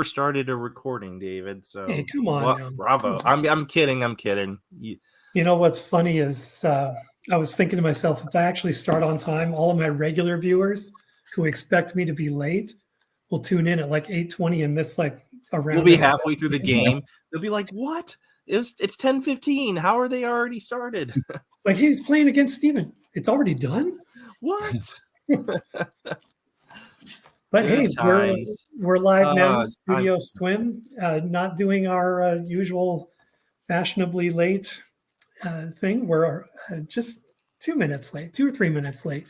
started a recording, David. So hey, come on what? now. Bravo. I'm kidding. I'm kidding. You know what's funny is I was thinking to myself, if I actually start on time, all of my regular viewers who expect me to be late will tune in at like 8:20 and miss like a round. We'll be halfway through the game. They'll be like, "What? It's 10:15. How are they already started?" It's like he's playing against Steven. It's already done. What? But Good hey, times. we're live now. I'm Studio Suh-KWIM, not doing our usual fashionably late thing. We're just 2 minutes late, 2 or 3 minutes late.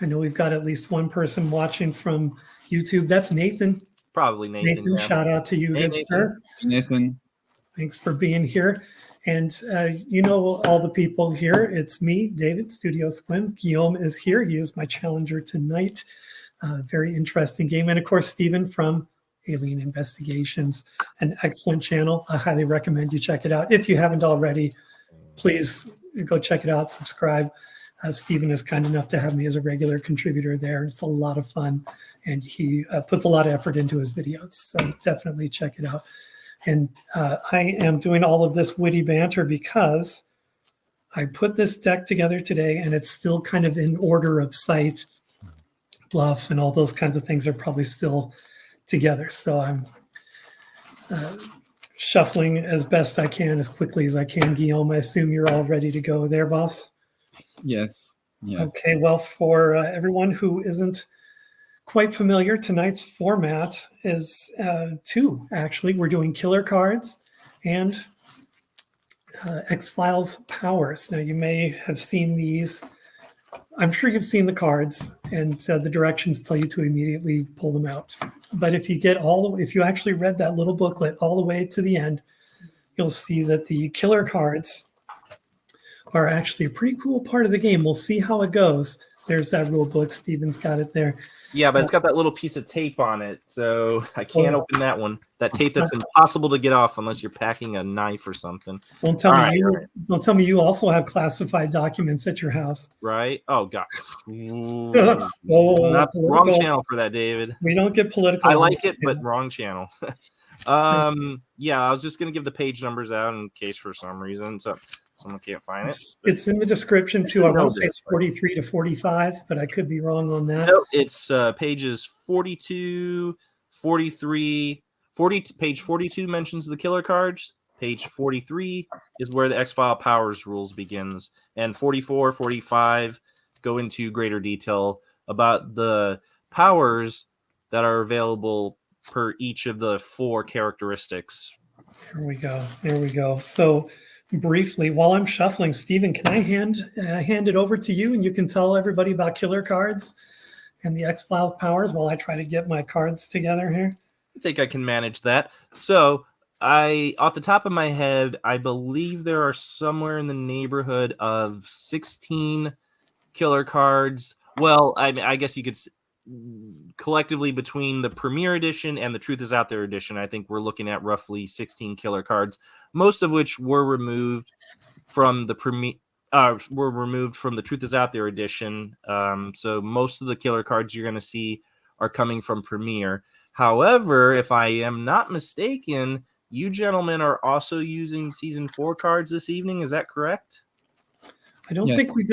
I know we've got at least one person watching from YouTube. That's Nathan. probably Nathan. Nathan, Yeah. shout out to you, Hey, good Nathan. sir. Nathan. Thanks for being here. And you know all the people here. It's me, David, Studio Suh-KWIM. Guillaume is here. He is my challenger tonight. Very interesting game. And of course, Stephen from Alien Investigations, an excellent channel. I highly recommend you check it out. If you haven't already, please go check it out, subscribe. Stephen is kind enough to have me as a regular contributor there. It's a lot of fun, and he puts a lot of effort into his videos. So definitely check it out. And I am doing all of this witty banter because I put this deck together today, and it's still kind of in order of sight. Bluff and all those kinds of things are probably still together. So I'm shuffling as best I can, as quickly as I can. Guillaume, I assume you're all ready to go there, boss? Yes. Okay, well, for everyone who isn't quite familiar, tonight's format is two, actually. We're doing killer cards and X-Files powers. Now, you may have seen these. I'm sure you've seen the cards, and the directions tell you to immediately pull them out. But if you get if you actually read that little booklet all the way to the end, you'll see that the killer cards are actually a pretty cool part of the game. We'll see how it goes. There's that rule book. Steven's got it there. Yeah, but it's got that little piece of tape on it, so I can't open that one. That tape that's impossible to get off unless you're packing a knife or something. Don't tell me you also have classified documents at your house. Right? Oh God. Not wrong channel for that, David. We don't get political. I like it, but wrong channel. Yeah, I was just gonna give the page numbers out in case for some reason someone can't find it. It's in the description too. I want to say it's 43 to 45, but I could be wrong on that. No, it's pages 42, 43, page 42 mentions the killer cards. Page 43 is where the X-File powers rules begins. And 44, 45 go into greater detail about the powers that are available per each of the 4 characteristics. There we go. So briefly, while I'm shuffling, Stephen, can I hand it over to you, and you can tell everybody about killer cards and the X-Files powers while I try to get my cards together here? I think I can manage that. So off the top of my head, I believe there are somewhere in the neighborhood of 16 killer cards. Well, I guess you could collectively between the Premier Edition and the Truth Is Out There Edition, I think we're looking at roughly 16 killer cards, most of which were removed from the Truth Is Out There Edition. So most of the killer cards you're going to see are coming from Premier. However, if I am not mistaken, you gentlemen are also using Season 4 cards this evening. Is that correct? I don't think we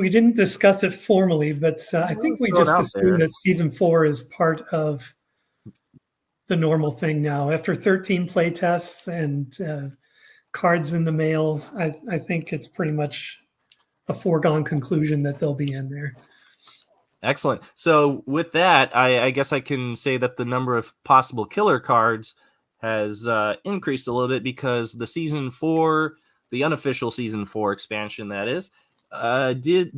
didn't discuss it formally, but I think we just assumed that Season 4 is part of the normal thing now. After 13 play tests and cards in the mail, I think it's pretty much a foregone conclusion that they'll be in there. Excellent. So with that, I guess I can say that the number of possible killer cards has increased a little bit because the Season 4, the unofficial Season 4 expansion, that is, did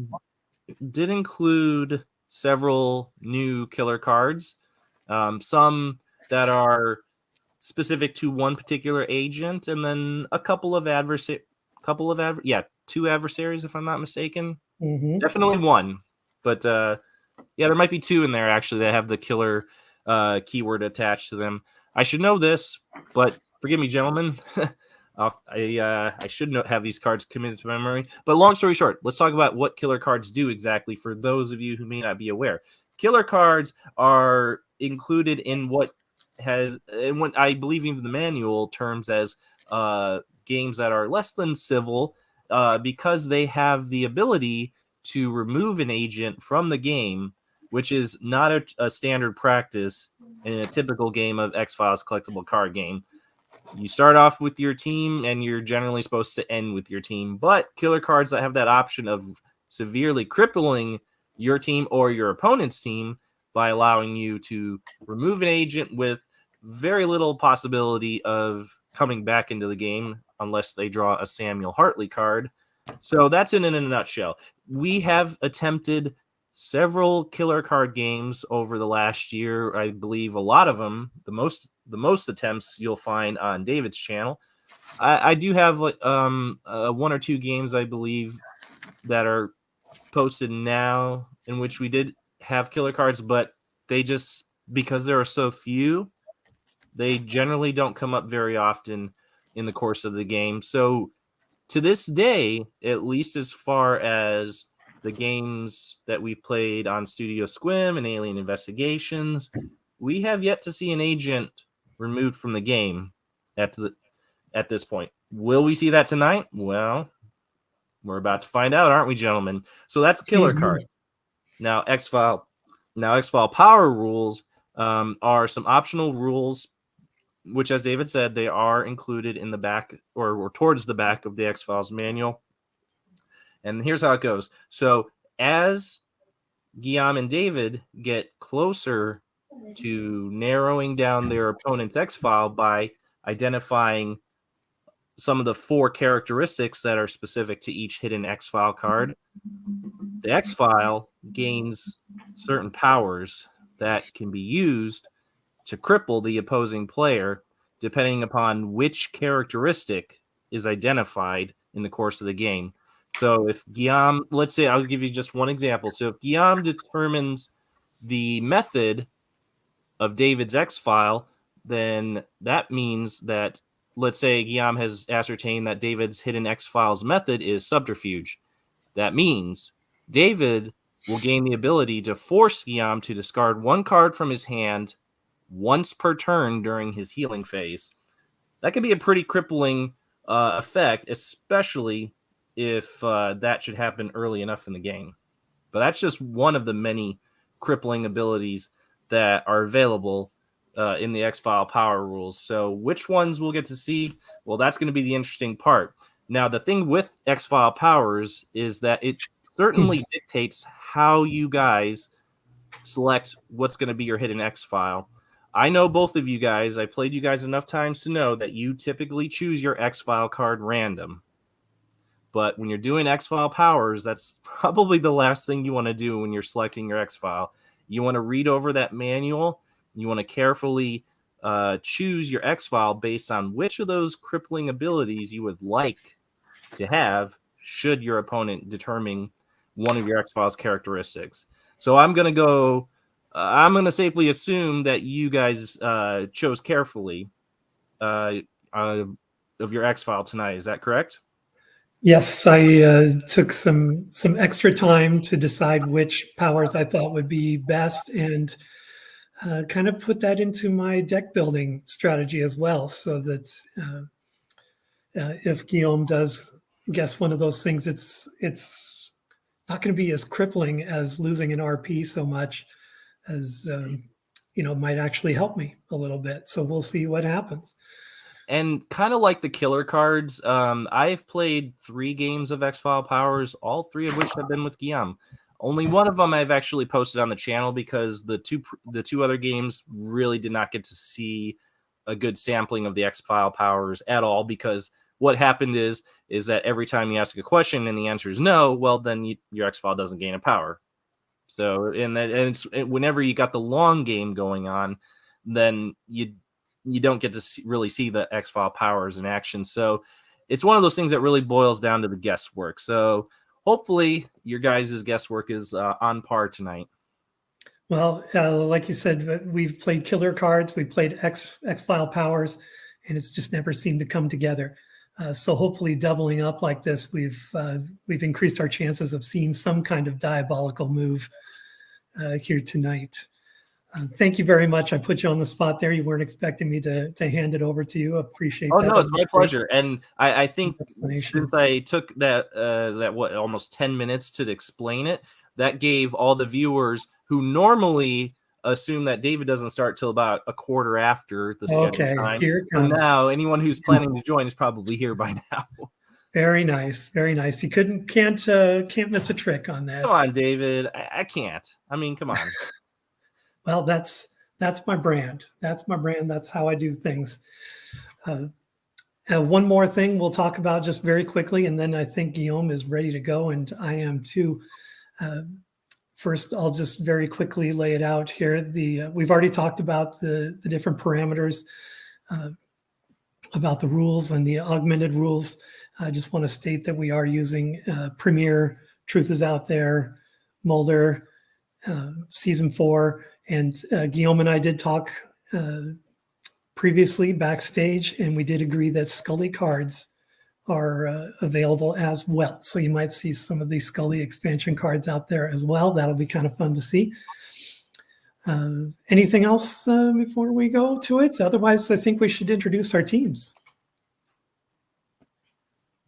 include several new killer cards, some that are specific to one particular agent, and then a couple of two adversaries, if I'm not mistaken. Mm-hmm. Definitely one, but there might be 2 in there actually that have the killer keyword attached to them. I should know this, but forgive me, gentlemen. I should have these cards committed to memory. But long story short, let's talk about what killer cards do exactly for those of you who may not be aware. Killer cards are included in what has, and when I believe even the manual terms as games that are less than civil, because they have the ability to remove an agent from the game, which is not a standard practice in a typical game of X-Files collectible card game. You start off with your team, and you're generally supposed to end with your team. But killer cards that have that option of severely crippling your team or your opponent's team by allowing you to remove an agent with very little possibility of coming back into the game unless they draw a Samuel Hartley card. So that's in a nutshell. We have attempted several killer card games over the last year. I believe a lot of them, the most attempts you'll find on David's channel. I do have one or two games, I believe, that are posted now in which we did have killer cards, but they just, because there are so few, they generally don't come up very often in the course of the game. So to this day, at least as far as the games that we've played on Studio SquIM and Alien Investigations, we have yet to see an agent removed from the game at this point. Will we see that tonight? Well, we're about to find out, aren't we, gentlemen? So that's killer card. Now X-File power rules are some optional rules, which, as David said, they are included in the back or towards the back of the X-Files manual. And here's how it goes. So as Guillaume and David get closer to narrowing down their opponent's X-File by identifying some of the 4 characteristics that are specific to each hidden X-File card, the X-File gains certain powers that can be used to cripple the opposing player depending upon which characteristic is identified in the course of the game. So if Guillaume, let's say, I'll give you just one example. So if Guillaume determines the method of David's X-File, then that means that, let's say Guillaume has ascertained that David's hidden X-Files method is subterfuge. That means David will gain the ability to force Guillaume to discard 1 card from his hand once per turn during his healing phase. That can be a pretty crippling effect, especially if that should happen early enough in the game. But that's just one of the many crippling abilities that are available in the X-File power rules. So which ones we'll get to see? Well, that's going to be the interesting part. Now, the thing with X-File powers is that it certainly dictates how you guys select what's going to be your hidden X-File. I know both of you guys. I played you guys enough times to know that you typically choose your X-File card random. But when you're doing X-File powers, that's probably the last thing you want to do when you're selecting your X-File. You want to read over that manual. You want to carefully choose your X-File based on which of those crippling abilities you would like to have should your opponent determine one of your X-Files characteristics. So I'm going to safely assume that you guys chose carefully of your X-File tonight. Is that correct? Yes, I took some extra time to decide which powers I thought would be best, and kind of put that into my deck building strategy as well, so that if Guillaume does guess one of those things, it's not going to be as crippling as losing an RP so much as might actually help me a little bit. So we'll see what happens. And kind of like the killer cards, I've played 3 games of X-File powers, all 3 of which have been with Guillaume. Only one of them I've actually posted on the channel because the two other games really did not get to see a good sampling of the X-File powers at all, because what happened is that every time you ask a question and the answer is no, well, then your X-File doesn't gain a power. So, and it's whenever you got the long game going on, then you don't get to really see the X-File powers in action. So it's one of those things that really boils down to the guesswork. So hopefully your guys' guesswork is on par tonight. Well, like you said, we've played killer cards, we played X-File powers, and it's just never seemed to come together. So hopefully doubling up like this, we've increased our chances of seeing some kind of diabolical move here tonight. Thank you very much. I put you on the spot there. You weren't expecting me to hand it over to you. Appreciate that. No, it's my pleasure. And I think explanation. since I took that almost 10 minutes to explain it, that gave all the viewers who normally assume that David doesn't start till about a quarter after the scheduled time. Here it So comes. now anyone who's planning to join is probably here by now. Very nice, very nice. You can't miss a trick on that. Come on, David. I can't. I mean, come on. Well, that's my brand. That's my brand. That's how I do things. One more thing we'll talk about just very quickly, and then I think Guillaume is ready to go, and I am too. First, I'll just very quickly lay it out here. We've already talked about the different parameters, about the rules and the augmented rules. I just want to state that we are using Premiere, Truth is Out There, Mulder, Season 4, and Guillaume and I did talk previously backstage, and we did agree that Scully cards are available as well. So you might see some of these Scully expansion cards out there as well. That'll be kind of fun to see. Anything else before we go to it? Otherwise, I think we should introduce our teams.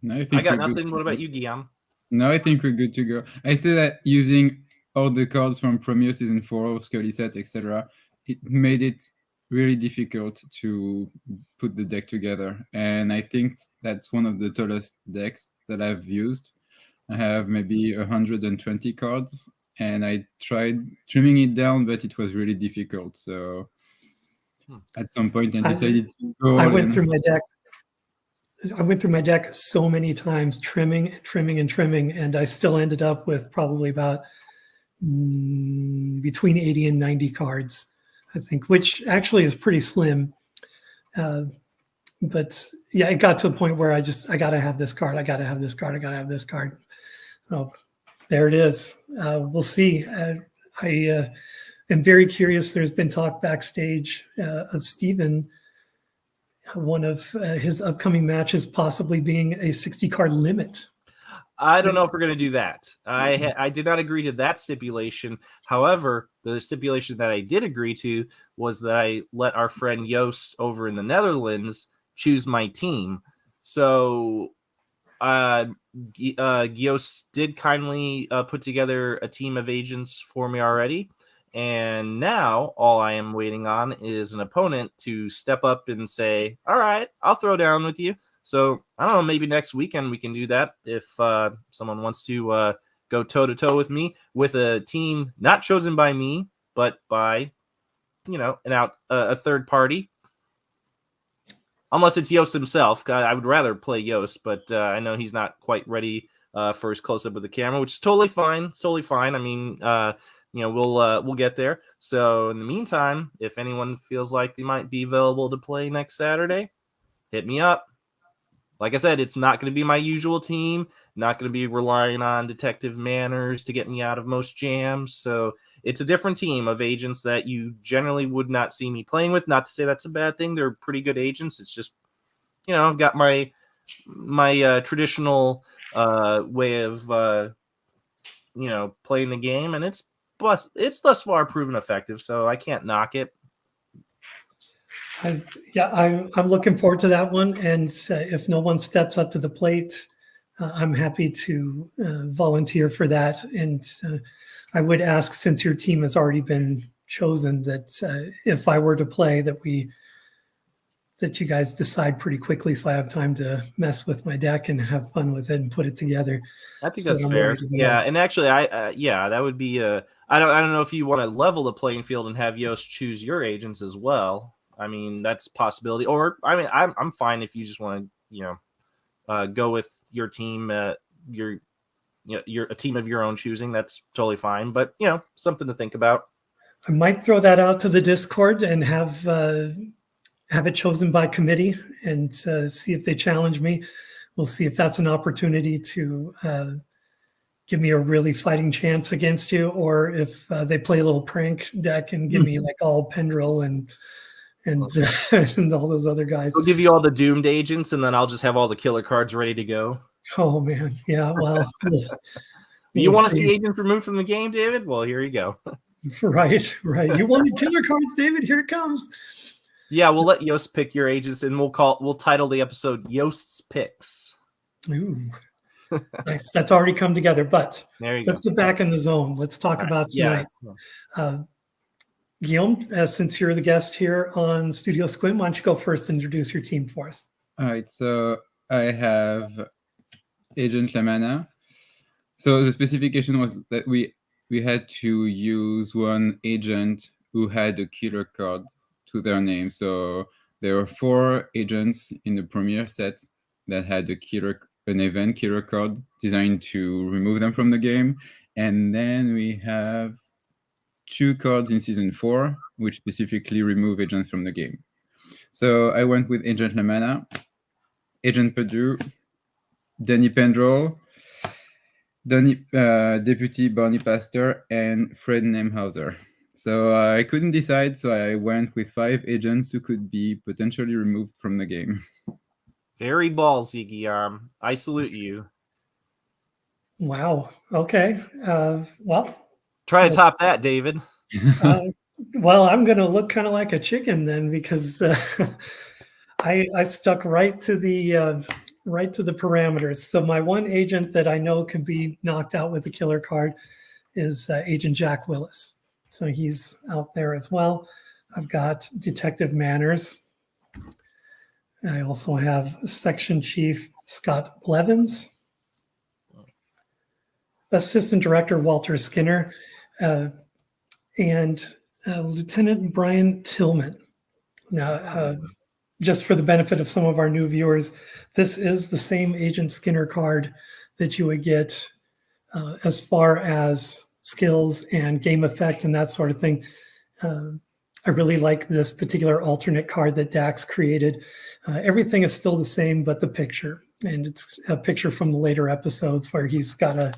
No, I got nothing. What about you, Guillaume? No, I think we're good to go. I say that using all the cards from Premier Season 4, Scully set, etc., it made it really difficult to put the deck together. And I think that's one of the tallest decks that I've used. I have maybe 120 cards, and I tried trimming it down, but it was really difficult. So at some point, I decided to go. I went through my deck so many times, trimming, and I still ended up with probably about between 80 and 90 cards, I think, which actually is pretty slim. But yeah, it got to a point where I got to have this card. I got to have this card. I got to have this card. So there it is. We'll see. I am very curious. There's been talk backstage of Steven, one of his upcoming matches possibly being a 60 card limit. I don't know if we're going to do that. I did not agree to that stipulation. However, the stipulation that I did agree to was that I let our friend Joost over in the Netherlands choose my team. So Joost did kindly put together a team of agents for me already. And now all I am waiting on is an opponent to step up and say, all right, I'll throw down with you. So I don't know, maybe next weekend we can do that if someone wants to go toe-to-toe with me with a team not chosen by me, but by, a third party. Unless it's Joost himself. I would rather play Joost, but I know he's not quite ready for his close-up with the camera, which is totally fine. It's totally fine. I mean, we'll get there. So in the meantime, if anyone feels like they might be available to play next Saturday, hit me up. Like I said, it's not going to be my usual team, not going to be relying on detective manners to get me out of most jams. So it's a different team of agents that you generally would not see me playing with. Not to say that's a bad thing. They're pretty good agents. It's just, I've got my traditional way of, playing the game, and it's thus far proven effective. So I can't knock it. I'm looking forward to that one. And if no one steps up to the plate, I'm happy to volunteer for that. And I would ask, since your team has already been chosen, that if I were to play, that you guys decide pretty quickly, so I have time to mess with my deck and have fun with it and put it together. I think that's fair. Yeah, and actually, that would be I don't know if you want to level the playing field and have Joost choose your agents as well. I mean, that's a possibility. Or I'm fine if you just want to go with your team, your a team of your own choosing. That's totally fine. But something to think about. I might throw that out to the Discord and have it chosen by committee and see if they challenge me. We'll see if that's an opportunity to give me a really fighting chance against you, or if they play a little prank deck and give me like all Pendril and all those other guys. We'll give you all the doomed agents, and then I'll just have all the killer cards ready to go. Oh man, yeah. Well, you want to see agents removed from the game, David? Well, here you go. Right. You wanted killer cards, David? Here it comes. Yeah, we'll let Yost pick your agents, and we'll title the episode Yost's Picks. Ooh, nice. That's already come together. But There you let's go. get back in the zone. Let's talk about tonight. Guillaume, since you're the guest here on Studio SQUIM, why don't you go first and introduce your team for us? All right, so I have Agent Lamana. So the specification was that we had to use one agent who had a killer card to their name. So there were 4 agents in the premiere set that had an event killer card designed to remove them from the game. And then we have 2 cards in season 4, which specifically remove agents from the game. So I went with Agent Lamana, Agent Purdue, Danny Pendrell, Deputy Barney Pastor, and Fred Nemhauser. So I couldn't decide, so I went with 5 agents who could be potentially removed from the game. Very ballsy, Guillaume. I salute you. Wow. Okay. Well, try to top that, David. Well, I'm going to look kind of like a chicken then, because I stuck right to the parameters. So my one agent that I know can be knocked out with a killer card is Agent Jack Willis. So he's out there as well. I've got Detective Manners. I also have Section Chief Scott Blevins, Assistant Director Walter Skinner, and Lieutenant Brian Tillman. Now, just for the benefit of some of our new viewers, this is the same Agent Skinner card that you would get as far as skills and game effect and that sort of thing. I really like this particular alternate card that Dax created. Everything is still the same, but the picture. And it's a picture from the later episodes where he's got a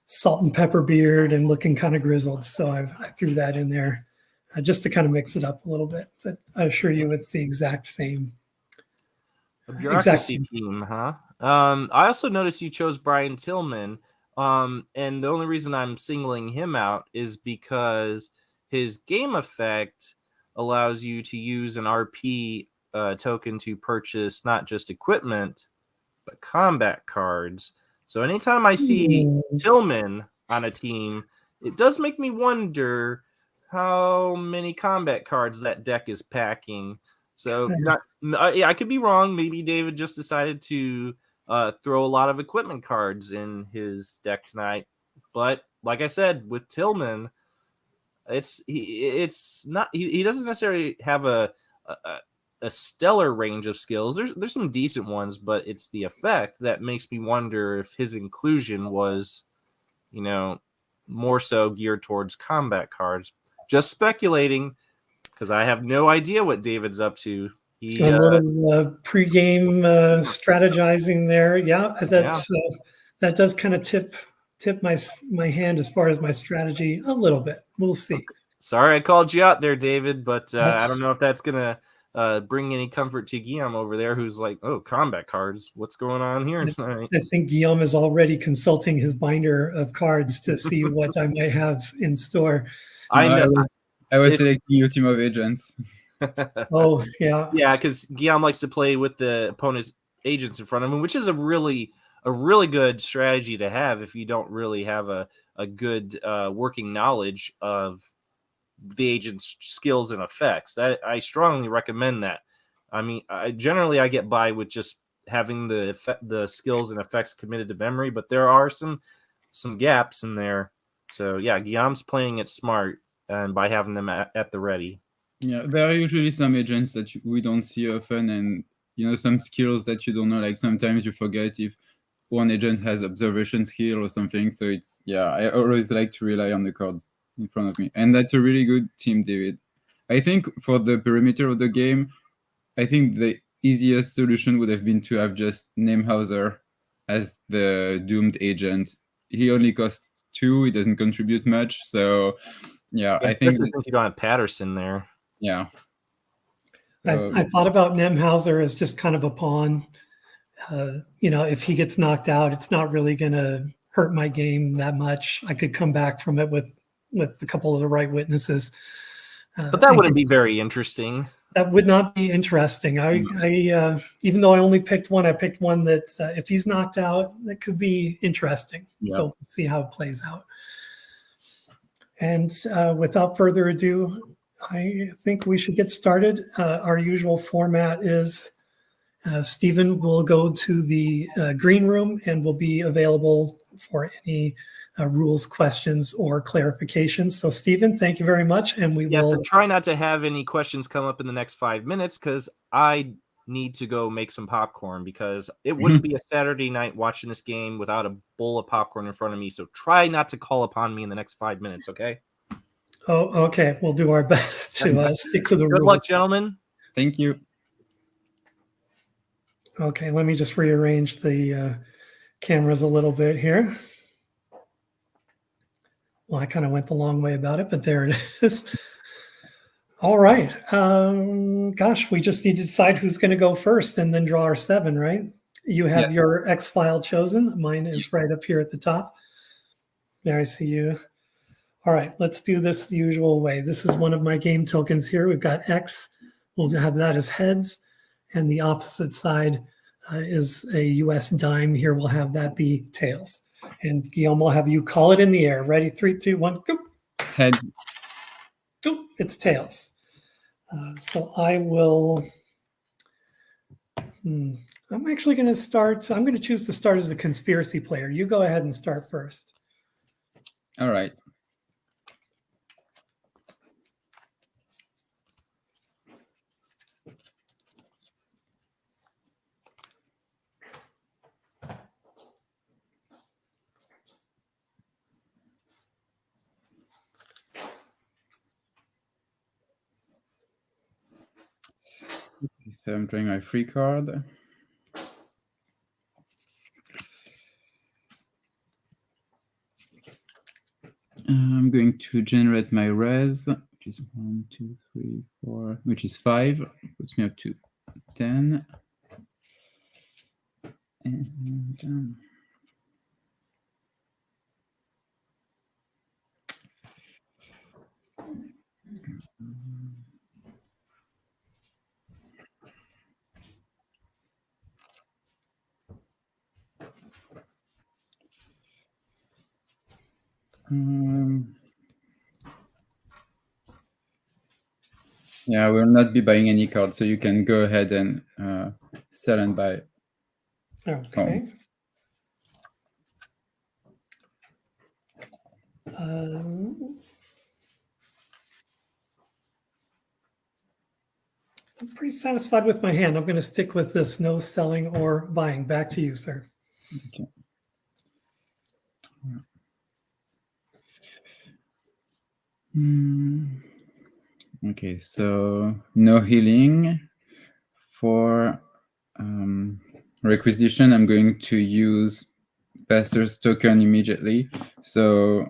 salt and pepper beard and looking kind of grizzled. So I threw that in there just to kind of mix it up a little bit. But I assure you it's the exact same. A bureaucracy team, huh? I also noticed you chose Brian Tillman. And the only reason I'm singling him out is because his game effect allows you to use an RP token to purchase not just equipment, but combat cards. So anytime I see Tillman on a team, it does make me wonder how many combat cards that deck is packing. So I could be wrong. Maybe David just decided to throw a lot of equipment cards in his deck tonight. But like I said, with Tillman, it's not he doesn't necessarily have a stellar range of skills. There's some decent ones, but it's the effect that makes me wonder if his inclusion was, more so geared towards combat cards. Just speculating, because I have no idea what David's up to. A little pre-game strategizing there. Yeah, that does kind of tip my hand as far as my strategy a little bit. We'll see. Sorry I called you out there, David, but I don't know if that's going to bring any comfort to Guillaume over there, who's like, oh, combat cards. What's going on here tonight? I think Guillaume is already consulting his binder of cards to see what I might have in store. I was selecting your team of agents. Oh, yeah. Yeah, because Guillaume likes to play with the opponent's agents in front of him, which is a really good strategy to have if you don't really have a good working knowledge of the agent's skills and effects. That I strongly recommend that. I mean, I get by with just having the skills and effects committed to memory, but there are some gaps in there. So yeah, Guillaume's playing it smart and by having them at the ready. Yeah, there are usually some agents that we don't see often, and some skills that you don't know. Like sometimes you forget if one agent has observation skill or something. So I always like to rely on the cards in front of me, and that's a really good team, David. I think for the perimeter of the game, I think the easiest solution would have been to have just Nemhauser as the doomed agent. He only costs 2. He doesn't contribute much, so I think you don't have Patterson there. Yeah. I thought about Nemhauser as just kind of a pawn. If he gets knocked out, it's not really going to hurt my game that much. I could come back from it with with a couple of the right witnesses. But that wouldn't be very interesting. That would not be interesting. I even though I only picked one, I picked one that if he's knocked out, that could be interesting. Yep. So we'll see how it plays out. And without further ado, I think we should get started. Our usual format is Stephen will go to the green room and will be available for any rules questions or clarifications. So Stephen, thank you very much. And we will and try not to have any questions come up in the next 5 minutes because I need to go make some popcorn because it wouldn't be a Saturday night watching this game without a bowl of popcorn in front of me. So try not to call upon me in the next 5 minutes, okay? Oh, okay. We'll do our best to stick to the rules. Good luck, gentlemen. Thank you. Okay, let me just rearrange the cameras a little bit here. Well, I kind of went the long way about it, but there it is. All right. Gosh, we just need to decide who's going to go first and then draw our 7, right? You have your X file chosen. Mine is right up here at the top. There, I see you. All right, let's do this the usual way. This is one of my game tokens here. We've got X. We'll have that as heads. And the opposite side is a US dime. Here we'll have that be tails. And Guillaume will have you call it in the air. Ready? 3, 2, 1, go. Head. Go. It's tails. So I will. I'm actually going to start. I'm going to choose to start as a conspiracy player. You go ahead and start first. All right. So I'm drawing my free card. I'm going to generate my res, which is 1, 2, 3, 4, which is 5. Puts me up to 10. And yeah, I will not be buying any cards, so you can go ahead and sell and buy. Okay. I'm pretty satisfied with my hand. I'm going to stick with this, no selling or buying. Back to you, sir. Okay. Okay, so no healing. For requisition, I'm going to use Pastor's token immediately. So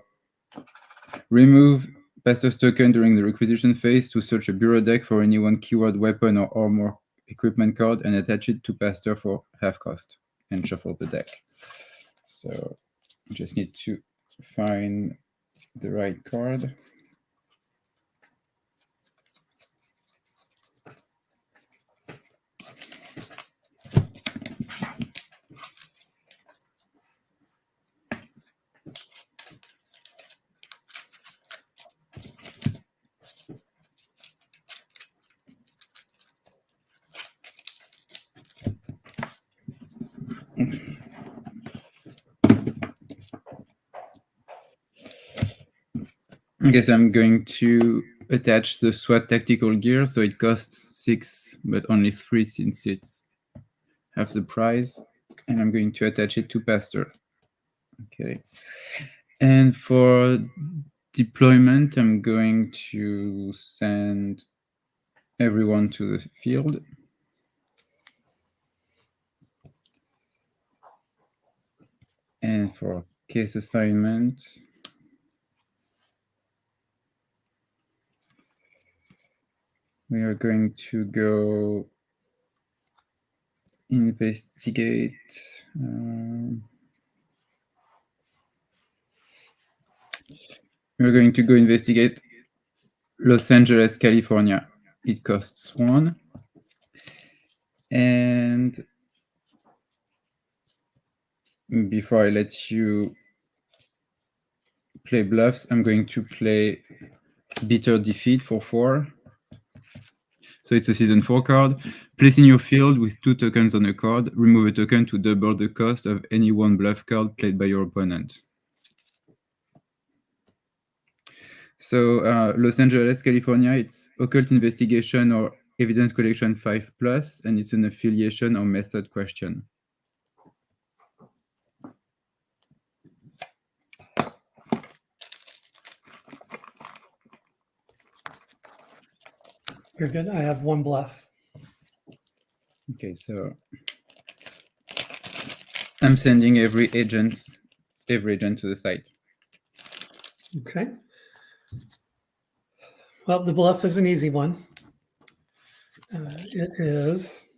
remove Pastor's token during the requisition phase to search a bureau deck for any one keyword, weapon, or armor equipment card and attach it to Pastor for half cost and shuffle the deck. So I just need to find the right card. Okay, so I'm going to attach the SWAT tactical gear. So it costs 6, but only 3 since it's half the price. And I'm going to attach it to Pastor. Okay. And for deployment, I'm going to send everyone to the field. And for case assignment, we are going to go investigate. we're going to go investigate Los Angeles, California. It costs 1. And before I let you play bluffs, I'm going to play Bitter Defeat for 4. So it's a season 4 card. Place in your field with 2 tokens on a card. Remove a token to double the cost of any 1 bluff card played by your opponent. So Los Angeles, California, it's Occult Investigation or Evidence Collection 5+, and it's an affiliation or method question. You're good. I have 1 bluff. Okay, so I'm sending every agent to the site. Okay. Well, the bluff is an easy one. It is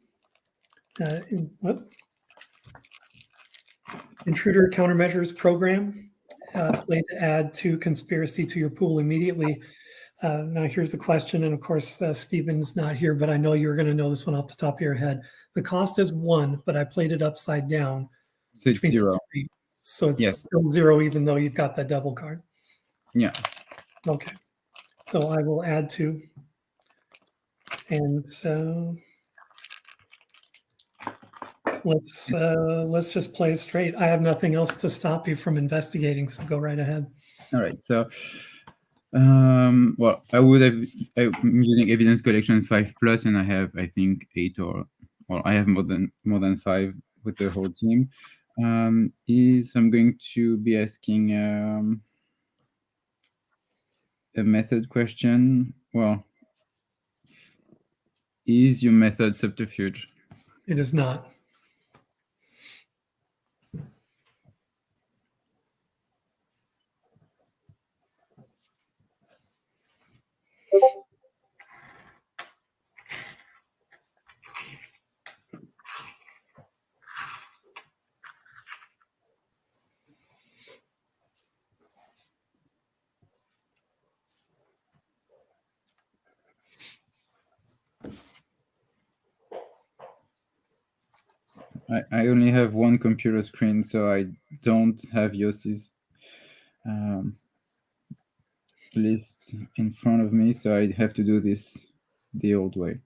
Intruder Countermeasures Program. Play to add 2 conspiracy to your pool immediately. Now here's the question, and of course Stephen's not here, but I know you're going to know this one off the top of your head. The cost is 1, but I played it upside down. So it's 0. So it's still 0, even though you've got that double card. Yeah. Okay. So I will add 2. And so let's just play it straight. I have nothing else to stop you from investigating, so go right ahead. All right. So, well, I'm using Evidence Collection 5+, and I have, I think, 8 or I have more than 5 with the whole team. I'm going to be asking a method question. Well, is your method subterfuge? It is not. I only have 1 computer screen, so I don't have Yossi's list in front of me, so I have to do this the old way.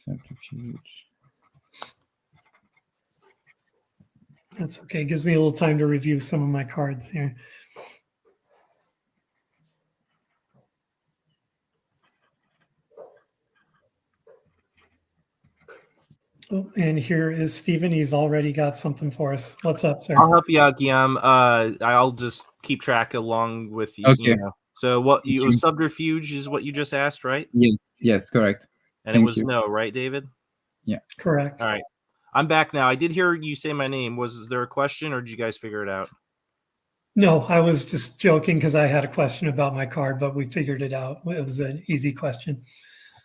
Subterfuge. That's okay. It gives me a little time to review some of my cards here. Oh, and here is Stephen. He's already got something for us. What's up, sir? I'll help you out, Guillaume. I'll just keep track along with you. Okay. You know. So what you subterfuge is what you just asked, right? Yes, correct. And it was no, right, David? Yeah. Correct. All right. I'm back now. I did hear you say my name. Was there a question, or did you guys figure it out? No, I was just joking because I had a question about my card, but we figured it out. It was an easy question.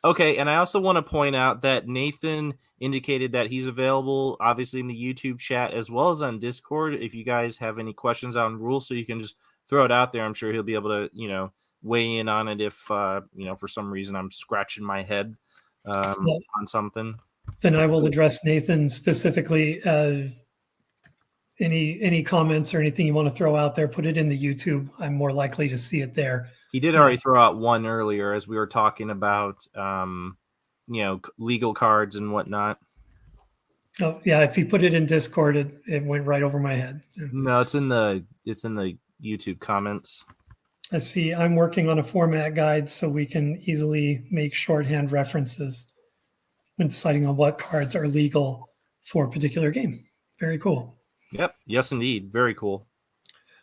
Okay, and I also want to point out that Nathan indicated that he's available, obviously, in the YouTube chat as well as on Discord. If you guys have any questions on rules, so you can just throw it out there. I'm sure he'll be able to, weigh in on it if, for some reason I'm scratching my head on something. Then I will address Nathan specifically. Any comments or anything you want to throw out there, put it in the YouTube. I'm more likely to see it there. He did already throw out one earlier as we were talking about, legal cards and whatnot. Oh yeah, if he put it in Discord, it went right over my head. No, it's in the YouTube comments. I see. I'm working on a format guide so we can easily make shorthand references when deciding on what cards are legal for a particular game. Very cool. Yep. Yes, indeed. Very cool.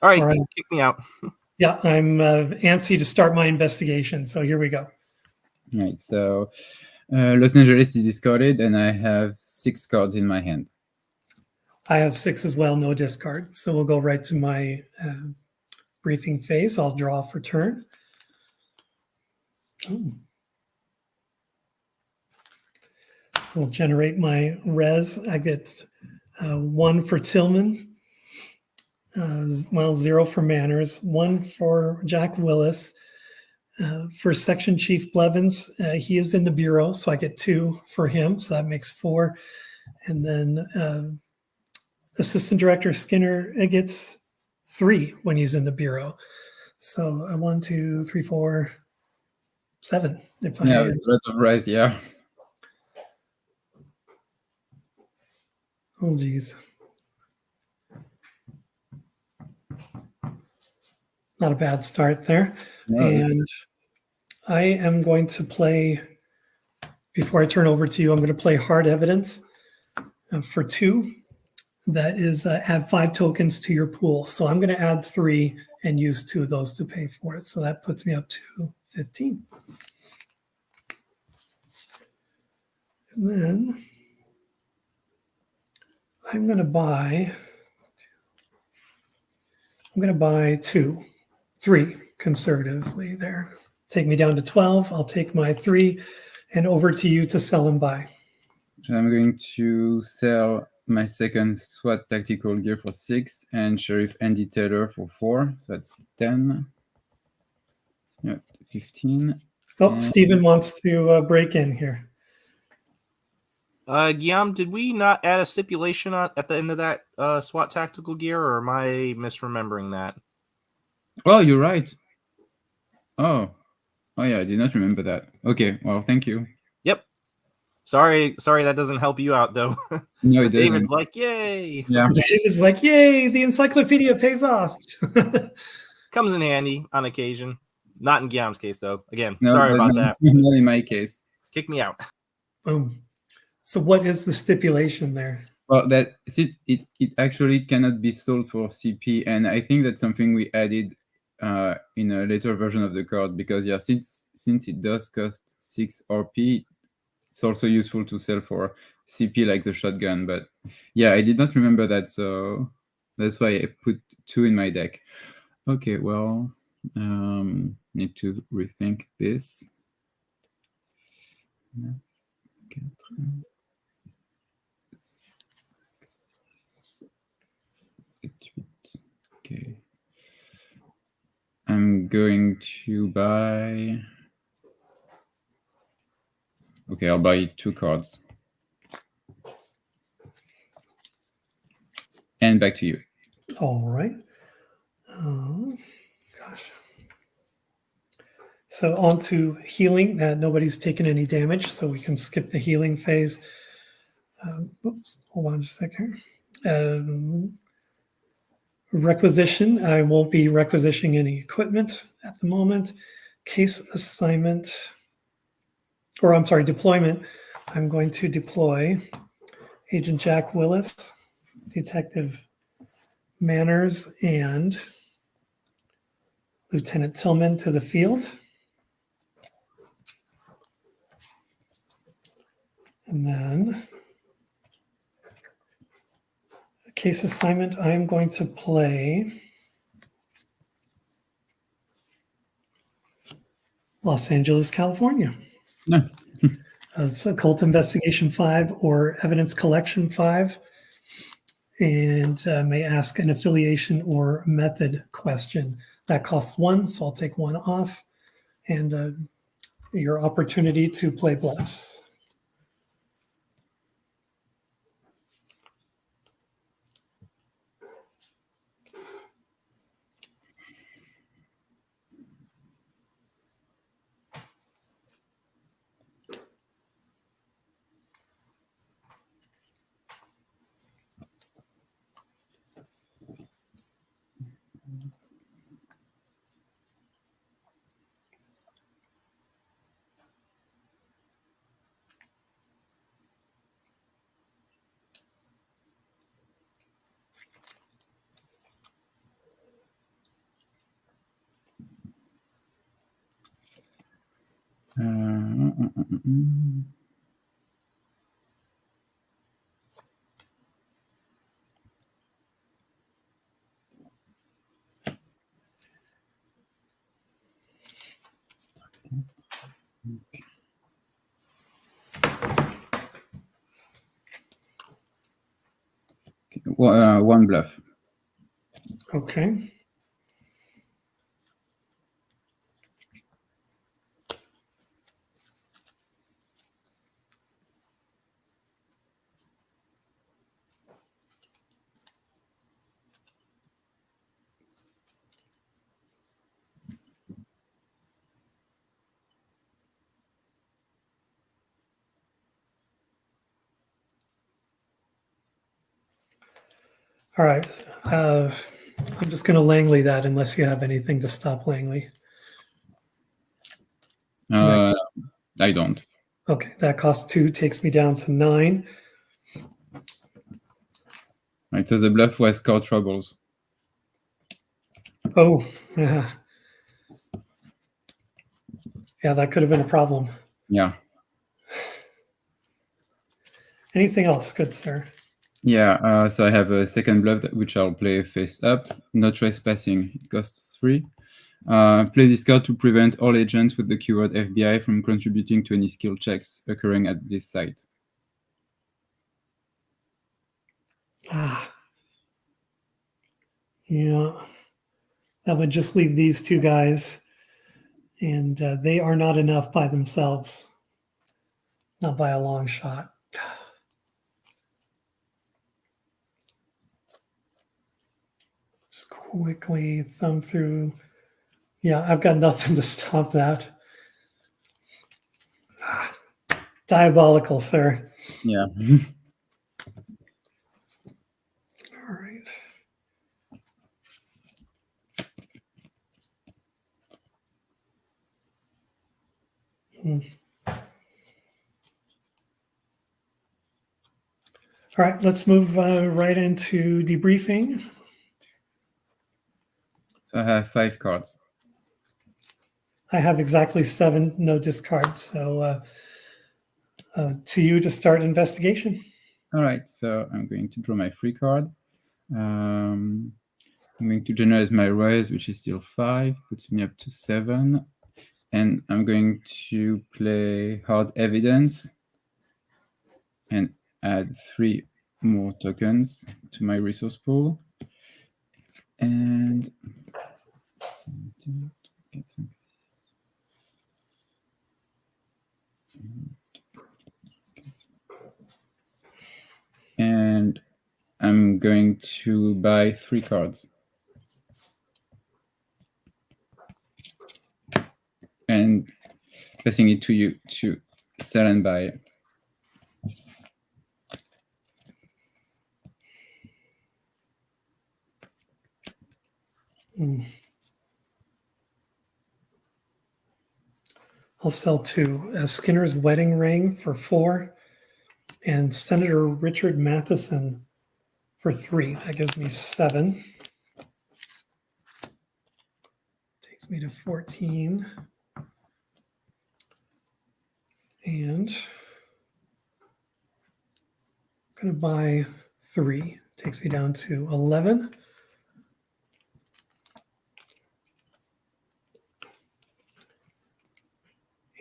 All right. Kick me out. Yeah, I'm antsy to start my investigation. So here we go. All right. So Los Angeles is discarded, and I have 6 cards in my hand. I have 6 as well, no discard. So we'll go right to my briefing phase. I'll draw for turn. Oh. We'll generate my res. I get 1 for Tillman, Well, 0 for Manners, 1 for Jack Willis. For Section Chief Blevins, he is in the bureau, so I get 2 for him, so that makes 4. And then Assistant Director Skinner gets 3 when he's in the bureau. So 1, 2, 3, 4, 7. If Yeah, I, it's a lot of rice. Yeah. oh geez, not a bad start there. No, And I am going to play, before I turn over to you, I'm going to play Hard Evidence for 2. That is add 5 tokens to your pool. So I'm going to add 3 and use 2 of those to pay for it. So that puts me up to 15. And then I'm going to buy 3 conservatively there. Take me down to 12. I'll take my 3 and over to you to sell and buy. So I'm going to sell my second SWAT tactical gear for 6 and Sheriff Andy Taylor for 4. So that's 10. Yeah, 15. Oh, And Stephen wants to break in here. Guillaume, did we not add a stipulation at the end of that SWAT tactical gear, or am I misremembering that? oh, you're right. Oh yeah, I did not remember that. Okay, well, thank you. Yep. Sorry, that doesn't help you out though. No, it David's doesn't. like, yay! Yeah. David's like, yay, the encyclopedia pays off. Comes in handy on occasion. Not in Guillaume's case though. Again, No, sorry about that. Not in my case. Kick me out. So what is the stipulation there? Well, it actually cannot be sold for CP, and I think that's something we added in a later version of the card, because yeah, since it does cost 6 RP, it's also useful to sell for CP like the shotgun. But yeah, I did not remember that, so that's why I put 2 in my deck. Okay, well, need to rethink this. Okay. I'm going to buy. Okay, I'll buy 2 cards. And back to you. All right. Gosh. So on to healing. Nobody's taken any damage, so we can skip the healing phase. Oops, hold on just a second. Requisition. I won't be requisitioning any equipment at the moment. Case assignment, or I'm sorry, deployment. I'm going to deploy Agent Jack Willis, Detective Manners, and Lieutenant Tillman to the field. And then case assignment, I'm going to play Los Angeles, California. No. It's Occult Investigation 5 or Evidence Collection 5, and may ask an affiliation or method question. That costs 1, so I'll take 1 off, and your opportunity to play Bless. One bluff. Okay. All right. I'm just going to Langley that unless you have anything to stop Langley. I don't. Okay, that costs 2, takes me down to 9. Right, so the bluff was core troubles. Oh, yeah. Yeah, that could have been a problem. Yeah. Anything else, good sir? Yeah, so I have a second bluff which I'll play face up. No trespassing. It costs 3. Play this card to prevent all agents with the keyword FBI from contributing to any skill checks occurring at this site. Ah, yeah. That would just leave these 2 guys, and they are not enough by themselves. Not by a long shot. Just quickly thumb through. Yeah, I've got nothing to stop that. Ah, diabolical, sir. Yeah. All right. All right, let's move right into debriefing. So I have 5 cards. I have exactly 7, no discard. So to you to start investigation. All right, so I'm going to draw my free card. I'm going to generate my raise, which is still 5, puts me up to 7. And I'm going to play hard evidence and add 3 more tokens to my resource pool. And I'm going to buy 3 cards. And passing it to you to sell and buy. I'll sell 2. Skinner's Wedding Ring for 4, and Senator Richard Matheson for 3. That gives me 7. Takes me to 14. And I'm going to buy 3. Takes me down to 11.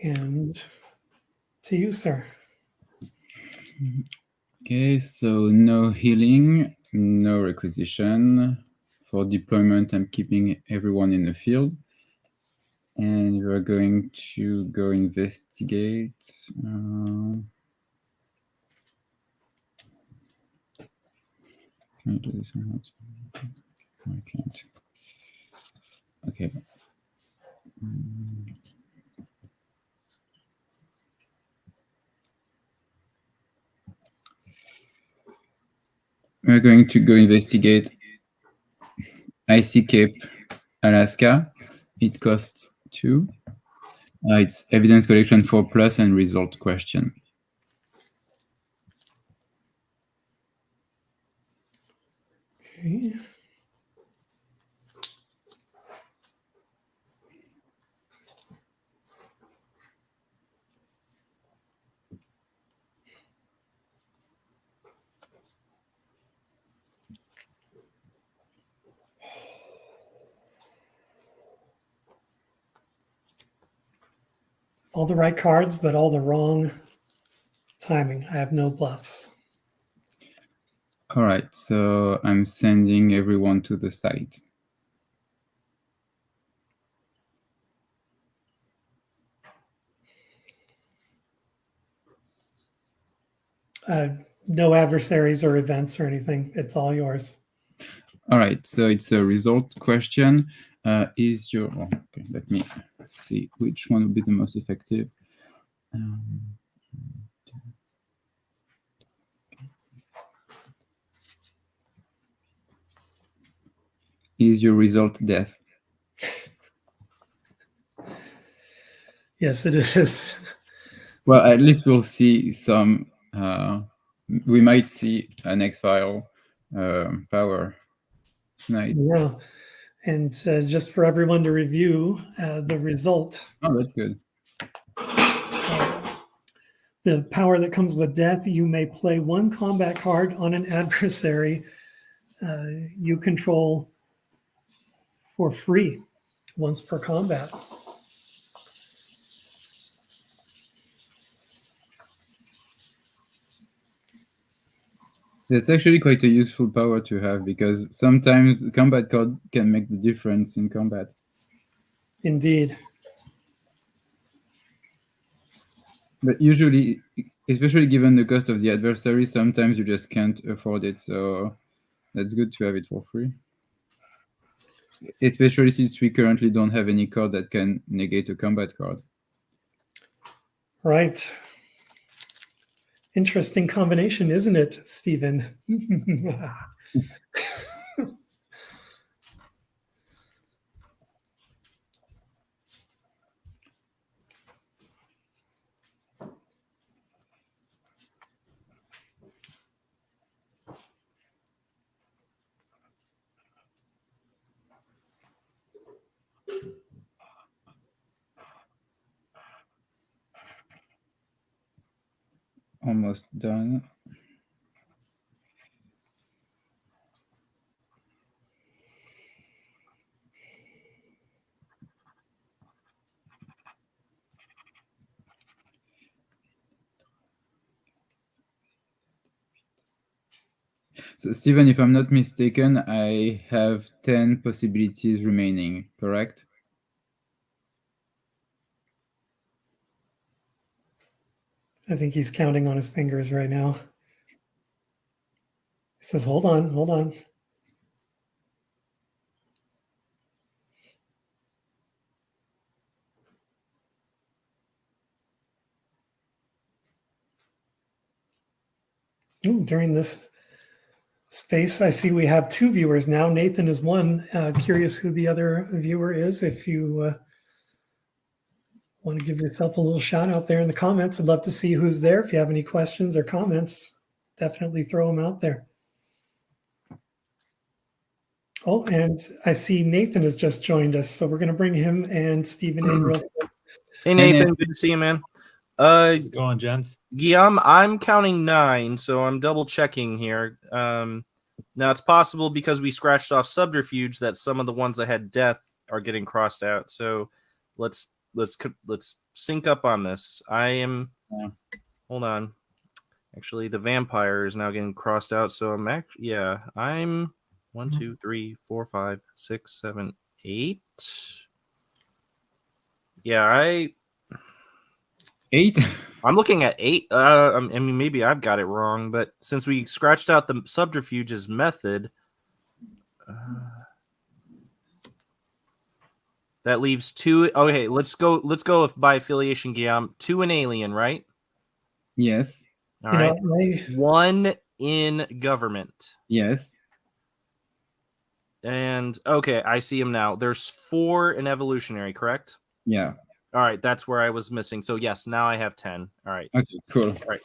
And to you, sir. Okay, so no healing, no requisition. For deployment, I'm keeping everyone in the field. And we're going to go investigate. Can I do this or not? I can't. Okay. We're going to go investigate Icy Cape, Alaska. It costs 2. It's evidence collection 4+ and result question. Okay. All the right cards, but all the wrong timing. I have no bluffs. All right, so I'm sending everyone to the site. No adversaries or events or anything. It's all yours. All right, so it's a result question. Okay, let me see which one would be the most effective. Is your result death? Yes, it is. Well, at least we'll see some. We might see an X-file power tonight. Yeah. And just for everyone to review the result. Oh, that's good. The power that comes with death, you may play one combat card on an adversary you control for free once per combat. That's actually quite a useful power to have, because sometimes the combat card can make the difference in combat. Indeed. But usually, especially given the cost of the adversary, sometimes you just can't afford it. So that's good to have it for free. Especially since we currently don't have any card that can negate a combat card. Right. Interesting combination, isn't it, Stephen? Almost done. So, Stephen, if I'm not mistaken, I have 10 possibilities remaining, correct? I think he's counting on his fingers right now. He says, hold on, hold on. Ooh, during this space, I see we have 2 viewers now. Nathan is one. Curious who the other viewer is. If you want to give yourself a little shout out there in the comments, I'd love to see who's there. If you have any questions or comments, definitely throw them out there. Oh, and I see Nathan has just joined us, so we're going to bring him and Stephen in real quick. Hey Nathan, good to see you, man. How's it going, gents? Guillaume, I'm counting 9, so I'm double checking here. Now it's possible because we scratched off subterfuge that some of the ones that had death are getting crossed out. So let's sync up on this. I am. Yeah. Hold on. Actually, the vampire is now getting crossed out. So I'm actually, yeah, I'm 1, 2, 3, 4, 5, 6, 7, 8. Yeah, 8? I'm looking at 8. I mean, maybe I've got it wrong, but since we scratched out the subterfuge's method, that leaves 2. Okay, let's go by affiliation, Guillaume. 2 in alien, right? Yes. All right. 1 in government. Yes. And okay, I see him now. There's 4 in evolutionary, correct? Yeah. All right, that's where I was missing. So yes, now I have 10. All right. Okay, cool. All right.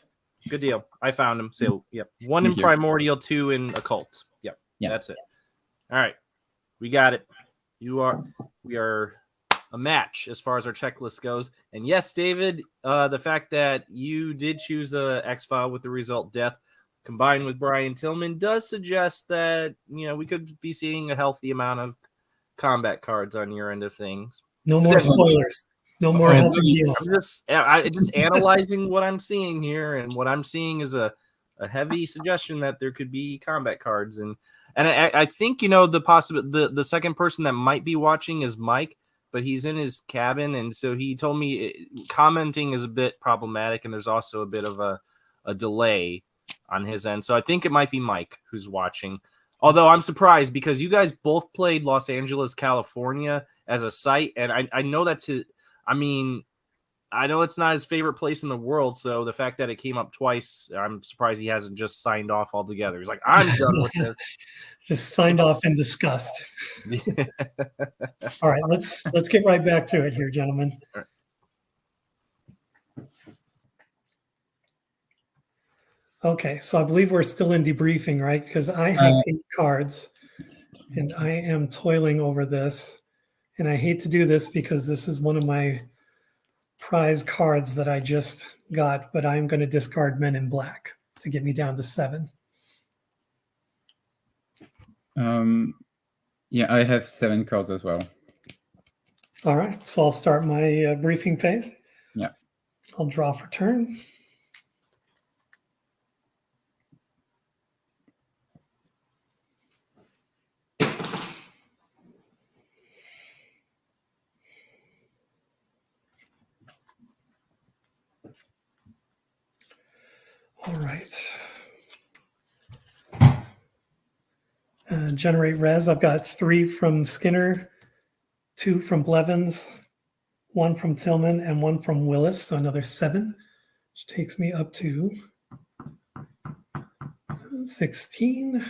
Good deal. I found him. So yep. 1 Thank in you. primordial, 2 in occult. Yep. Yeah. That's it. All right. We got it. We are a match as far as our checklist goes. And yes, David, the fact that you did choose a X-file with the result death combined with Brian Tillman does suggest that, we could be seeing a healthy amount of combat cards on your end of things. No more spoilers. No more heavy deal. I'm just analyzing what I'm seeing here, and what I'm seeing is a heavy suggestion that there could be combat cards, and I think the second person that might be watching is Mike, but he's in his cabin, and so he told me commenting is a bit problematic, and there's also a bit of a delay on his end. So I think it might be Mike who's watching. Although I'm surprised because you guys both played Los Angeles, California as a site, and I know that's his. I mean, I know it's not his favorite place in the world, so the fact that it came up twice, I'm surprised he hasn't just signed off altogether. He's like, I'm done with this. Just signed off in disgust. All right, let's get right back to it here, gentlemen. Okay, so I believe we're still in debriefing, right? Because I have 8 cards, and I am toiling over this. And I hate to do this because this is one of my prize cards that I just got, but I'm going to discard Men in Black to get me down to 7. Yeah, I have 7 cards as well. All right, so I'll start my briefing phase. Yeah. I'll draw for turn. All right. Generate res. I've got 3 from Skinner, 2 from Blevins, 1 from Tillman, and 1 from Willis. So another 7, which takes me up to 16.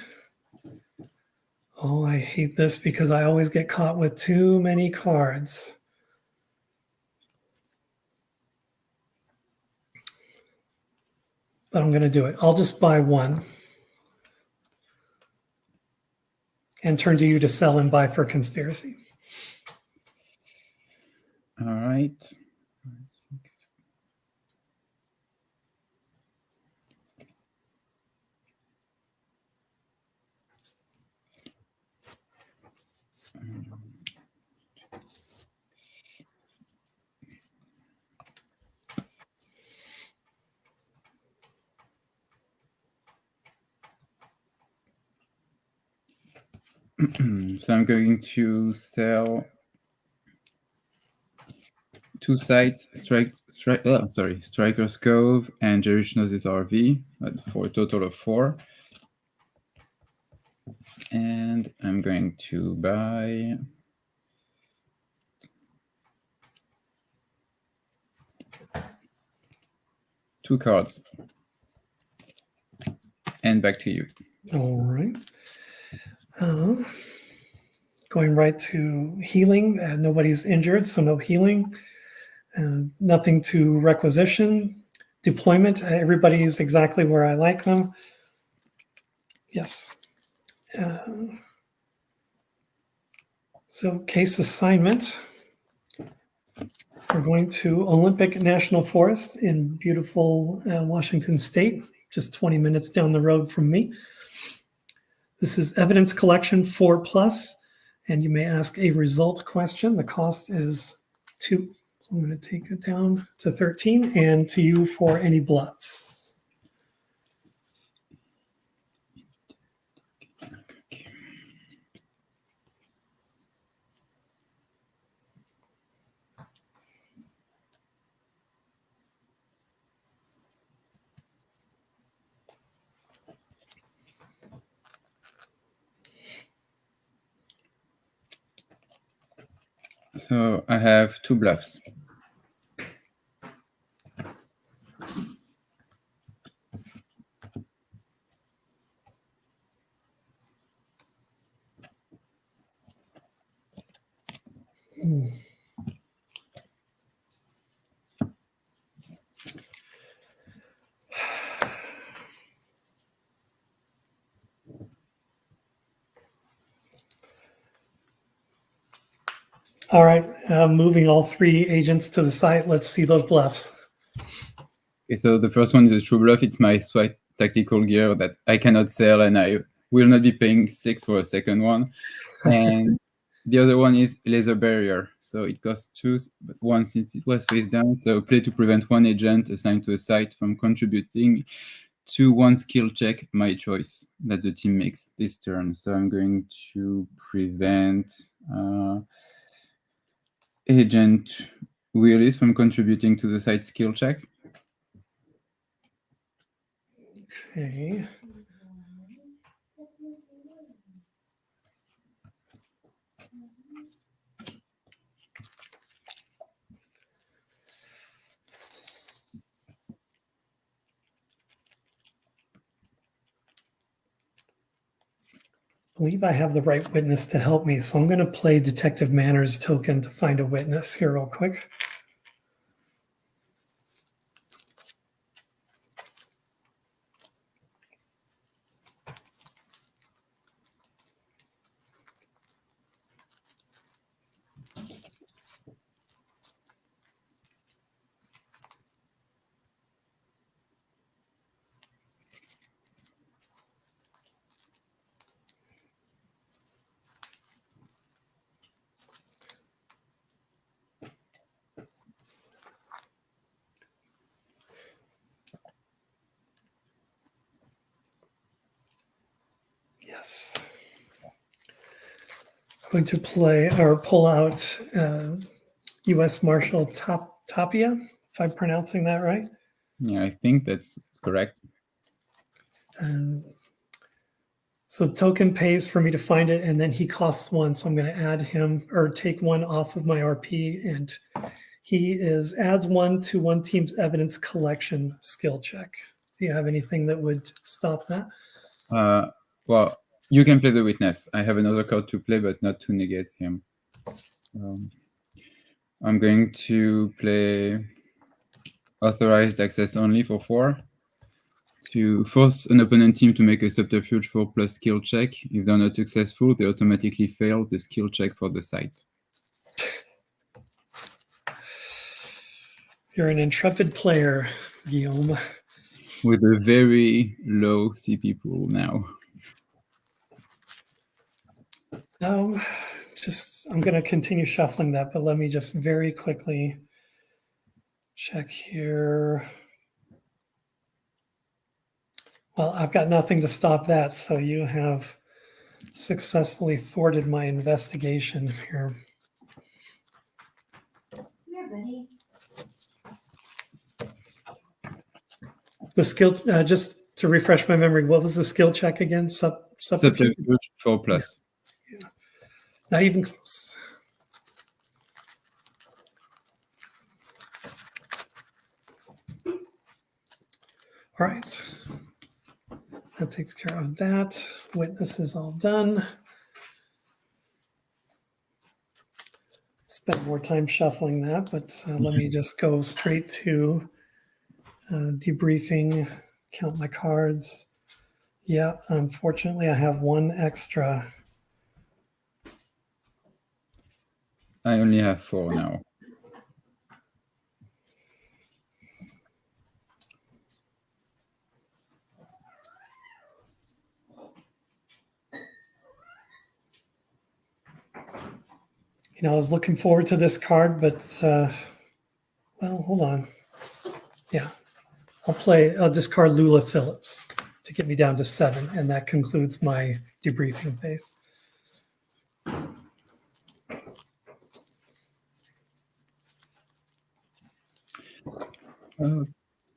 Oh, I hate this because I always get caught with too many cards. But I'm going to do it. I'll just buy 1 and turn to you to sell and buy for conspiracy. All right. 6. So I'm going to sell 2 sites, Striker's Cove and Jerishnosis RV for a total of 4. And I'm going to buy two cards. And back to you. All right. Going right to healing. Nobody's injured, so no healing. Nothing to requisition. Deployment. Everybody's exactly where I like them. Yes. So case assignment. We're going to Olympic National Forest in beautiful Washington State, just 20 minutes down the road from me. This is evidence collection 4+, and you may ask a result question. The cost is 2. So I'm going to take it down to 13, and to you for any bluffs. So I have 2 bluffs. All right, moving all 3 agents to the site. Let's see those bluffs. Okay, so the first one is a true bluff. It's my SWAT tactical gear that I cannot sell, and I will not be paying 6 for a second one. And the other one is laser barrier. So it costs 2, but 1 since it was face down. So play to prevent 1 agent assigned to a site from contributing 2-1 skill check, my choice, that the team makes this turn. So I'm going to prevent Agent Willis from contributing to the side skill check. Okay. I believe I have the right witness to help me, so I'm going to play Detective Manners token to find a witness here real quick. Yes. I'm going to play or pull out U.S. Marshal Tapia, if I'm pronouncing that right. Yeah, I think that's correct. So the token pays for me to find it, and then he costs 1. So I'm going to add him or take 1 off of my RP, and he adds 1 to one team's evidence collection skill check. Do you have anything that would stop that? Well, you can play the witness. I have another card to play, but not to negate him. I'm going to play authorized access only for 4 to force an opponent team to make a subterfuge 4+ skill check. If they're not successful, they automatically fail the skill check for the site. You're an intrepid player, Guillaume. With a very low CP pool now. I'm going to continue shuffling that, but let me just very quickly check here. Well, I've got nothing to stop that, so you have successfully thwarted my investigation here. Here, buddy. The skill, just to refresh my memory, what was the skill check again? Subterfuge 4+. Yeah. Not even close. All right. That takes care of that. Witness is all done. Spend more time shuffling that, but let me just go straight to debriefing, count my cards. Yeah, unfortunately, I have 1 extra. I only have 4 now. I was looking forward to this card, but well, hold on. Yeah, I'll discard Lula Phillips to get me down to 7, and that concludes my debriefing phase.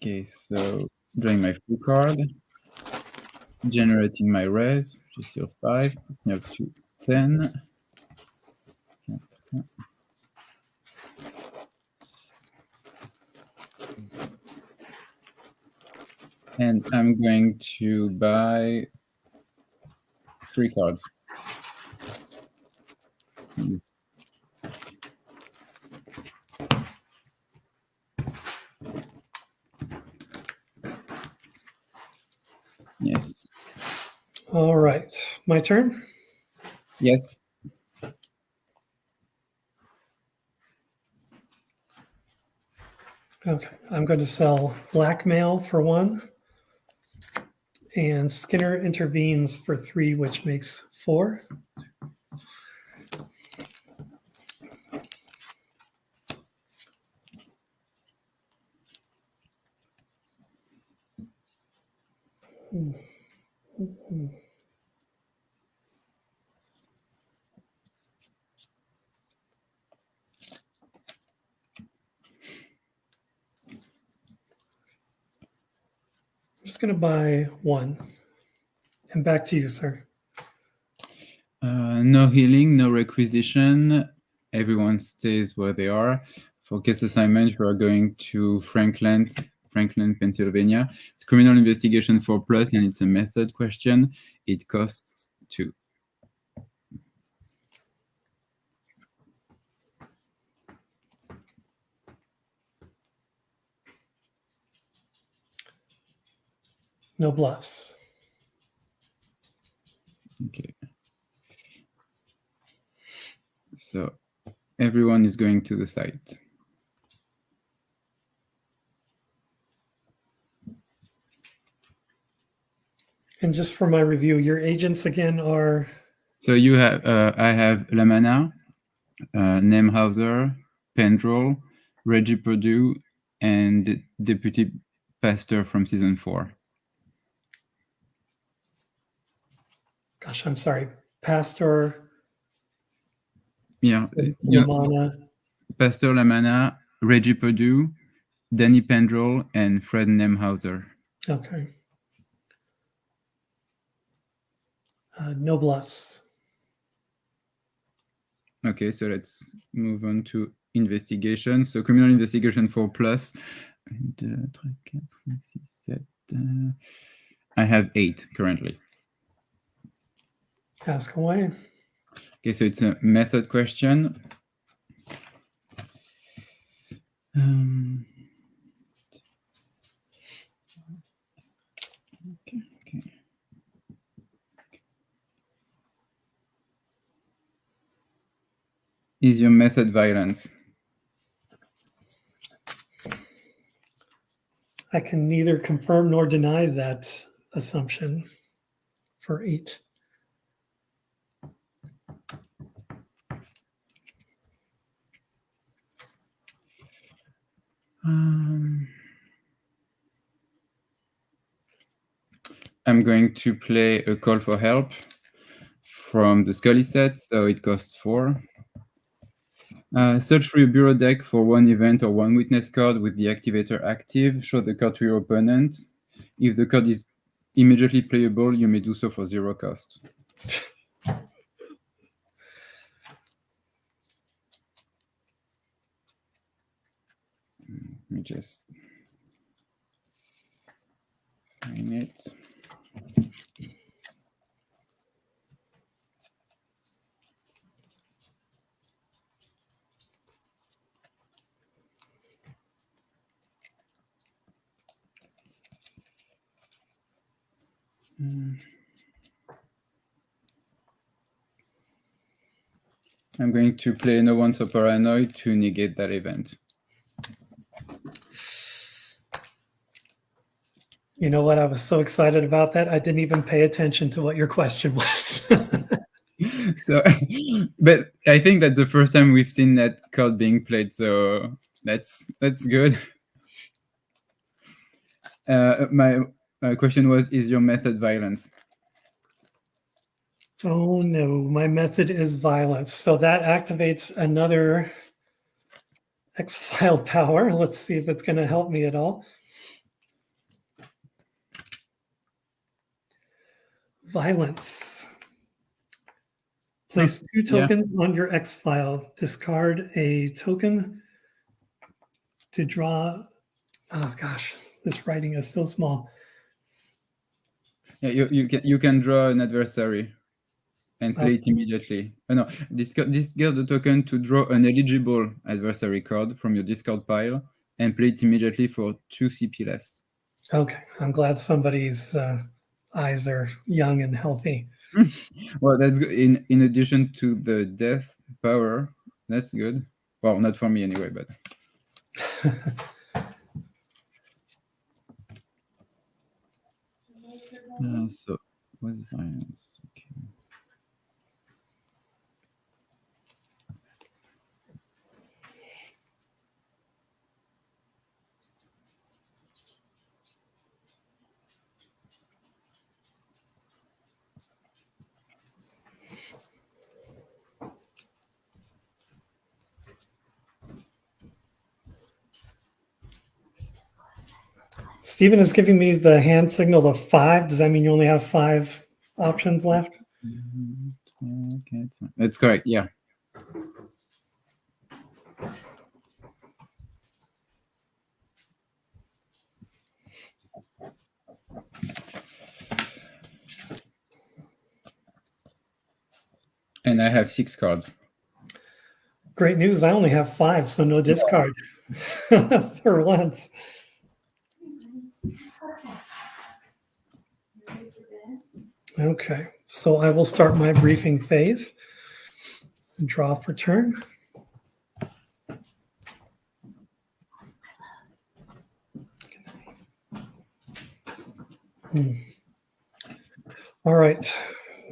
Okay, so drawing my full card, generating my res, just your 5, up to 10. And I'm going to buy 3 cards. Yes. All right, my turn. Yes. Okay, I'm going to sell Blackmail for 1, and Skinner Intervenes for 3, which makes 4. I'm just going to buy one. And back to you, sir. No healing, no requisition. Everyone stays where they are. For case assignment, we are going to Franklin, Pennsylvania. It's criminal investigation 4+, and it's a method question. It costs 2. No bluffs. Okay. So everyone is going to the site. And just for my review, your agents again are? So you have, I have Lamana, Nemhauser, Pendrell, Reggie Purdue, and Deputy Pastor from season 4. Gosh, I'm sorry. Pastor. Yeah. Lamana. Pastor Lamana, Reggie Purdue, Danny Pendrell, and Fred Nemhauser. Okay. No bluffs. Okay, so let's move on to investigation. So criminal investigation 4+. And, 3, 4, 5, 6, 7. I have 8 currently. Ask away. Okay, so it's a method question. Okay. Is your method violence? I can neither confirm nor deny that assumption for 8. I'm going to play a call for help from the Scully set, so it costs 4. Search through your bureau deck for one event or one witness card with the activator active. Show the card to your opponent. If the card is immediately playable, you may do so for 0 cost. Let me just find it. I'm going to play No One So Paranoid to negate that event. You know what? I was so excited about that. I didn't even pay attention to what your question was. So, but I think that's the first time we've seen that card being played, so that's good. My question was, is your method violence? Oh no, my method is violence. So that activates another X-file power. Let's see if it's going to help me at all. Violence. Place 2 tokens on your X-file. Discard a token to draw. Oh gosh, this writing is so small. Yeah, you can draw an adversary and play it immediately. Oh, no, discard the token to draw an eligible adversary card from your discard pile and play it immediately for 2 CP less. Okay, I'm glad somebody's eyes are young and healthy. Well, that's good. In addition to the death power, that's good. Well, not for me anyway, but. So, what's violence? Okay. Stephen is giving me the hand signal of 5. Does that mean you only have 5 options left? Okay, that's correct. Yeah. And I have 6 cards. Great news. I only have 5, so no discard for once. Okay, so I will start my briefing phase and draw for turn. All right,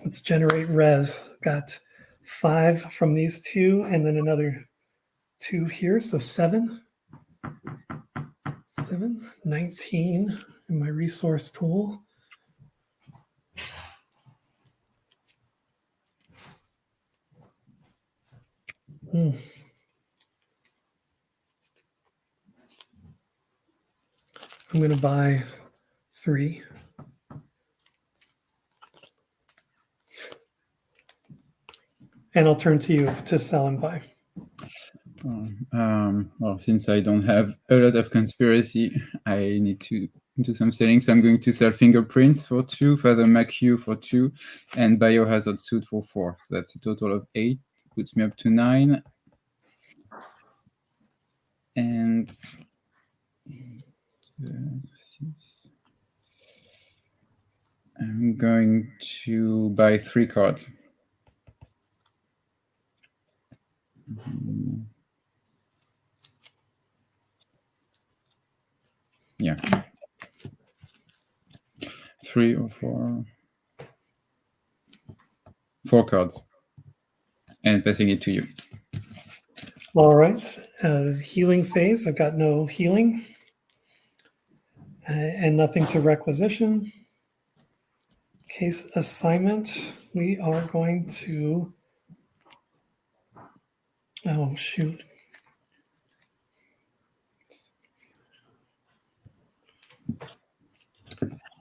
let's generate res. Got 5 from these 2 and then another 2 here, so 7. 19 in my resource pool. I'm going to buy 3. And I'll turn to you to sell and buy. Well, since I don't have a lot of conspiracy, I need to do some selling. So I'm going to sell fingerprints for 2, Father McHugh for 2, and biohazard suit for 4. So that's a total of 8. Puts me up to 9. And 6. I'm going to buy 3 cards. Yeah. 3 or 4. 4 cards. And passing it to you. All right. Healing phase. I've got no healing. And nothing to requisition. Case assignment. We are going to... Oh, shoot.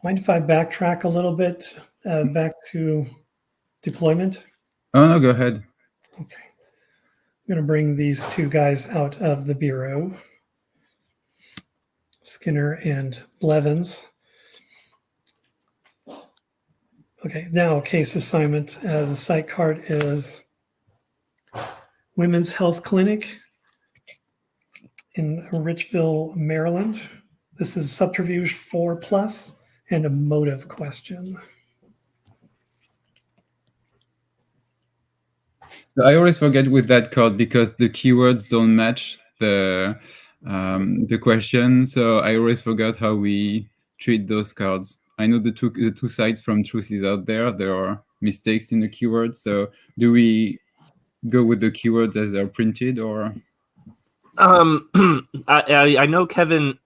Mind if I backtrack a little bit back to deployment? Oh, no, go ahead. Okay. I'm going to bring these 2 guys out of the bureau. Skinner and Blevins. Okay, now case assignment. The site card is Women's Health Clinic in Richville, Maryland. This is subterfuge 4+ and a motive question. So I always forget with that card because the keywords don't match the question. So I always forgot how we treat those cards. I know the two sides from Truth is out there. There are mistakes in the keywords. So do we go with the keywords as they're printed, or? I know Kevin.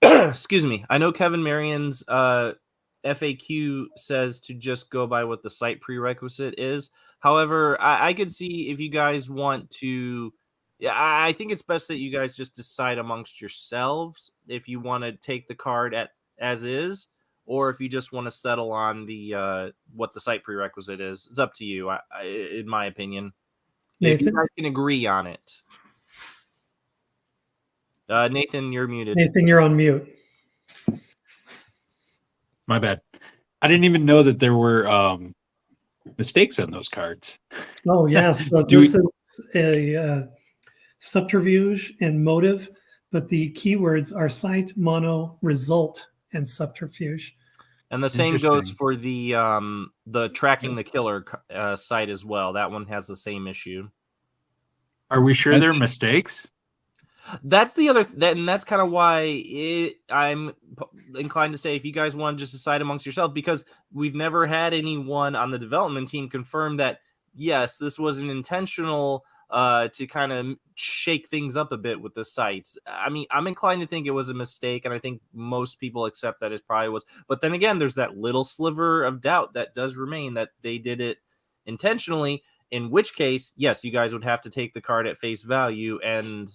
Excuse me. I know Kevin Marion's FAQ says to just go by what the site prerequisite is. However, I could see if you guys want to. Yeah, I think it's best that you guys just decide amongst yourselves if you want to take the card as is, or if you just want to settle on the what the site prerequisite is. It's up to you. In my opinion, Nathan? if you guys can agree on it. Nathan, you're muted. Nathan, you're on mute. My bad. I didn't even know that there were mistakes on those cards. Oh, yes. So this is a subterfuge and motive, but the keywords are site, mono, result, and subterfuge. And the same goes for the tracking the killer site as well. That one has the same issue. Are we sure they're mistakes? That's the other, and that's kind of why I'm inclined to say if you guys want to just decide amongst yourselves, because we've never had anyone on the development team confirm that, yes, this was an intentional to kind of shake things up a bit with the sites. I mean, I'm inclined to think it was a mistake, and I think most people accept that it probably was. But then again, there's that little sliver of doubt that does remain that they did it intentionally, in which case, yes, you guys would have to take the card at face value and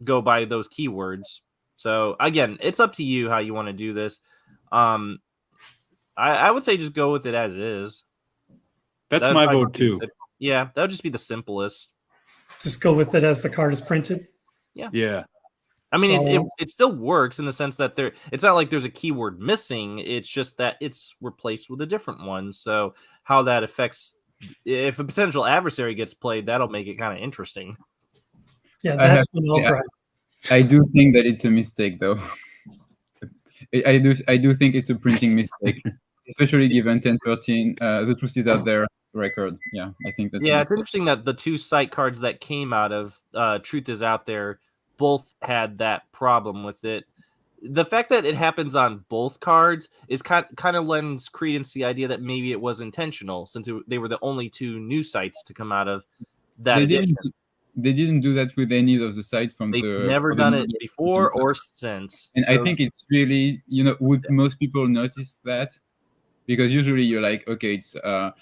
go by those keywords. So again, it's up to you how you want to do this. I would say just go with it as it is. That's That'd my probably vote be the too. Yeah, that would just be the simplest. Just go with it as the card is printed. Yeah. I mean, That's all. it still works in the sense that it's not like there's a keyword missing. It's just that it's replaced with a different one. So how that affects, if a potential adversary gets played, that'll make it kind of interesting. Yeah, I have that's when to I'll say, grab. I do think that it's a mistake, though. I do think it's a printing mistake, especially given 1013. The truth is out there record. Yeah, I think that's a Yeah, it's mistake. interesting that the two sight cards that came out of Truth is Out There both had that problem with it. The fact that it happens on both cards is kind of lends credence to the idea that maybe it was intentional, since they were the only two new sites to come out of that They edition. they didn't do that with any of the sites from They've the. never for the done it model before edition. or since. And So I think it's really, would most people notice that? Because usually you're like, okay, it's a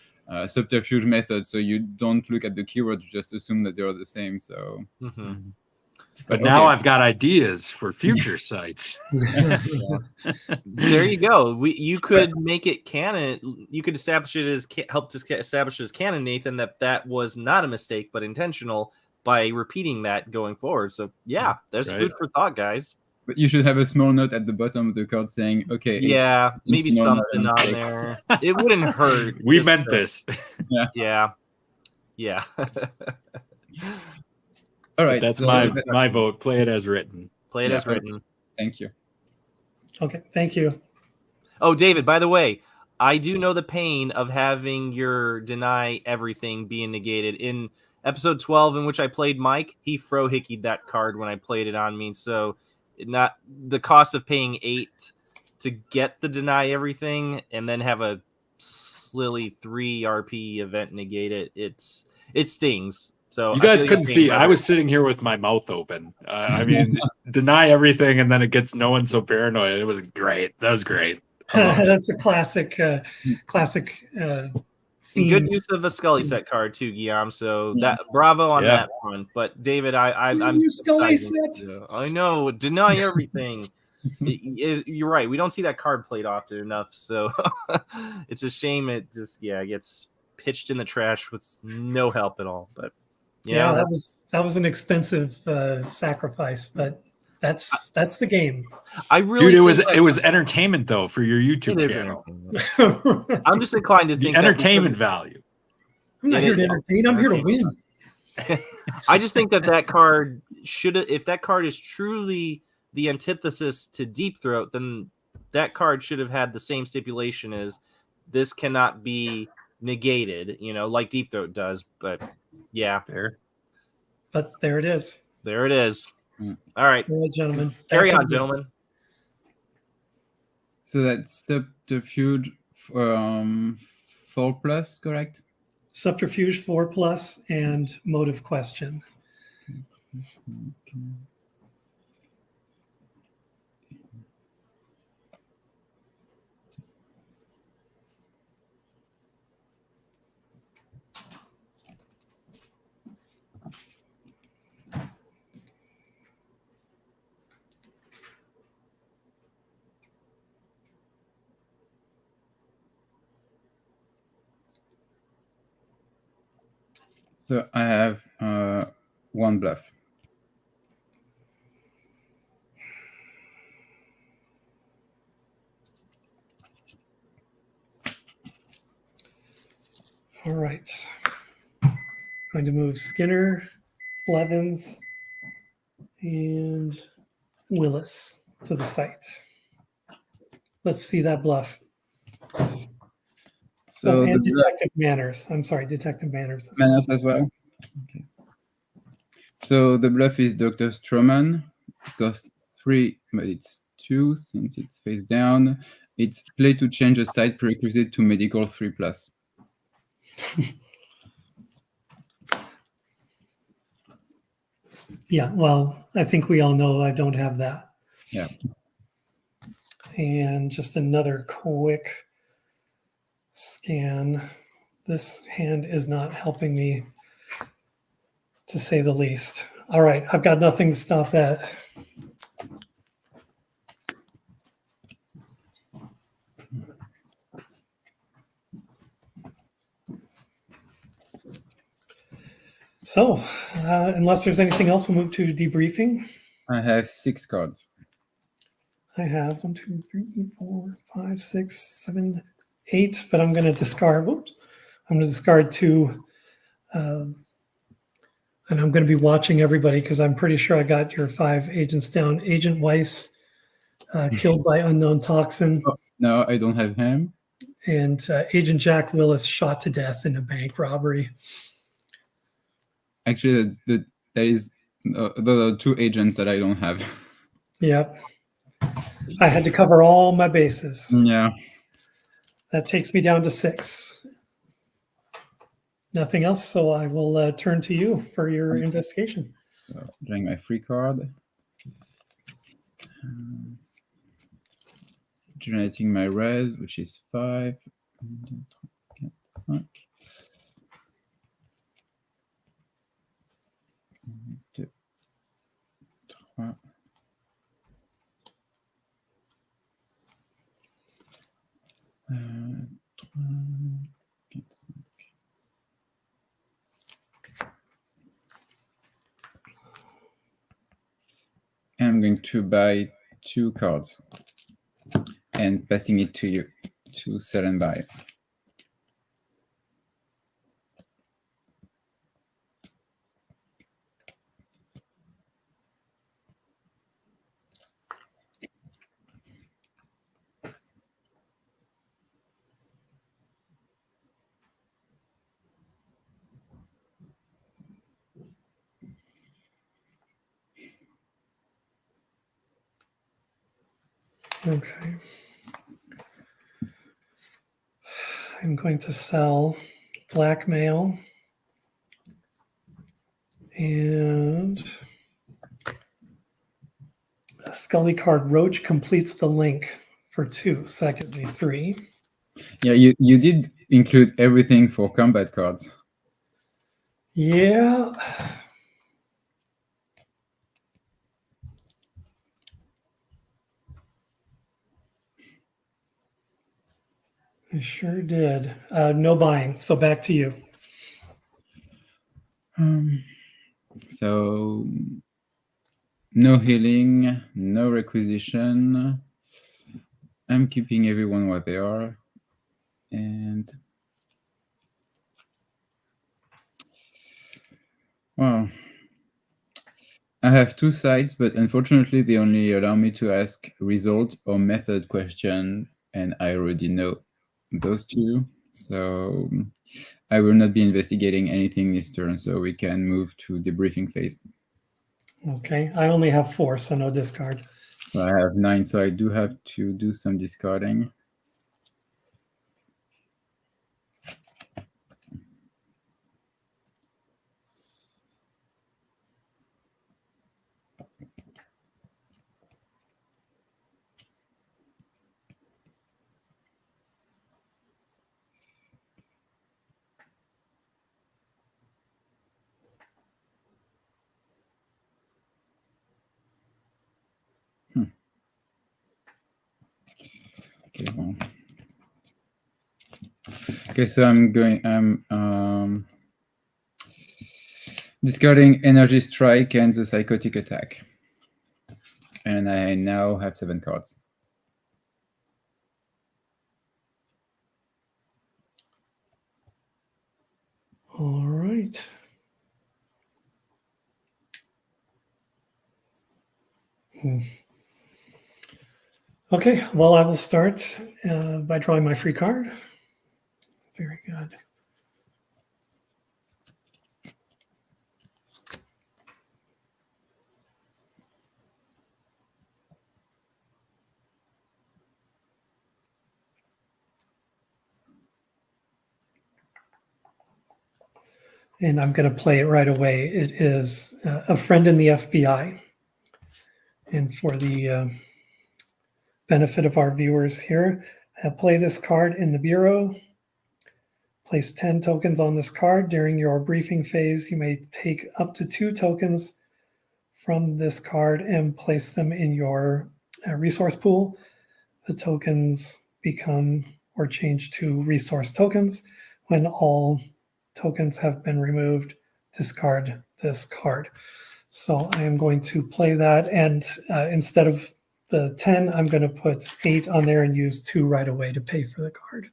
subterfuge method, so you don't look at the keywords, you just assume that they're the same. So, mhm. But now okay. I've got ideas for future sites. There you go. You could make it canon. You could establish it as help to establish as canon, Nathan, that was not a mistake but intentional by repeating that going forward. So yeah, there's Right. food for thought, guys. But you should have a small note at the bottom of the card saying, okay, Yeah, it's maybe intentional, not a something on mistake. there. It wouldn't hurt. We just meant to- this. Yeah. All right. That's so my vote. Play it as written. Play it Yeah, as written. Thank you. Okay, thank you. Oh, David, by the way, I do know the pain of having your deny everything being negated. In episode 12, in which I played Mike, he fro-hickied that card when I played it on me. So not the cost of paying 8 to get the deny everything and then have a silly 3 RP event negate it. It stings. So You I guys feel your couldn't pain, see. brother. I was sitting here with my mouth open. I mean, deny everything, and then it gets no one so paranoid. It was great. That was great. I loved it. That's a classic And theme. good use of a Scully set card too, Guillaume. So that bravo on Yeah. that front. But David, I'm Your Scully excited. set. I know, deny everything. You're right. We don't see that card played often enough, so it's a shame. It just gets pitched in the trash with no help at all. But Yeah, that was an expensive sacrifice, but that's the game. I really Dude, think it was entertainment though for your YouTube it is channel. entertainment. I'm just inclined to The think that entertainment value. I'm not It here is to entertain. I'm here to win. I just think that card if that card is truly the antithesis to Deep Throat, then that card should have had the same stipulation as this cannot be negated, like Deep Throat does. But yeah, Fair. But there it is. there it is. Mm. All right, All right, gentlemen. carry Back to on, the- gentlemen. So that's subterfuge 4+, correct? Subterfuge 4+ and motive question. So I have one bluff. All right. Going to move Skinner, Blevins, and Willis to the site. Let's see that bluff. So and the bluff Detective Manners. I'm sorry, Detective Manners. manners as well. Okay. So the bluff is Dr. Stroman. It costs 3, but it's 2 since it's face down. It's play to change a site prerequisite to medical 3+. Yeah, well, I think we all know I don't have that. Yeah. And just another quick scan. This hand is not helping me, to say the least. All right, I've got nothing to stop that. So, unless there's anything else, we'll move to debriefing. I have 6 cards. I have 1, 2, 3, 4, 5, 6, 7, 8, but I'm going to discard. Whoops! I'm going to discard 2, and I'm going to be watching everybody because I'm pretty sure I got your 5 agents down. Agent Weiss killed by unknown toxin, Oh, no, I don't have him. and Agent Jack Willis shot to death in a bank robbery. Actually, that is the 2 agents that I don't have. Yep. I had to cover all my bases. Yeah. That takes me down to 6. Nothing else, so I will turn to you for your investigation. So, drawing my free card. Generating my res, which is 5. 5. 2, 3. I'm going to buy 2 cards and passing it to you to sell and buy. Okay. I'm going to sell blackmail and a Scully card. Roach completes the link for 2, so that gives me 3. Yeah, you did include everything for combat cards. Yeah. I sure did. No buying, so back to you. So no healing, no requisition. I'm keeping everyone what they are. And well, I have 2 sites, but unfortunately they only allow me to ask result or method question, and I already know those 2. So I will not be investigating anything this turn, so we can move to the briefing phase. Okay, I only have 4, so no discard. So I have 9, so I do have to do some discarding. Okay, well. Okay, so I'm discarding Energy Strike and the Psychotic Attack. And I now have 7 cards. All right. Okay, well, I will start by drawing my free card. Very good. And I'm going to play it right away. It is a friend in the FBI. And for the benefit of our viewers here, play this card in the bureau. Place 10 tokens on this card. During your briefing phase, you may take up to 2 tokens from this card and place them in your resource pool. The tokens become or change to resource tokens. When all tokens have been removed, discard this card. So I am going to play that, and instead of the 10, I'm going to put 8 on there and use 2 right away to pay for the card.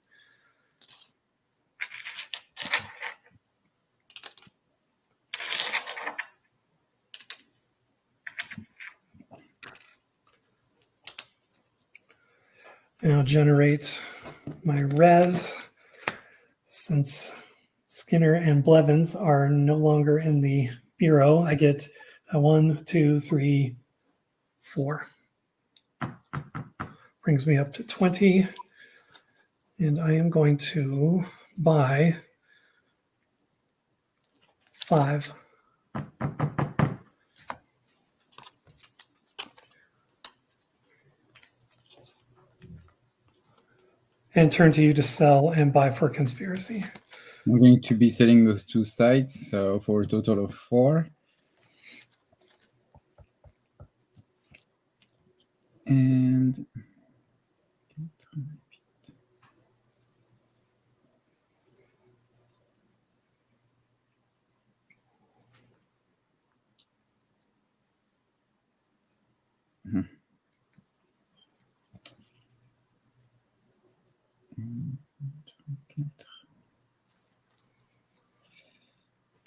And I'll generate my res. Since Skinner and Blevins are no longer in the bureau, I get a 1, 2, 3, 4. Brings me up to 20. And I am going to buy 5. And turn to you to sell and buy for conspiracy. I'm going to be selling those 2 sites, so for a total of 4. And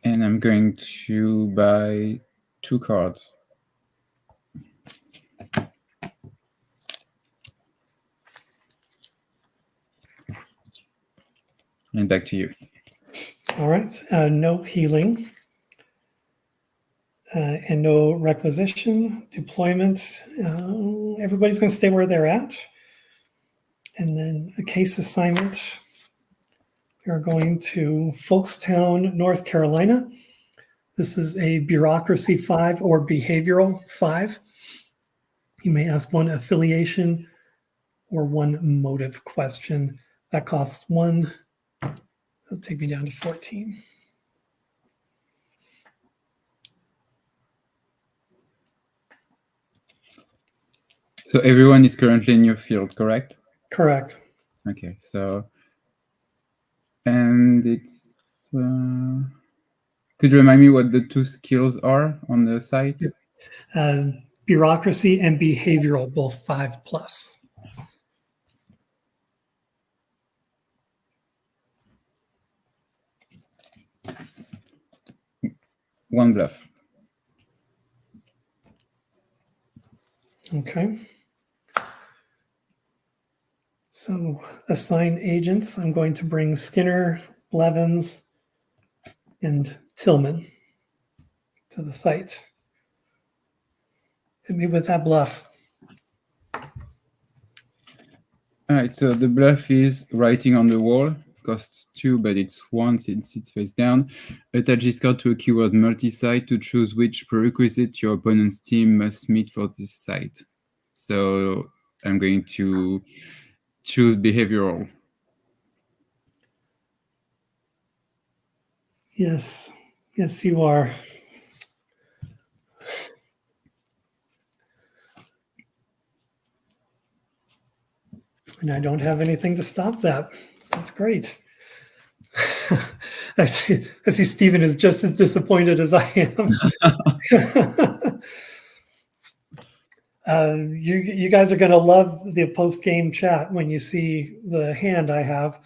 and I'm going to buy 2 cards. And back to you. All right. No healing. And no requisition, deployment. Everybody's going to stay where they're at. And then a case assignment. We're going to Folkstown, North Carolina. This is a bureaucracy 5 or behavioral 5. You may ask 1 affiliation or 1 motive question. That costs 1. That'll take me down to 14. So everyone is currently in your field, correct? Correct. Okay, so, and it's, could you remind me what the 2 skills are on the site? Bureaucracy and behavioral, both 5+. One bluff. Okay. So assign agents. I'm going to bring Skinner, Blevins, and Tillman to the site. Hit me with that bluff. All right, so the bluff is writing on the wall. Costs 2, but it's 1 since it's face down. Attach this card to a keyword multi-site to choose which prerequisite your opponent's team must meet for this site. So I'm going to choose behavioral. Yes. Yes, you are. And I don't have anything to stop that. That's great. I see Stephen is just as disappointed as I am. You guys are going to love the post-game chat when you see the hand I have.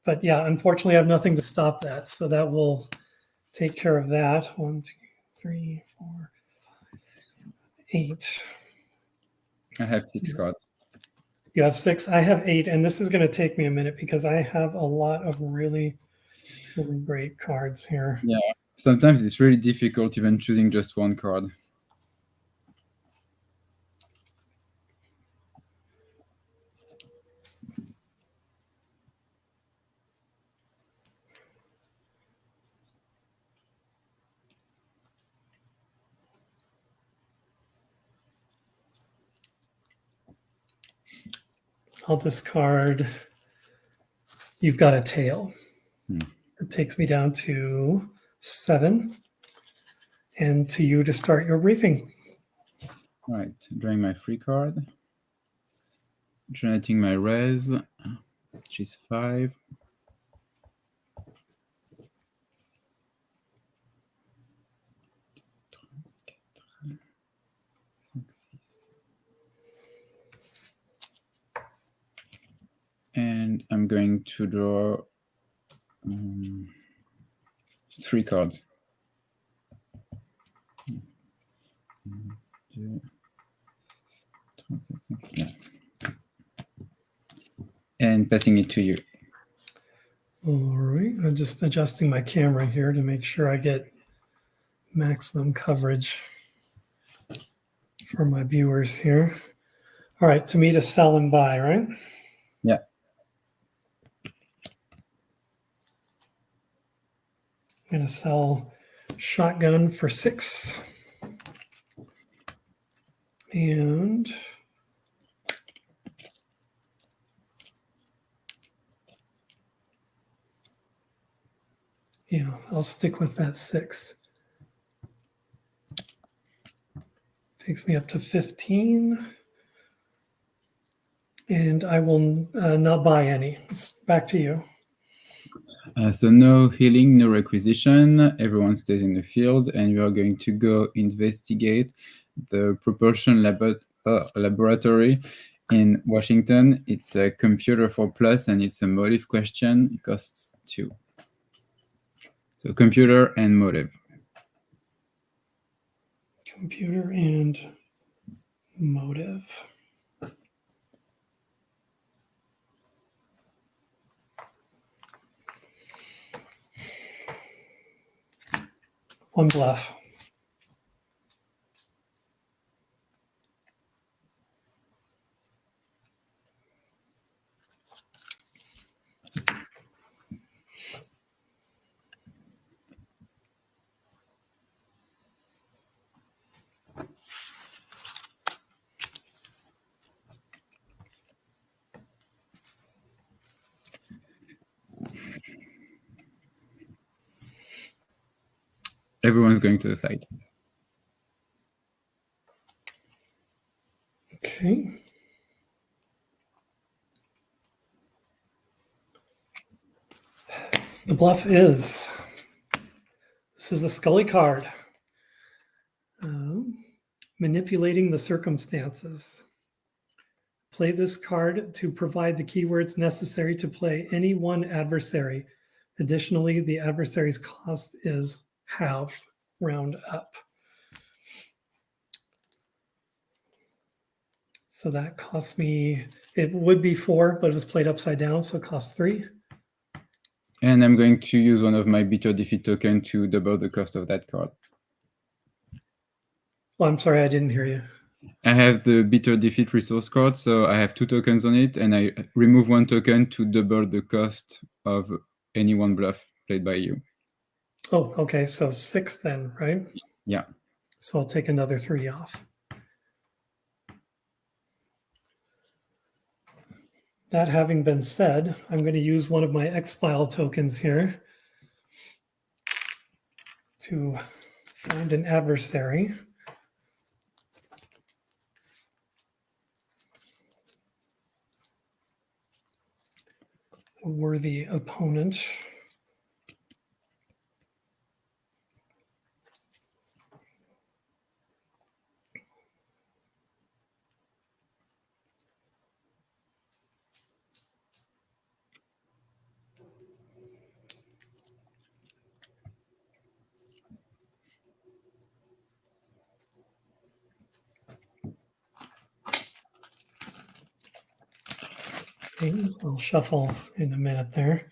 But yeah, unfortunately, I have nothing to stop that. So that will take care of that. 1, 2, 3, 4, 5, 8. I have 6 cards. You have 6. I have 8, and this is going to take me a minute because I have a lot of really, really great cards here. Yeah, sometimes it's really difficult even choosing just 1 card. I'll discard. You've got a tail. It takes me down to 7. And to you to start your briefing. All right, drawing my free card. Generating my res, which is 5. and I'm going to draw 3 cards. Yeah. And passing it to you. All right, I'm just adjusting my camera here to make sure I get maximum coverage for my viewers here. All right, to me to sell and buy, right? Yeah. I'm going to sell shotgun for 6. And yeah, I'll stick with that 6. Takes me up to 15. And I will not buy any. It's back to you. So no healing, no requisition. Everyone stays in the field, and we are going to go investigate the propulsion laboratory in Washington. It's a computer 4+, and it's a motive question. It costs 2. So computer and motive. Computer and motive. One bluff. Everyone's going to the site. Okay. The bluff is, this is a Scully card. Manipulating the circumstances. Play this card to provide the keywords necessary to play any one adversary. Additionally, the adversary's cost is halved, round up. So that cost me, it would be 4, but it was played upside down, so it costs 3. And I'm going to use one of my bitter defeat token to double the cost of that card. Well, I'm sorry, I didn't hear you. I have the bitter defeat resource card, so I have 2 tokens on it, and I remove 1 token to double the cost of any one bluff played by you. Oh, okay, so 6 then, right? Yeah. So I'll take another 3 off. That having been said, I'm going to use one of my X-File tokens here to find an adversary. A worthy opponent. Okay, I'll shuffle in a minute there.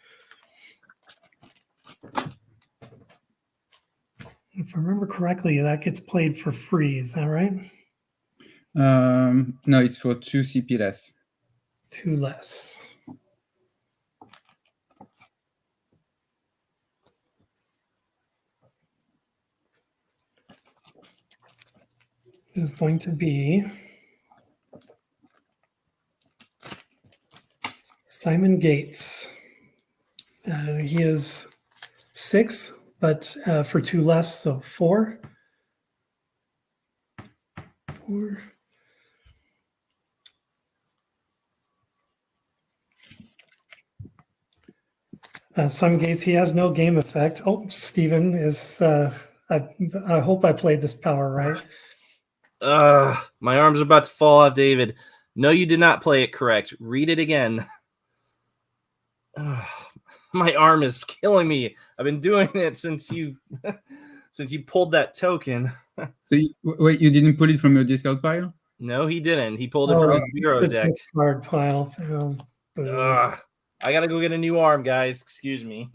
If I remember correctly, that gets played for free. Is that right? No, it's for 2 CP less. 2 less. Is going to be Simon Gates. He is 6, but for 2 less, so 4. 4. Simon Gates, he has no game effect. Oh, Stephen is, I hope I played this power right. My arms are about to fall off, David. No, you did not play it correct. Read it again. My arm is killing me. I've been doing it since you pulled that token. So wait, you didn't pull it from your discard pile? No, he didn't. He pulled it from his bureau the deck. discard pile. Ugh. I gotta go get a new arm, guys. Excuse me.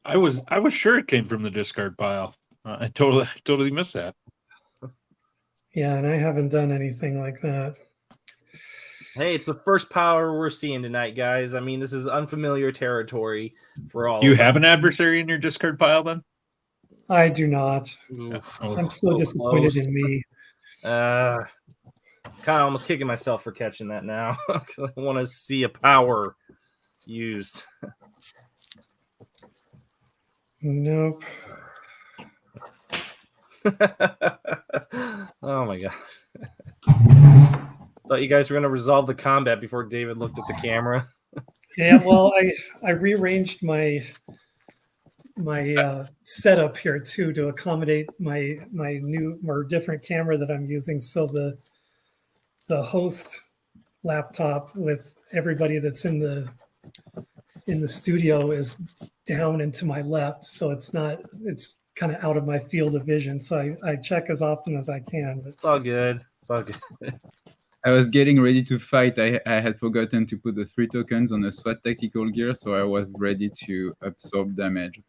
I was sure it came from the discard pile. I totally missed that. Yeah, and I haven't done anything like that. Hey, it's the first power we're seeing tonight, guys. I mean, this is unfamiliar territory for all. You of have us. an adversary in your discard pile then? I do not. Ooh, I'm so disappointed in me. Kind of almost kicking myself for catching that now. I want to see a power used. Nope. Oh my god. Thought you guys were going to resolve the combat before David looked at the camera. Yeah, well, I rearranged my setup here too to accommodate my new or different camera that I'm using. So the host laptop with everybody that's in the studio is down and to my left, so it's kind of out of my field of vision. So I check as often as I can. But It's all good. It's all good. I was getting ready to fight. I had forgotten to put the 3 tokens on a SWAT tactical gear, so I was ready to absorb damage.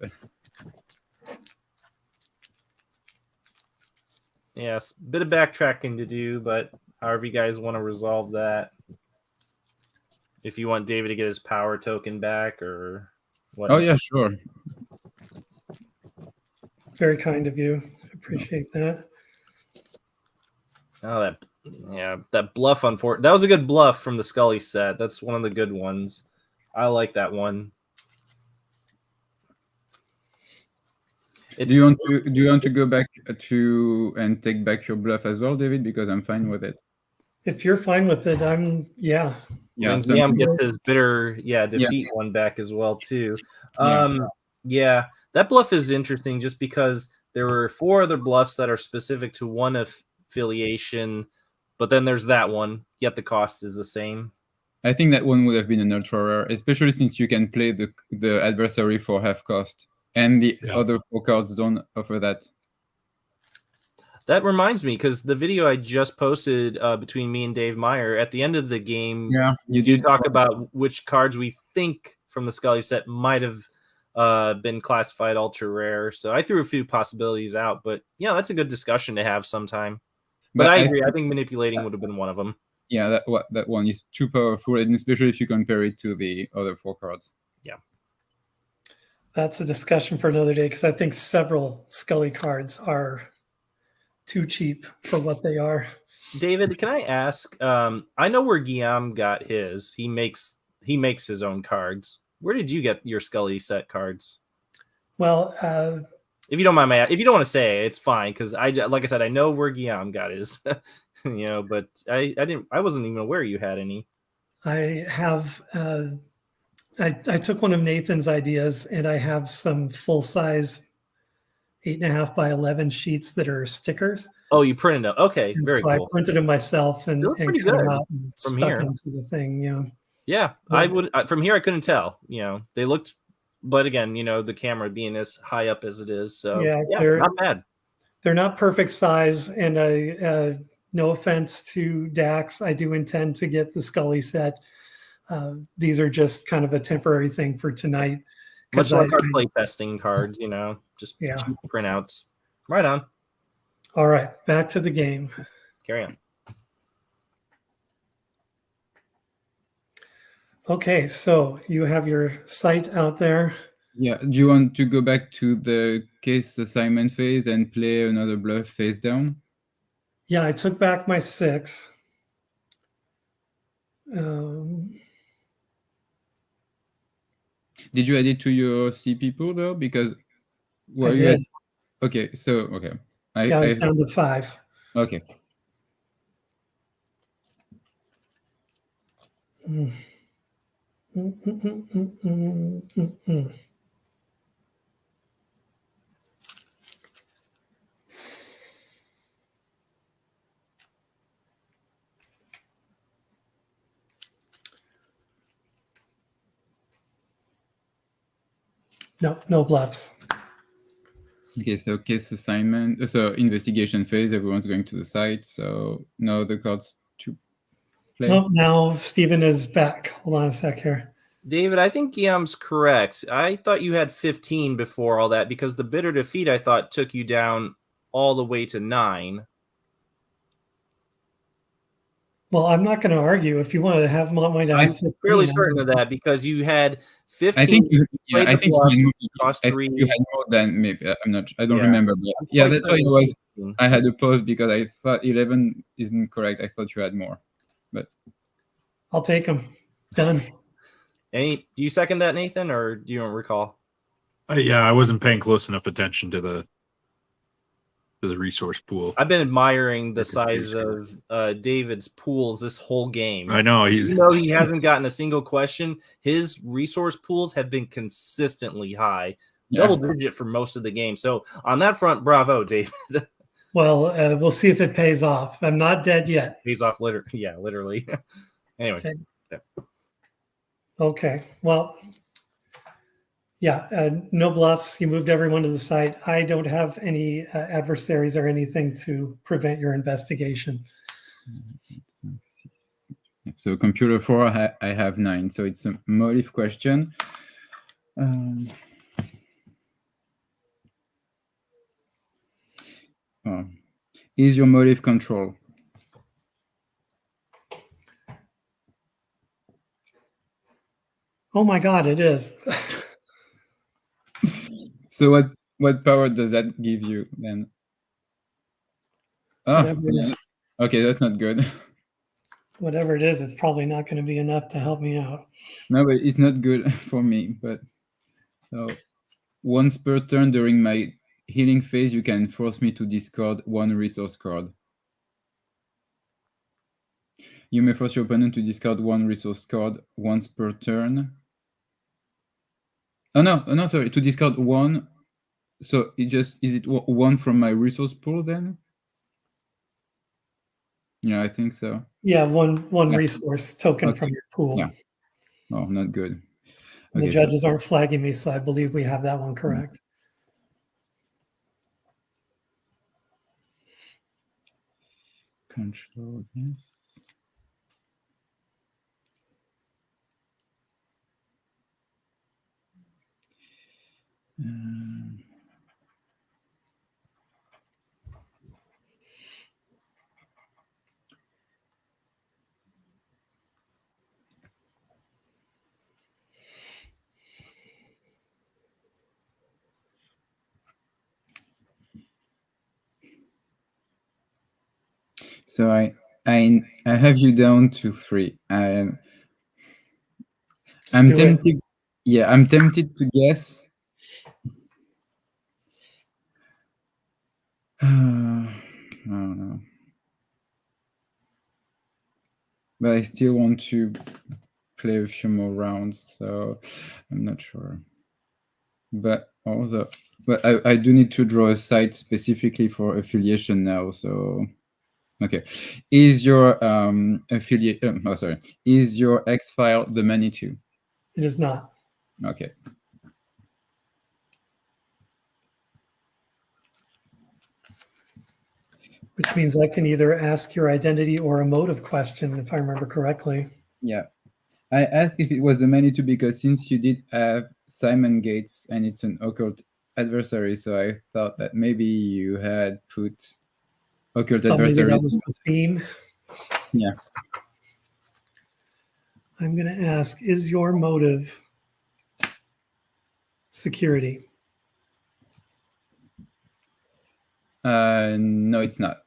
Yes, bit of backtracking to do, but however you guys want to resolve that. If you want David to get his power token back or what? Oh yeah, sure. very kind of you. Appreciate that. Oh, that bluff that was a good bluff from the Scully set. That's one of the good ones. I like that one. Do you want to go back to and take back your bluff as well, David? Because I'm fine with it. If you're fine with it, Yeah, and Guillaume gets his bitter defeat one back as well too. Yeah, that bluff is interesting just because there were 4 other bluffs that are specific to one affiliation, but then there's that one, yet the cost is the same. I think that one would have been an ultra rare, especially since you can play the adversary for half cost, and the other 4 cards don't offer that. That reminds me, because the video I just posted between me and Dave Meyer, at the end of the game, you do talk about which cards we think from the Scully set might have been classified ultra rare. So I threw a few possibilities out, but yeah, that's a good discussion to have sometime. But I agree. I think manipulating would have been one of them. Yeah, that one is too powerful, and especially if you compare it to the other 4 cards. Yeah. That's a discussion for another day, because I think several Scully cards are too cheap for what they are. David, can I ask? I know where Guillaume got his. He makes his own cards. Where did you get your Scully set cards? Well, if you don't mind, if you don't want to say, it's fine, because like I said, I know where Guillaume got his. But I wasn't even aware you had any. I have. I took one of Nathan's ideas, and I have some full size 8.5 by 11 sheets that are stickers. Oh, you printed them. Okay, and very so cool. I printed them myself and cut them out and from stuck here. them to the thing. Yeah. Yeah, I would. From here, I couldn't tell. They looked, but again, the camera being as high up as it is, so yeah, they're not bad. They're not perfect size, and no offense to Dax, I do intend to get the Scully set. These are just kind of a temporary thing for tonight. Much like our play testing cards, just cheap printouts. Right on. All right, back to the game. Carry on. Okay, so you have your site out there. Yeah, do you want to go back to the case assignment phase and play another bluff face down? Yeah, I took back my 6. Did you add it to your C people though? Because I did. Okay, so okay. I was down to 5. Okay. No bluffs. Okay, so case assignment, so investigation phase, everyone's going to the site, so no other cards to play. Oh, now Stephen is back. Hold on a sec here. David, I think Guillaume's correct. I thought you had 15 before all that because the bitter defeat, I thought, took you down all the way to 9. Well, I'm not going to argue. If you want to have mine to have 15, fairly certain of that because you had 15. I think you, played I the think bluff, you, cost I 3. think you had more than maybe. I'm not. I don't Yeah. remember. But I'm yeah, quite that's why certain it was. 15. I had a pause because I thought 11 isn't correct. I thought you had more, but I'll take them. Done. Do you second that, Nathan, or do you don't recall? Yeah, I wasn't paying close enough attention to the resource pool. I've been admiring the That's size confusing. of David's pools this whole game. I know He hasn't gotten a single question. His resource pools have been consistently high, double digit for most of the game. So on that front, bravo, David. Well, we'll see if it pays off. I'm not dead yet. Pays off literally. Anyway. Okay. Well, yeah, no bluffs. You moved everyone to the site. I don't have any adversaries or anything to prevent your investigation. So computer 4, I have 9. So it's a motive question. Is your motive control? Oh my God, it is. So what power does that give you then? Oh, yeah. Okay, that's not good. Whatever it is, it's probably not going to be enough to help me out. No, but it's not good for me. But so once per turn during my healing phase, you can force me to discard 1 resource card. You may force your opponent to discard 1 resource card once per turn. Oh no, sorry, to discard 1. So is it 1 from my resource pool then? Yeah, I think so. Yeah, one resource token from your pool. Yeah. Oh, not good. The judges aren't flagging me, so I believe we have that one correct. Control, yes. So I have you down to 3. I'm tempted. Yeah, I'm tempted to guess. I don't know. But I still want to play a few more rounds, so I'm not sure. But I do need to draw a site specifically for affiliation now. So, okay, is your affiliate? Is your X file the Manitou? It is not. Okay. Which means I can either ask your identity or a motive question, if I remember correctly. Yeah. I asked if it was the Manitou because since you did have Simon Gates and it's an occult adversary, so I thought that maybe you had put occult adversary. Maybe that was the theme. Yeah. I'm going to ask, is your motive security? No, it's not.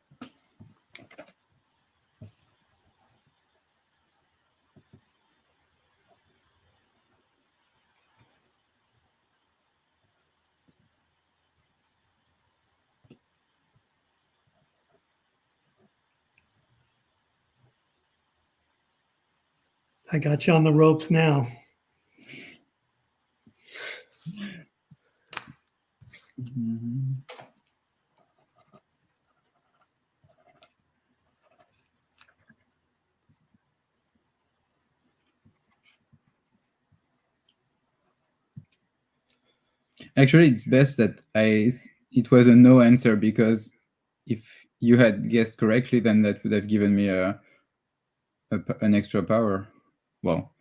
I got you on the ropes now. Mm-hmm. Actually, it's best that it was a no answer, because if you had guessed correctly, then that would have given me an extra power. Well,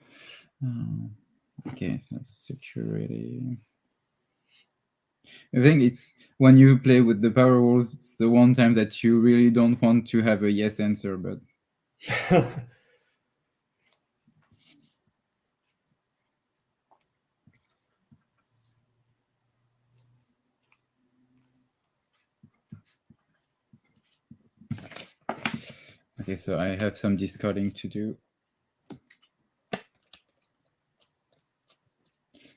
okay, so security. I think it's when you play with the power rules, it's the one time that you really don't want to have a yes answer, but okay, so I have some discarding to do.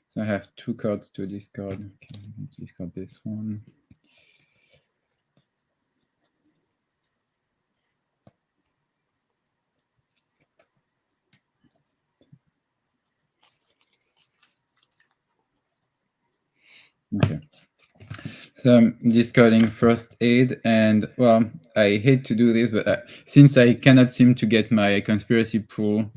So I have 2 cards to discard. Okay, I'm going to discard this one. Okay. So I'm discarding first aid, and well, I hate to do this, but since I cannot seem to get my conspiracy pool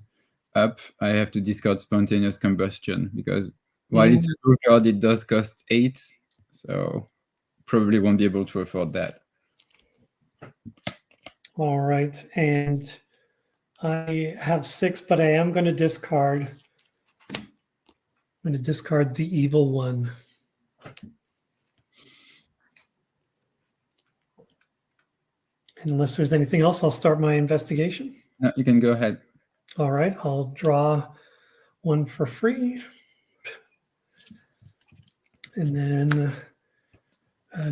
up, I have to discard spontaneous combustion, because while it's a blue card, it does cost 8, so probably won't be able to afford that. All right, and I have 6, but I am going to discard. I'm going to discard the evil one. And unless there's anything else, I'll start my investigation. No, you can go ahead. All right, I'll draw one for free. And then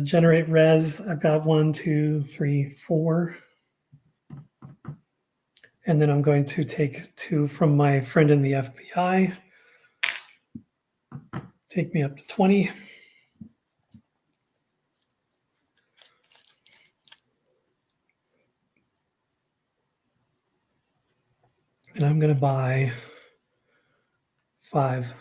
generate res. I've got 1, 2, 3, 4. And then I'm going to take 2 from my friend in the FBI. Take me up to 20. And I'm going to buy 5.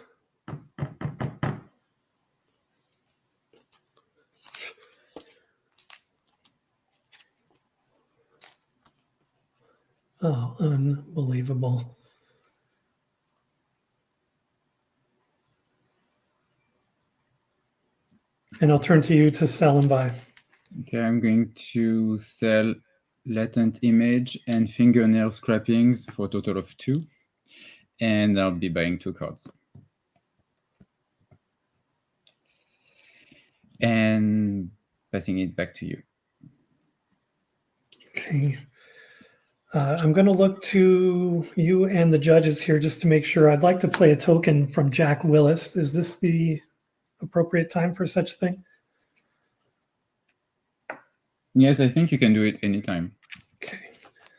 Oh, unbelievable. And I'll turn to you to sell and buy. Okay, I'm going to sell latent image and fingernail scrapings for a total of 2. And I'll be buying 2 cards. And passing it back to you. Okay. I'm going to look to you and the judges here just to make sure. I'd like to play a token from Jack Willis. Is this the appropriate time for such a thing? Yes, I think you can do it anytime. Okay.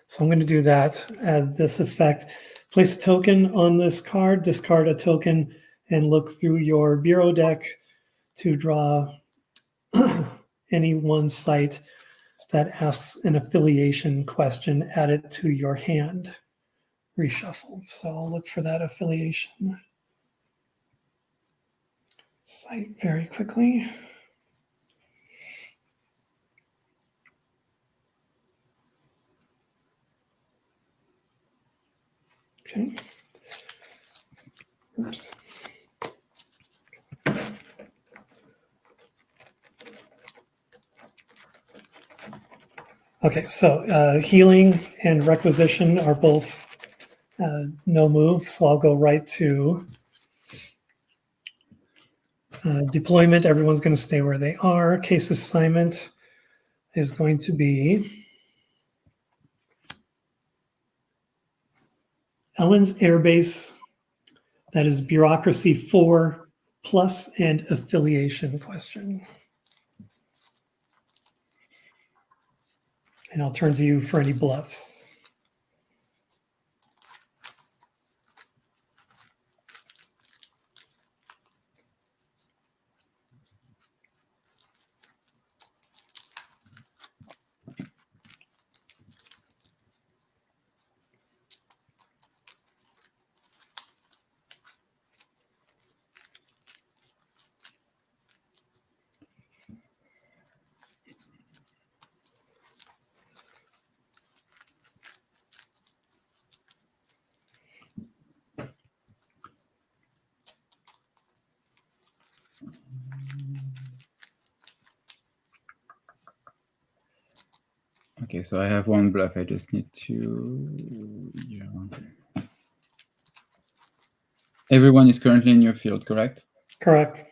So I'm going to do that. Add this effect. Place a token on this card, discard a token, and look through your bureau deck to draw any one site that asks an affiliation question. Add it to your hand. Reshuffle. So I'll look for that affiliation site very quickly. Okay. Oops. Okay, so healing and requisition are both no move, so I'll go right to deployment. Everyone's going to stay where they are. Case assignment is going to be Ellen's Air Base. That is bureaucracy 4 plus and affiliation question. And I'll turn to you for any bluffs. Okay, so I have one bluff. I just need to. Yeah. Everyone is currently in your field, correct? Correct.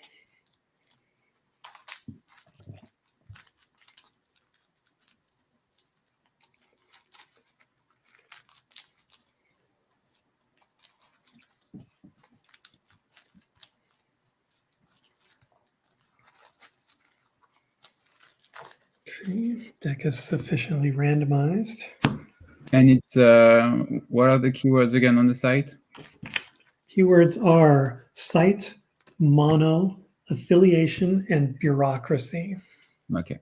Okay, deck is sufficiently randomized. And it's what are the keywords again on the site? Keywords are site, mono, affiliation, and bureaucracy. Okay,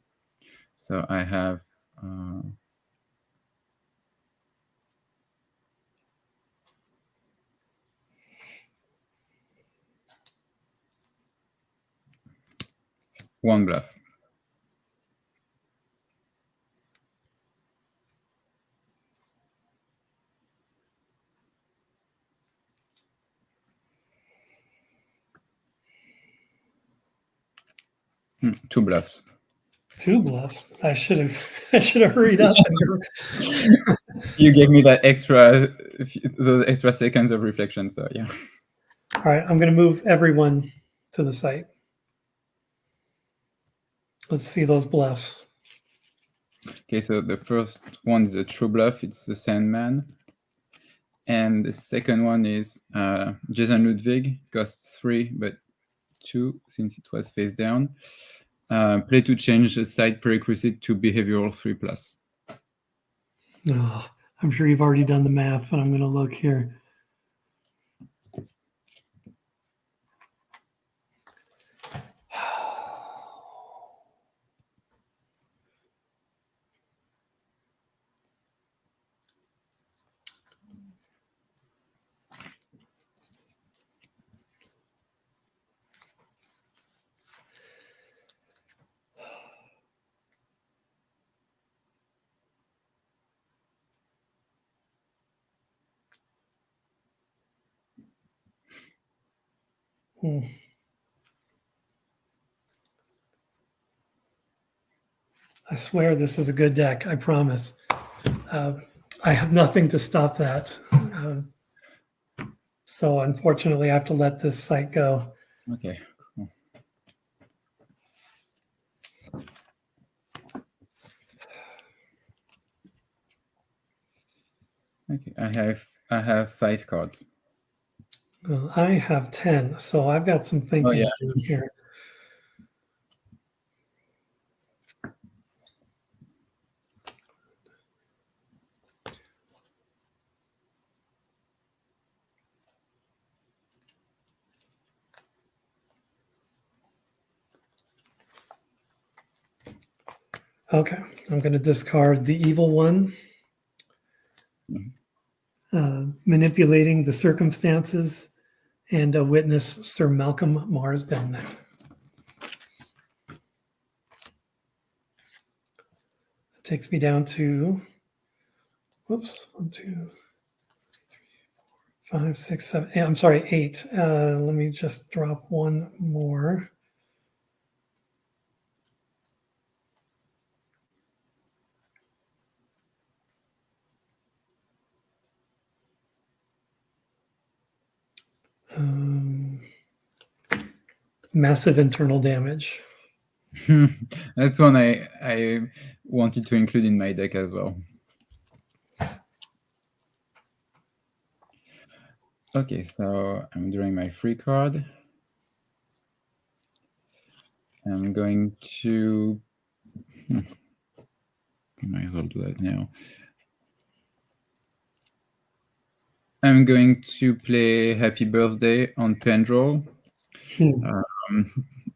so I have one bluff. Two bluffs. Two bluffs. I should have hurried up. You gave me that those extra seconds of reflection. So yeah. All right, I'm going to move everyone to the site. Let's see those bluffs. Okay, so the first one is a true bluff. It's the Sandman. And the second one is Jason Ludwig, costs 3, but 2 since it was face down. Play to change the site prerequisite to behavioral 3+. Oh, I'm sure you've already done the math, but I'm going to look here. I swear this is a good deck. I promise. I have nothing to stop that. So unfortunately, I have to let this site go. Okay, cool. Okay, I have 5 cards. I have 10, so I've got some thinking to do here. Okay, I'm going to discard the evil one. Manipulating the circumstances, and witness Sir Malcolm Marsden. That takes me down to, whoops, 1, 2, 3, 4, 5, 6, 7, I'm sorry, 8. Let me just drop one more. Massive internal damage. That's one I wanted to include in my deck as well. Okay, so I'm drawing my free card. I'm going to. I might as well do that now. I'm going to play Happy Birthday on Tendril,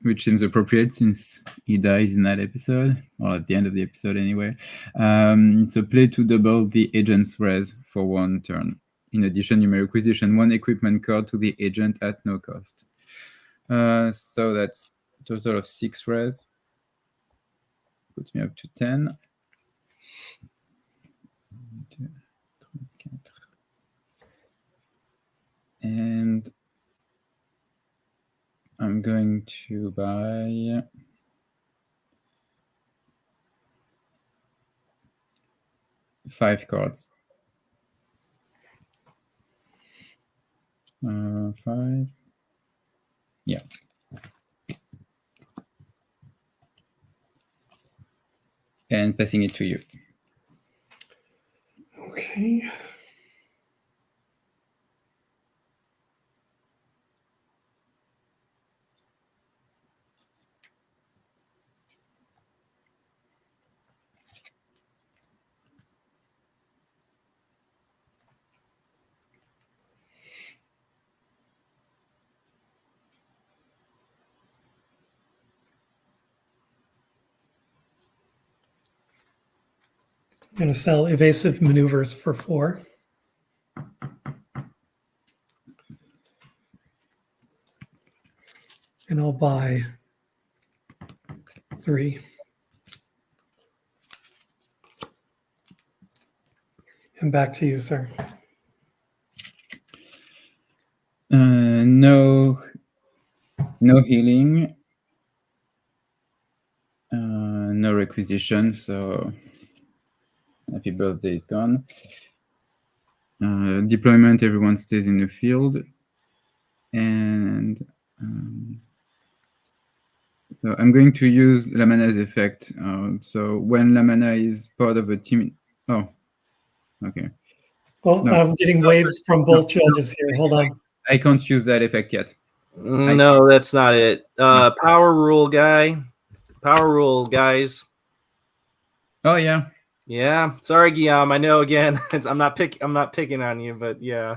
which seems appropriate since he dies in that episode, or at the end of the episode anyway. So play to double the agent's res for 1 turn. In addition, you may requisition 1 equipment card to the agent at no cost. So that's a total of 6 res. Puts me up to 10. And I'm going to buy 5 cards. 5. Yeah. And passing it to you. Okay. I'm going to sell evasive maneuvers for 4. And I'll buy 3. And back to you, sir. No healing. No requisition, so happy birthday is gone. Deployment, everyone stays in the field. And so I'm going to use Lamana's effect. So when Lamana is part of a team... Oh, okay. Well, No. I'm getting waves from both judges here. Hold on. I can't use that effect yet. No, that's not it. Power rule guy. Power rule, guys. Oh yeah. Yeah. Sorry, Guillaume. I know again. I'm not picking on you, but yeah.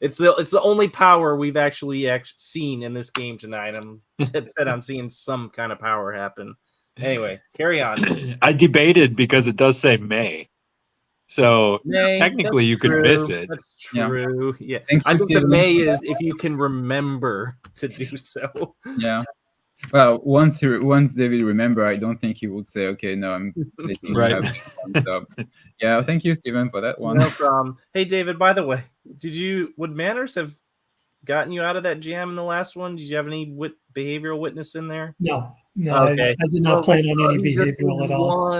It's the only power we've actually seen in this game tonight. I'm seeing some kind of power happen. Anyway, carry on. I debated because it does say May. So May, technically you could miss it. That's true. Yeah. Thank you, I think the Steven. May is if you can remember to do so. Yeah. Well, once David remember, I don't think he would say, "Okay, no, I'm letting you have one." So, yeah, thank you, Steven, for that one. No problem. Hey, David. By the way, would manners have gotten you out of that jam in the last one? Did you have any behavioral witness in there? No, Okay. I did not plan on any behavioral at all.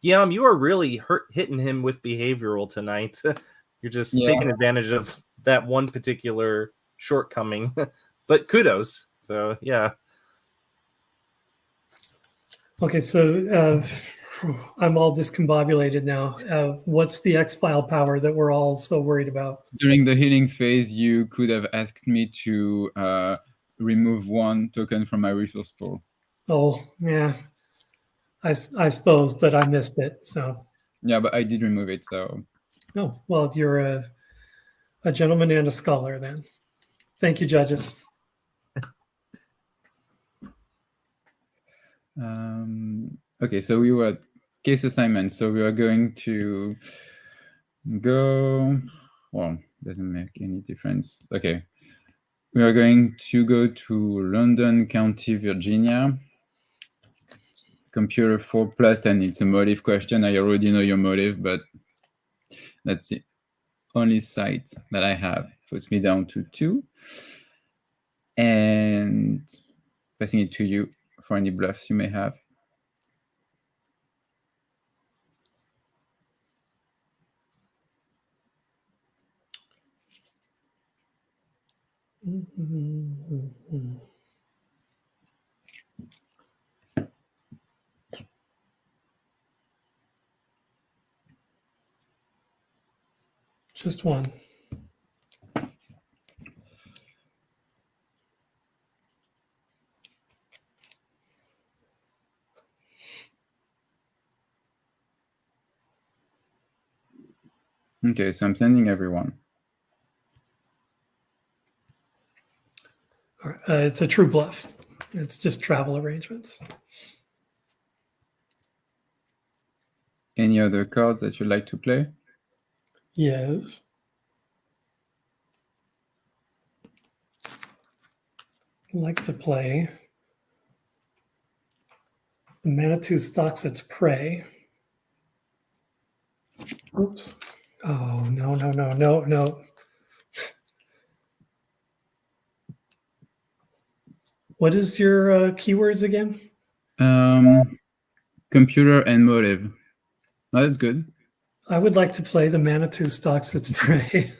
Guillaume, you are really hitting him with behavioral tonight. You're just taking advantage of that one particular shortcoming. But kudos. So, yeah. Okay, so I'm all discombobulated now. What's the X-file power that we're all so worried about? During the healing phase, you could have asked me to remove 1 token from my resource pool. Oh, yeah. I suppose, but I missed it. So. Yeah, but I did remove it. So. Oh, well, you're a gentleman and a scholar then. Thank you, judges. Okay, so we were at case assignment. So we are going to go. Well, doesn't make any difference. Okay, we are going to go to London County, Virginia. Computer 4+, and it's a motive question. I already know your motive, but that's the only site that I have. Puts me down to 2. And passing it to you for any bluffs you may have. Just 1. Okay, so I'm sending everyone. It's a true bluff. It's just travel arrangements. Any other cards that you'd like to play? Yes. I'd like to play the Manitou stalks its prey. Oops. Oh, no. What is your keywords again? Computer and motive. Oh, that's good. I would like to play the Manitou Stalks Its Prey.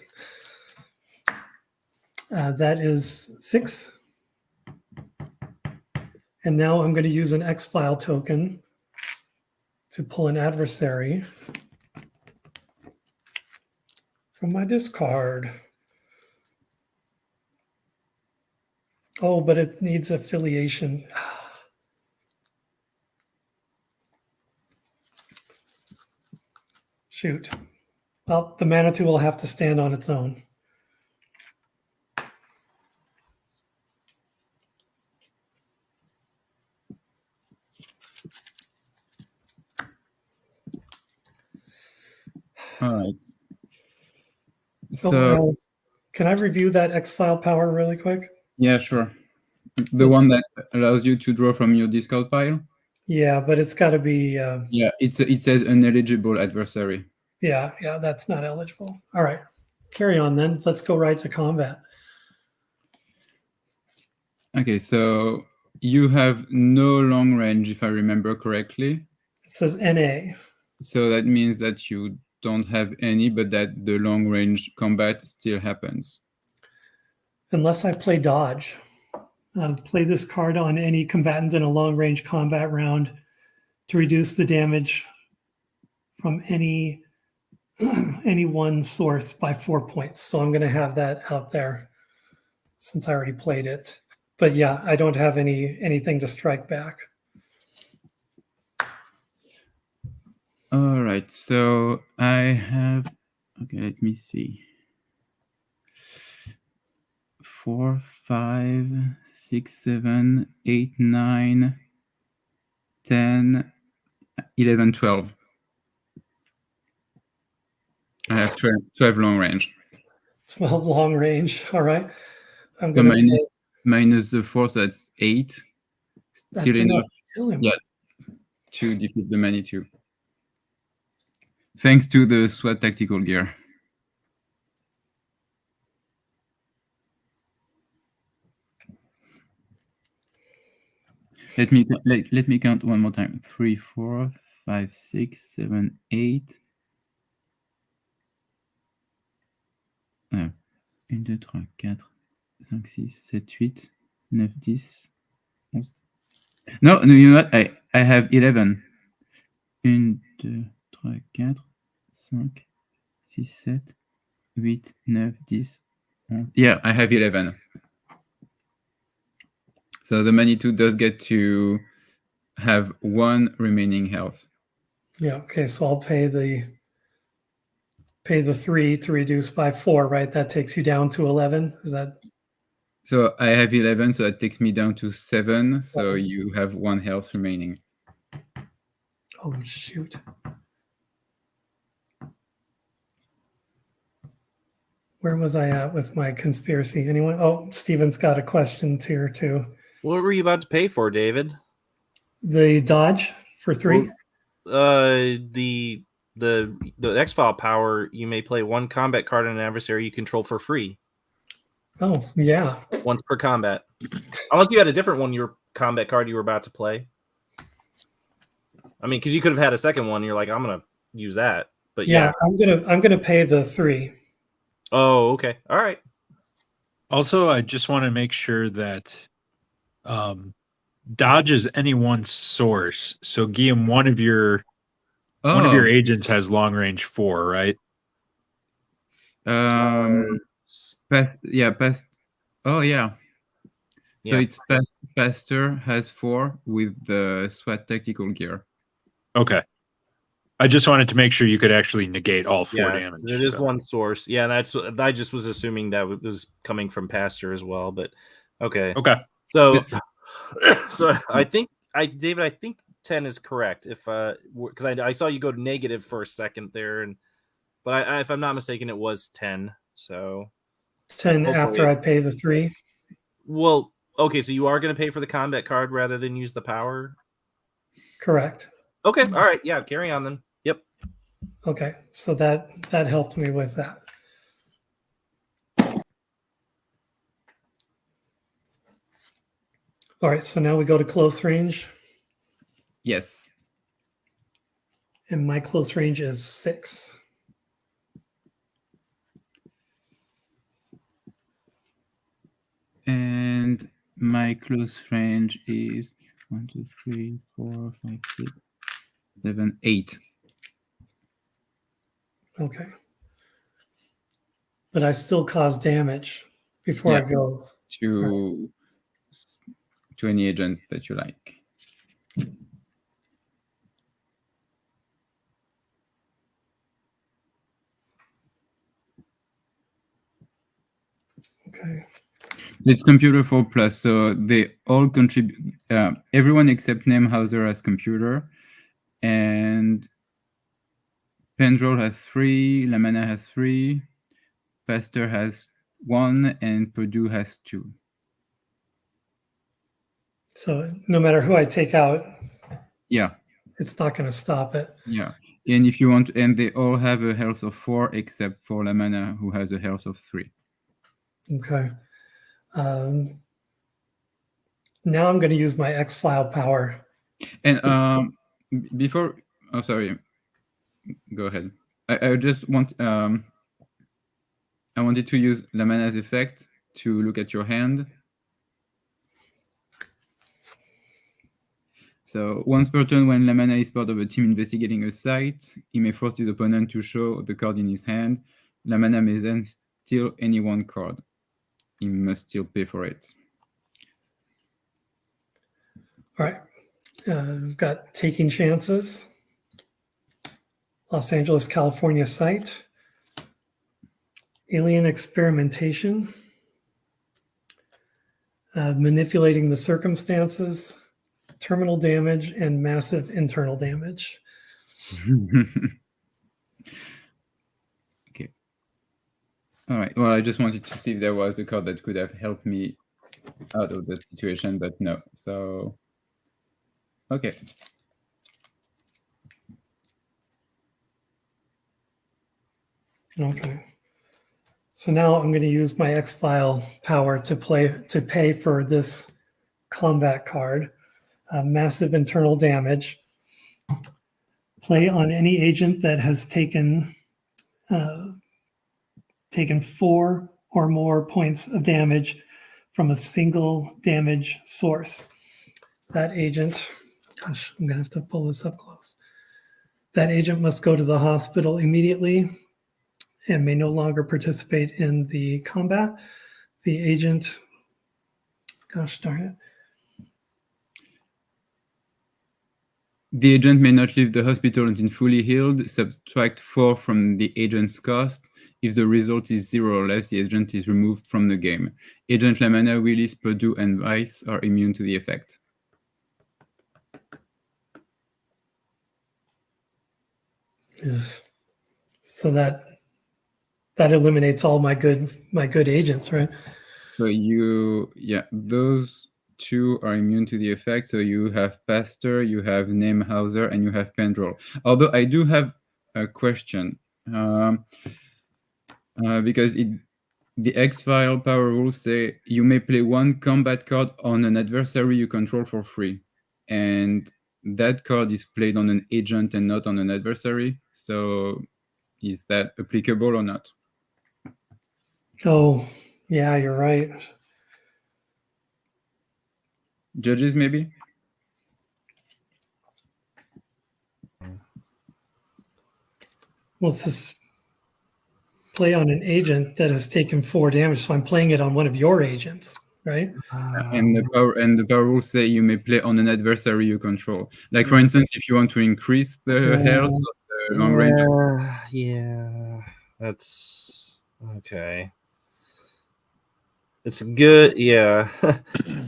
That is 6. And now I'm going to use an X-file token to pull an adversary from my discard. Oh, but it needs affiliation. Shoot. Well, the Manitou will have to stand on its own. All right. So can I review that X-file power really quick? yeah, sure. The one that allows you to draw from your discard pile. Yeah, but it's got to be. Yeah, it says ineligible adversary. Yeah, that's not eligible. All right, carry on then. Let's go right to combat. Okay, so you have no long range, if I remember correctly. It says NA. So that means that you don't have any, but that the long range combat still happens. Unless I play dodge. Play this card on any combatant in a long range combat round to reduce the damage from any one source by 4 points. So I'm going to have that out there since I already played it. But yeah, I don't have anything to strike back. All right, so I have, okay, let me see. 4, 5, 6, 7, 8, 9, 10, 11, 12. I have 12 long range. 12 long range. All right. I'm So going to minus the 4, so that's 8. Still enough kill him. Yeah, to defeat the Manitou. Thanks to the SWAT tactical gear. Let me count one more time. 3, 4, 5, 6, 7, 8. 1, 2, 3, 4, 5, 6, 7, 8, 9, 10, 11. No, you know what? I have 11. 1, 2, 3, 4, 5, 6, 7, 8, 9, 10, 11. Yeah, I have 11. So the Manitou does get to have 1 remaining health. Yeah. Okay. So I'll pay the 3 to reduce by 4, right? That takes you down to 11. Is that? So I have 11, so that takes me down to 7. So you have 1 health remaining. Oh, shoot. Where was I at with my conspiracy? Anyone? Oh, Steven's got a question here too. What were you about to pay for, David? The dodge for 3? The X-file power, you may play 1 combat card on an adversary you control for free. Oh, yeah. Once per combat. Unless you had a different one, your combat card you were about to play. I mean, because you could have had a second one. You're like, I'm going to use that. But yeah. I'm gonna pay the 3. Oh, okay. All right. Also, I just want to make sure that dodge is any one source. So, Guillaume, one of your agents has long range 4, right? Past. Oh yeah. So it's Pastor has 4 with the SWAT tactical gear. Okay. I just wanted to make sure you could actually negate all 4 damage. It is 1 source. Yeah, I just was assuming that it was coming from Pastor as well, but okay. Okay. So I think David, I think 10 is correct. If because I saw you go to negative for a second there, but if I'm not mistaken, it was 10. So 10 after I pay the 3. Well, okay, so you are going to pay for the combat card rather than use the power? Correct. Okay, all right. Yeah, carry on then. Yep. Okay, so that helped me with that. All right, so now we go to close range, Yes. and my close range is 6. And my close range is 1, 2, 3, 4, 5, 6, 7, 8. Okay. But I still cause damage before I Yeah. go. To any agent that you like. Okay. It's computer 4 plus, so they all contribute. Everyone except Nemhauser has computer, and Pendrol has 3, Lamana has 3, Pasteur has 1, and Purdue has 2. So no matter who I take out, Yeah, it's not going to stop it. yeah. And if you want, and they all have a health of 4 except for Lamana, who has a health of 3. Okay. Now I'm going to use my X-file power. And before, oh sorry, go ahead. I just want I wanted to use Lamana's effect to look at your hand. So once per turn, when Lamana is part of a team investigating a site, he may force his opponent to show the card in his hand. Lamana may then steal any one card. He must still pay for it. All right. We've got Taking Chances, Los Angeles, California site, Alien Experimentation, Manipulating the Circumstances, Terminal Damage, and Massive Internal Damage. Okay. All right. Well, I just wanted to see if there was a card that could have helped me out of that situation, but no. So, okay. Okay. So now I'm going to use my X-file power to pay for this combat card. Massive Internal Damage. Play on any agent that has taken 4 or more points of damage from a single damage source. That agent, gosh, I'm going to have to pull this up close. That agent must go to the hospital immediately and may no longer participate in the combat. The agent, gosh darn it. The agent may not leave the hospital until fully healed. Subtract 4 from the agent's cost. If the result is 0 or less, the agent is removed from the game. Agent Lamana, Willis, Purdue, and Vice are immune to the effect. So that eliminates all my good agents, right? So those 2 are immune to the effect. So you have Pasteur, you have Nemhauser, and you have Pendrol. Although I do have a question, because the X-file power rules say you may play 1 combat card on an adversary you control for free, and that card is played on an agent and not on an adversary. So is that applicable or not? Oh, yeah, you're right. Judges, maybe? Well, it's just play on an agent that has taken 4 damage, so I'm playing it on one of your agents, right? And the power rules say you may play on an adversary you control. Like, for instance, if you want to increase the health of the long range. Yeah, that's okay. It's good, yeah.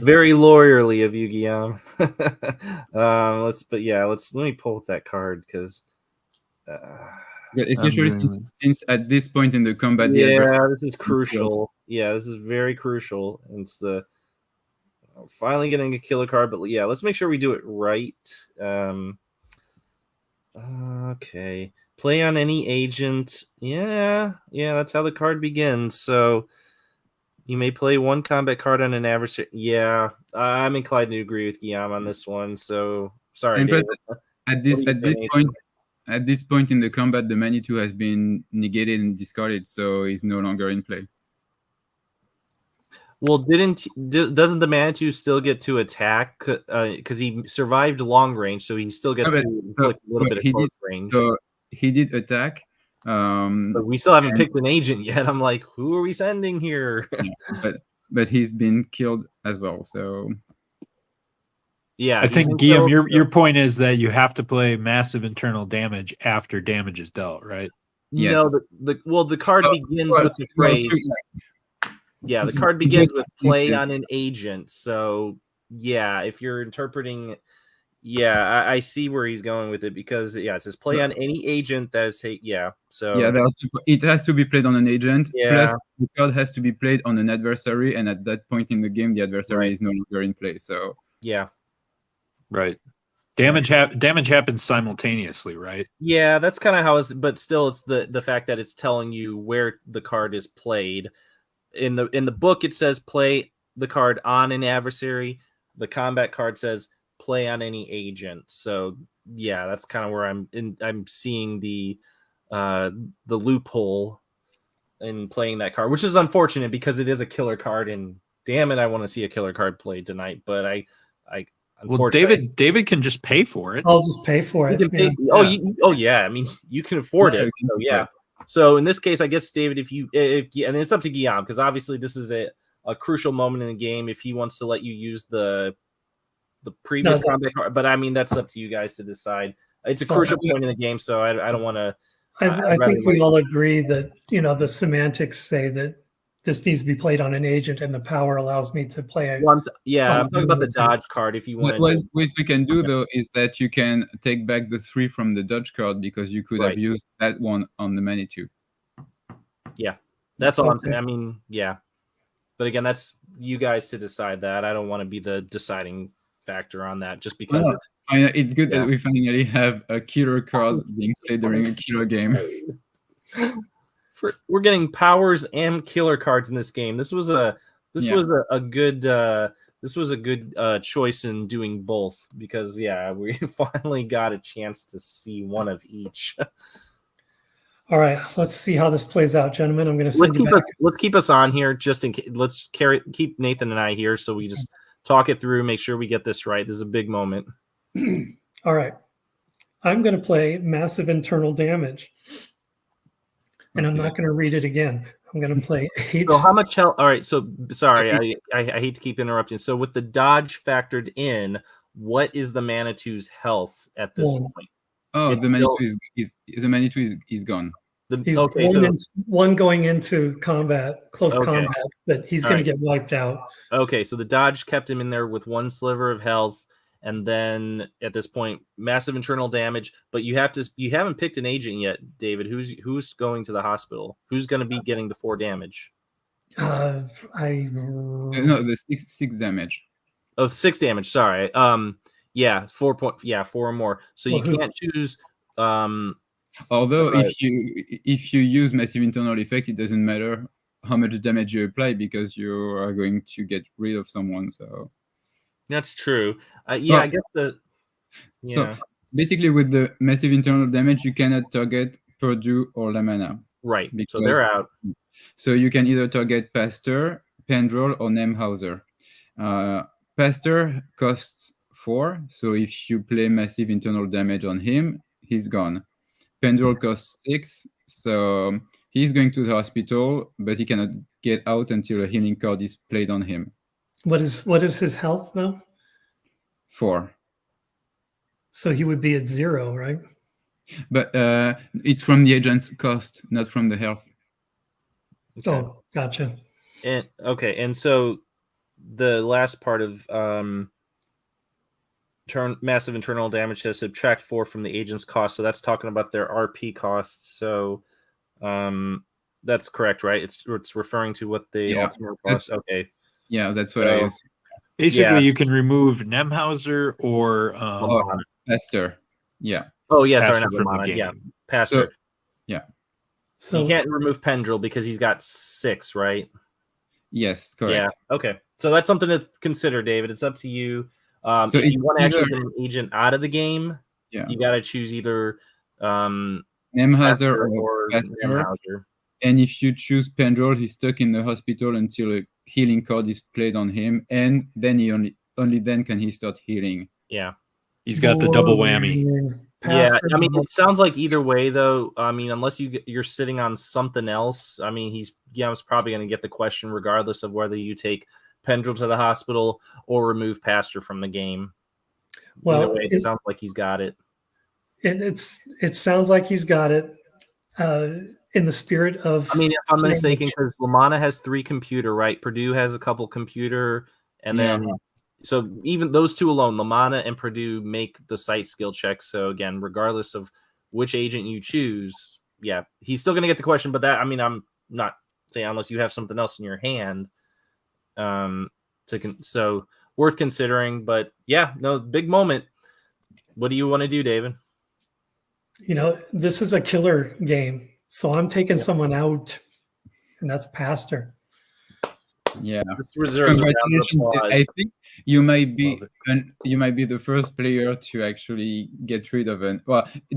Very lawyerly of you, Guillaume. Let me pull up that card because. Yeah, especially since at this point in the combat, this is crucial. Yeah, this is very crucial. It's finally getting a killer card, but yeah, let's make sure we do it right. Okay, play on any agent. Yeah, that's how the card begins. So You may play one combat card on an adversary. Yeah, I'm inclined to agree with Guillaume on this one. So sorry, And David. at What do you this think, point, at this point in the combat, the Manitou has been negated and discarded, so he's no longer in play. Well, doesn't the Manitou still get to attack? Because he survived long range, so he still gets to inflict a little bit of close range. So he did attack. But we still haven't picked an agent yet. I'm like, who are we sending here? but he's been killed as well. So yeah, I think Guillaume, your point is that you have to play massive internal damage after damage is dealt, right? Yes. No, the card begins with the phrase. Yeah, the card begins with play on an agent. So yeah, if you're interpreting, yeah, I see where he's going with it because it says play on any agent that is So yeah, it has to be played on an agent. Yeah. Plus the card has to be played on an adversary, and at that point in the game, the adversary is no longer in play. So yeah, right. Damage happens simultaneously, right? Yeah, that's kind of how it's. But still, it's the fact that it's telling you where the card is played. In the book, it says play the card on an adversary. The combat card says play on any agent. So yeah, that's kind of where I'm seeing the loophole in playing that card, which is unfortunate because it is a killer card, and damn it, I want to see a killer card played tonight. But I well, David can just pay for it. I'll just pay for it. Yeah. I mean, you can afford it. So yeah. So in this case, I guess David, if and it's up to Guillaume because obviously this is a crucial moment in the game. If he wants to let you use the previous combat card, but I mean that's up to you guys to decide. It's a crucial point in the game, so I don't want to. I think we all agree that the semantics say that this needs to be played on an agent, and the power allows me to play it. I'm talking about the dodge card. If you want, what we can do though is that you can take back the 3 from the dodge card because you could have used that one on the Manitou. Yeah, that's all I'm saying. I mean, yeah, but again, that's you guys to decide that. I don't want to be the deciding factor on that just because it's good that we finally have a killer card being played during a killer game. We're getting powers and killer cards in this game. This was a good choice in doing both because we finally got a chance to see one of each. All right, let's see how this plays out, gentlemen. I'm going to send you back. Let's keep us on here just in case. Let's keep Nathan and I here so we just talk it through, make sure we get this right. This is a big moment. All right, I'm going to play massive internal damage. And I'm not going to read it again. I'm going to play 8. So how much health? All right. So sorry, I hate to keep interrupting. So with the dodge factored in, what is the Manitou's health at this point? Oh, the Manitou is gone. He's one going into combat, close combat, but he's going to get wiped out. Okay, so the dodge kept him in there with 1 sliver of health. And then at this point, massive internal damage. But you haven't picked an agent yet, David. Who's going to the hospital? Who's going to be getting the 4 damage? No, the 6 damage. Oh, 6 damage. Sorry. 4 or more. So you can't choose. Although if you use massive internal effect, it doesn't matter how much damage you apply because you are going to get rid of someone. So. That's true. I guess So basically, with the massive internal damage, you cannot target Purdue or Lamana. Right. So they're out. So you can either target Pasteur, Pendrell, or Nemhauser. Pasteur costs 4. So if you play massive internal damage on him, he's gone. Pendrell costs 6. So he's going to the hospital, but he cannot get out until a healing card is played on him. What is his health though? 4. So he would be at 0, right? But it's from the agent's cost, not from the health. Okay. Oh, gotcha. And so the last part of massive internal damage says subtract 4 from the agent's cost. So that's talking about their RP costs. So that's correct, right? It's referring to what the ultimate cost. Okay. Yeah, that's what I. Basically, you can remove Nemhauser or Pasteur. Yeah. Oh yeah, sorry, not Lamana. Yeah, Pasteur. So you can't remove Pendrell because he's got 6, right? Yes, correct. Yeah. Okay. So that's something to consider, David. It's up to you. So if you it's want to actually either- get an agent out of the game, Yeah. you got to choose either Nemhauser or Pastor. Nemhauser. And if you choose Pendrell, he's stuck in the hospital until a healing card is played on him, and then he only then can he start healing. Yeah. He's got the double whammy. Yeah, Pastors I mean, and- it sounds like either way, though. I mean, unless you're sitting on something else, I mean, Guillaume's probably going to get the question regardless of whether you take Pendrell to the hospital or remove Pastor from the game. Well, either way, it sounds like he's got it. It sounds like he's got it. In the spirit of, I mean, if I'm mistaken, because Lamanna has 3 computer, right? Purdue has a couple computer, and then so even those 2 alone, Lamanna and Purdue, make the site skill checks. So again, regardless of which agent you choose, yeah, he's still going to get the question. But that, I mean, I'm not saying unless you have something else in your hand, so worth considering. But yeah, no, big moment. What do you want to do, David? This is a killer game. So I'm taking someone out, and that's Pastor. Yeah. This reserves a round of Congratulations. applause. I think you might be Love it. the first player to actually get rid of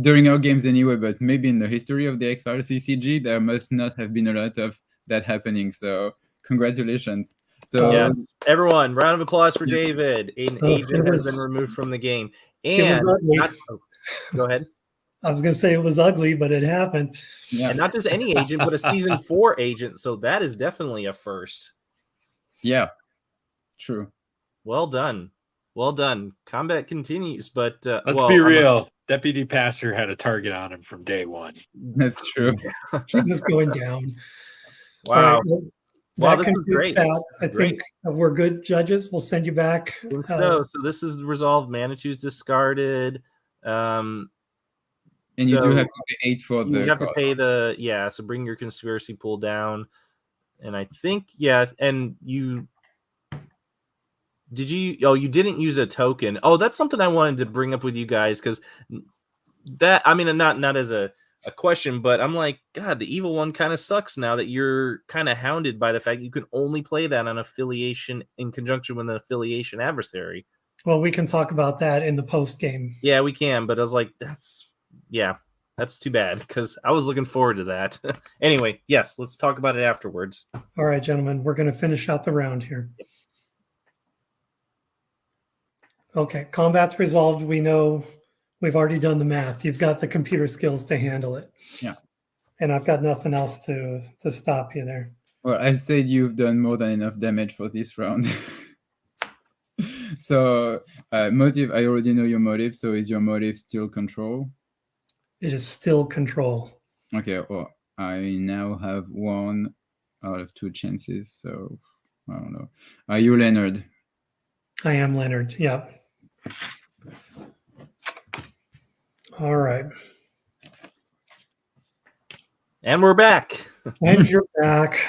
during our games anyway, but maybe in the history of the X-Files CCG, there must not have been a lot of that happening. So congratulations. So yes, everyone, round of applause for Yeah. David. An Oh, agent has been removed from the game. It And was ugly. go ahead. I was going to say it was ugly, but it happened. yeah. And not just any agent, but a season 4 agent. So that is definitely a first. Yeah. True. Well done. Well done. Combat continues, but Let's be real. Deputy Pastor had a target on him from day one. That's true. It was going down. Wow. All right, Wow, that this was concludes great. that. I Great. think we're good judges. We'll send you back. I think so this is resolved. Manitou's discarded. And you do have to pay 8 for you the have to cost. pay so bring your conspiracy pool down. And I think, and you didn't use a token. Oh, that's something I wanted to bring up with you guys, because that, I mean, not as a question, but I'm like, God, the evil one kind of sucks now that you're kind of hounded by the fact you can only play that on affiliation in conjunction with an affiliation adversary. Well, we can talk about that in the post game. Yeah, we can, but I was like, that's too bad, because I was looking forward to that. Anyway, yes, let's talk about it afterwards. All right, gentlemen, we're going to finish out the round here. Okay, combat's resolved. We know we've already done the math. You've got the computer skills to handle it. Yeah. And I've got nothing else to stop you there. Well, I said you've done more than enough damage for this round. So, motive, I already know your motive. So, is your motive still control? It is still control. Okay, well, I now have 1 out of 2 chances. So, I don't know. Are you Leonard? I am Leonard. Yep. All right. And we're back. And you're back.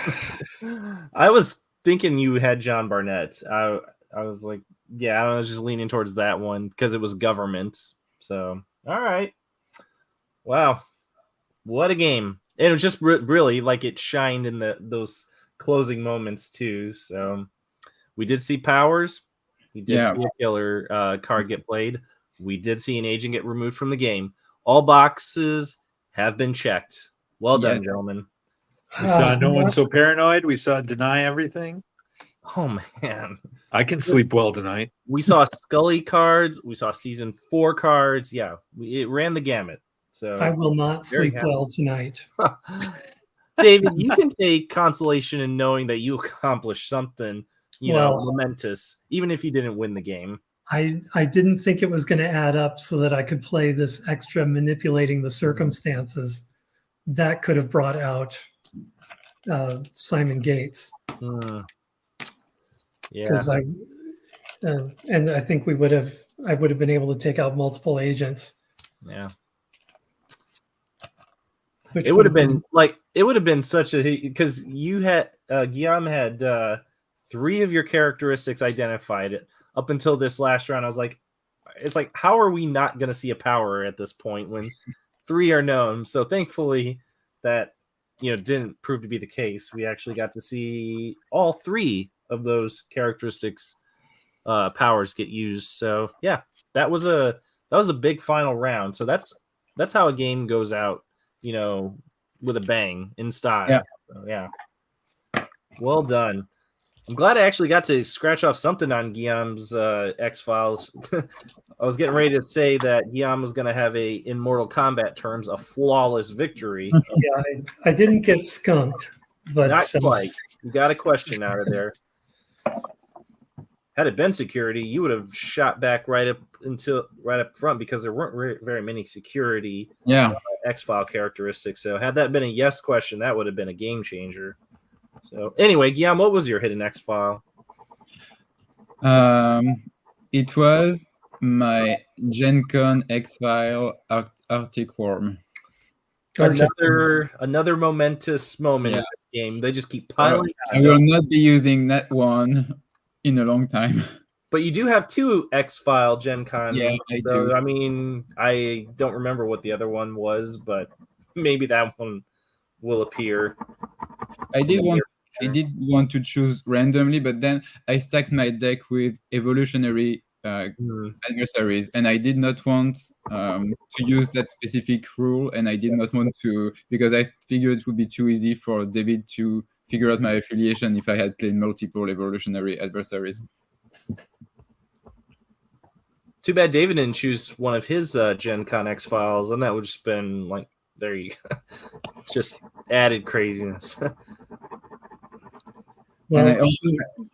I was thinking you had John Barnett. I was like, yeah, I was just leaning towards that one because it was government. So, all right. Wow. What a game. And it was just really like it shined in those closing moments too. So we did see powers. We did see a killer card get played. We did see an agent get removed from the game. All boxes have been checked. Well done, gentlemen. We saw no one so paranoid. We saw deny everything. Oh, man. I can sleep well tonight. We saw Scully cards. We saw season 4 cards. Yeah, it ran the gamut. So I will not sleep well tonight. David, you can take consolation in knowing that you accomplished something, momentous, even if you didn't win the game. I didn't think it was going to add up so that I could play this extra manipulating the circumstances. That could have brought out Simon Gates. Yeah, because and I think I would have been able to take out multiple agents. Yeah, Which it would have been such a, because you had Guillaume had 3 of your characteristics identified up until this last round. I was like, it's like, how are we not going to see a power at this point when 3 are known? So thankfully that didn't prove to be the case. We actually got to see all 3 of those characteristics powers get used. So yeah, that was a big final round. So that's how a game goes out, with a bang in style. Yeah. So, yeah. Well done. I'm glad I actually got to scratch off something on Guillaume's X-Files. I was getting ready to say that Guillaume was going to have in Mortal Kombat terms, a flawless victory. Yeah, I didn't get skunked, but Not quite. You got a question out of there. Had it been security, you would have shot back right up front, because there weren't very many security X-File characteristics. So had that been a yes question, that would have been a game changer. So anyway, Guillaume, what was your hidden X-File? It was my Gen Con X-File Arctic Worm. Another momentous moment in this game. They just keep piling. I will not be using that one in a long time. But you do have 2 X-File Gen Con. Yeah, I do. I mean, I don't remember what the other one was, but maybe that one will appear. I did want to choose randomly, but then I stacked my deck with evolutionary adversaries, and I did not want to use that specific rule, and I did not want to, because I figured it would be too easy for David to figure out my affiliation if I had played multiple evolutionary adversaries. Too bad David didn't choose one of his Gen Con X-Files, and that would just been like, there you go. Just added craziness. Well,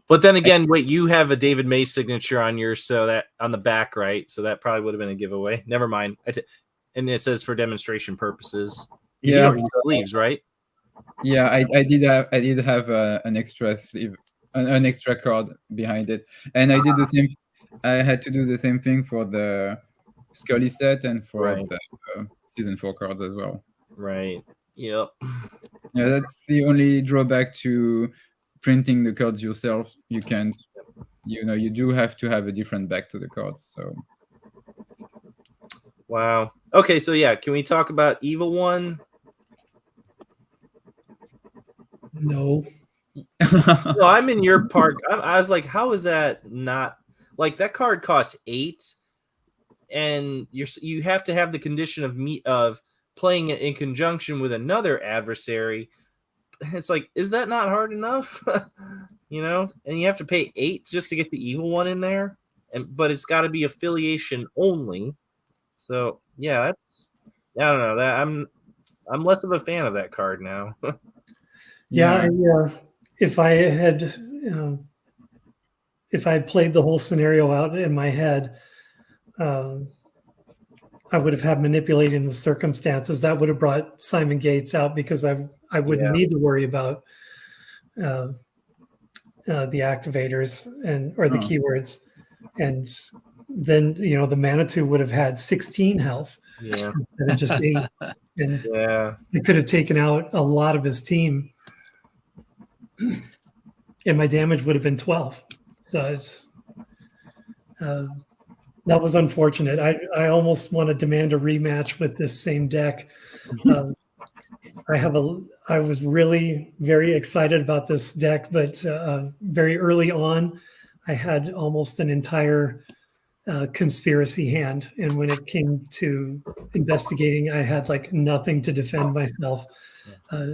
but then again, wait, you have a David May signature on yours, so that on the back, right? So that probably would have been a giveaway. Never mind. And it says for demonstration purposes. Yeah, you don't use sleeves, right? Yeah, I did have an extra sleeve, an extra card behind it, and I did the same. I had to do the same thing for the Scully set and for the season 4 cards as well. Right. Yep. Yeah, that's the only drawback to printing the cards yourself. You can't, you do have to have a different back to the cards. So. Wow. Okay, so yeah, can we talk about Evil One? No. No, I'm in your part. I was like, how is that not like that card costs 8, and you have to have the condition of playing it in conjunction with another adversary. It's like, is that not hard enough? And you have to pay 8 just to get the Evil One in there, but it's got to be affiliation only. So yeah, I don't know that I'm less of a fan of that card now. Yeah. If I had played the whole scenario out in my head, I would have had manipulating the circumstances. That would have brought Simon Gates out, because I wouldn't need to worry about the activators or the keywords, and then the Manitou would have had 16 health instead of just 8, and it could have taken out a lot of his team, and my damage would have been 12. So it's that was unfortunate. I almost want to demand a rematch with this same deck. I was really very excited about this deck, but very early on, I had almost an entire conspiracy hand, and when it came to investigating, I had like nothing to defend myself.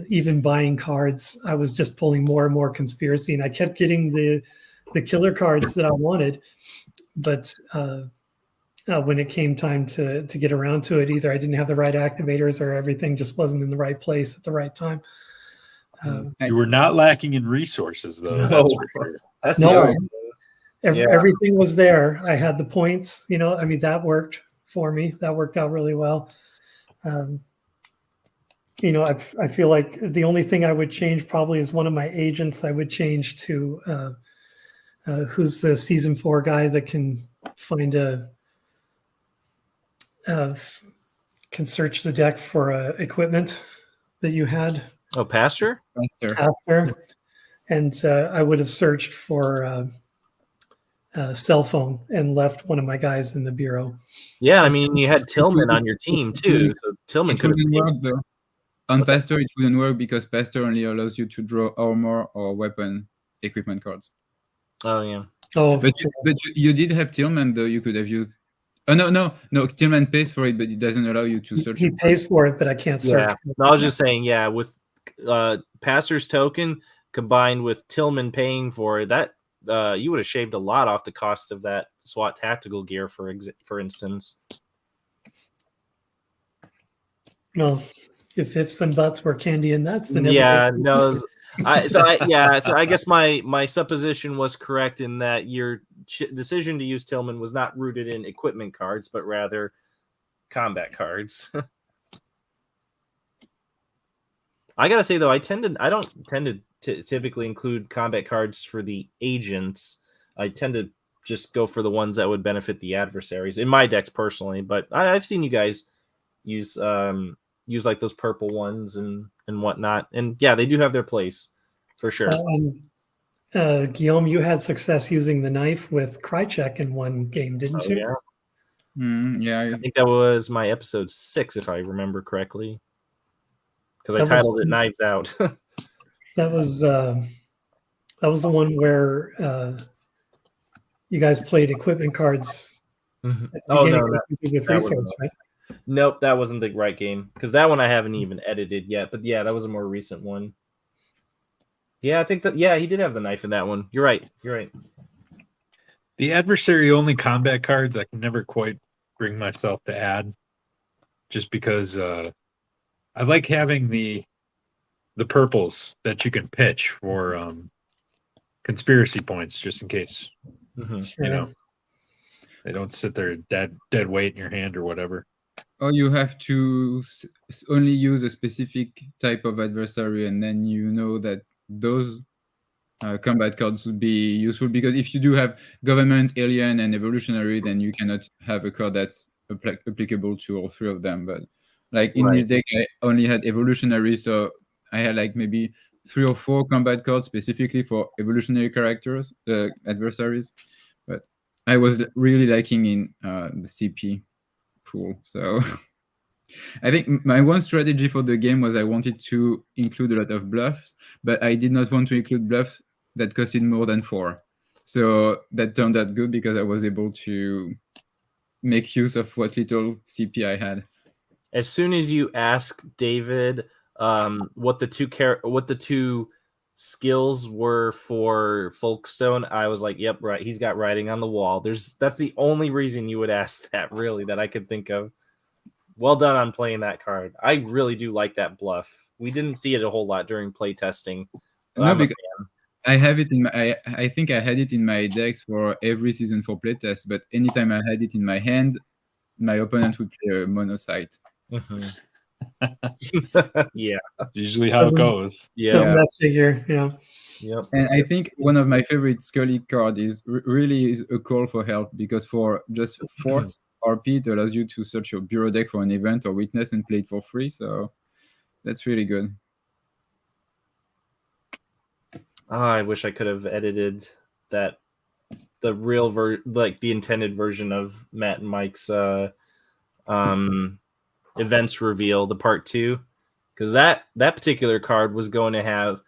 Even buying cards, I was just pulling more and more conspiracy, and I kept getting the killer cards that I wanted, but when it came time to get around to it, either I didn't have the right activators or everything just wasn't in the right place at the right time. You were not lacking in resources, though. No. That's for sure. That's no, everything was there. I had the points, I mean, that worked for me. That worked out really well. I feel like the only thing I would change probably is one of my agents. I would change to who's the season 4 guy that can find can search the deck for equipment that you had. Oh, Pastor? Pastor. And I would have searched for a cell phone and left one of my guys in the bureau. Yeah, I mean, you had Tillman on your team too, so Tillman could have. On What's that? Pastor, it wouldn't work because Pastor only allows you to draw armor or weapon equipment cards. Oh yeah. Oh, But you did have Tillman, though. You could have used. Oh no. Tillman pays for it, but it doesn't allow you to search. he pays for it, but I can't search. Yeah. No, I was just saying, yeah, with Pastor's token combined with Tillman paying for it, that you would have shaved a lot off the cost of that SWAT tactical gear, for instance. Well, if ifs and buts were candy and nuts, then Yeah, no. So I guess my supposition was correct in that your decision to use Tillman was not rooted in equipment cards, but rather combat cards. I gotta say though, I don't tend to typically include combat cards for the agents. I tend to just go for the ones that would benefit the adversaries in my decks personally. But I've seen you guys use like those purple ones and whatnot, and yeah, they do have their place for sure. Guillaume, you had success using the knife with Krychek in one game, didn't you? Yeah. Yeah. I think that was my episode 6, if I remember correctly, because I titled it "Knives Out." That was the one where you guys played equipment cards. Oh no, with resource, right? Nope, that wasn't the right game, because that one I haven't even edited yet. But yeah, that was a more recent one. Yeah, I think that he did have the knife in that one. You're right. The adversary only combat cards I can never quite bring myself to add, just because I like having the purples that you can pitch for conspiracy points, just in case. Sure. You know, they don't sit there dead weight in your hand or whatever. Or you have to only use a specific type of adversary, and then you know that those combat cards would be useful, because if you do have government, alien, and evolutionary, then you cannot have a card that's applicable to all three of them. But like in this deck, I only had evolutionary, so I had like maybe 3 or 4 combat cards specifically for evolutionary characters, the adversaries. But I was really liking in the CP pool. So I think my one strategy for the game was I wanted to include a lot of bluffs, but I did not want to include bluffs that costed more than 4. So that turned out good because I was able to make use of what little CP I had. As soon as you ask David what the two skills were for Folkstone, I was like, yep, right. He's got writing on the wall. That's the only reason you would ask that, really, that I could think of. Well done on playing that card. I really do like that bluff. We didn't see it a whole lot during play testing. No, because I have it in my. I think I had it in my decks for every season for playtest. But anytime I had it in my hand, my opponent would play a monocyte. Yeah, that's usually how it goes. Yeah, doesn't that figure? Yeah. Yep. And I think one of my favorite Scully card is really a call for help, because for just 4 RP, it allows you to search your bureau deck for an event or witness and play it for free. So that's really good. Oh, I wish I could have edited that, the real like the intended version of Matt and Mike's events reveal, the part 2, because that particular card was going to have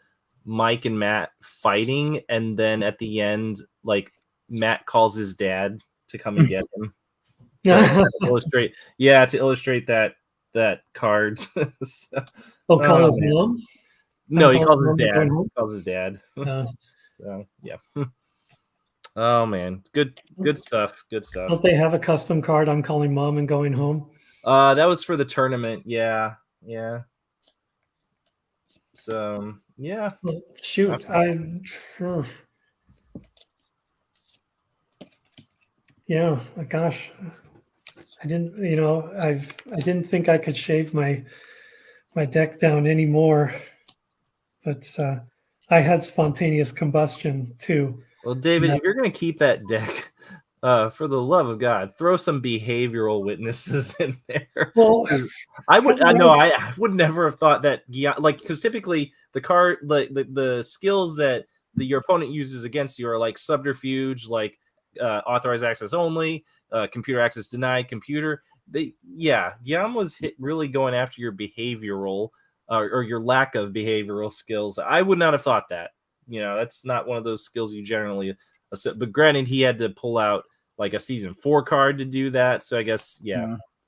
Mike and Matt fighting, and then at the end, like, Matt calls his dad to come and get him. To illustrate that card. So, call his mom? No, he calls his dad. So yeah. Oh man, good stuff. Good stuff. Don't they have a custom card? I'm calling mom and going home. That was for the tournament. Yeah. So yeah. Shoot, yeah. Gosh, I didn't. I didn't think I could shave my deck down anymore, but I had spontaneous combustion too. Well, David, if you're going to keep that deck, for the love of God, throw some behavioral witnesses in there. Well, I would never have thought that, because typically the card, the skills that your opponent uses against you are like subterfuge, like authorized access only, computer access denied, computer. Guillaume was really going after your behavioral. or your lack of behavioral skills. I would not have thought that. That's not one of those skills you generally. But granted, he had to pull out like a season 4 card to do that. So I guess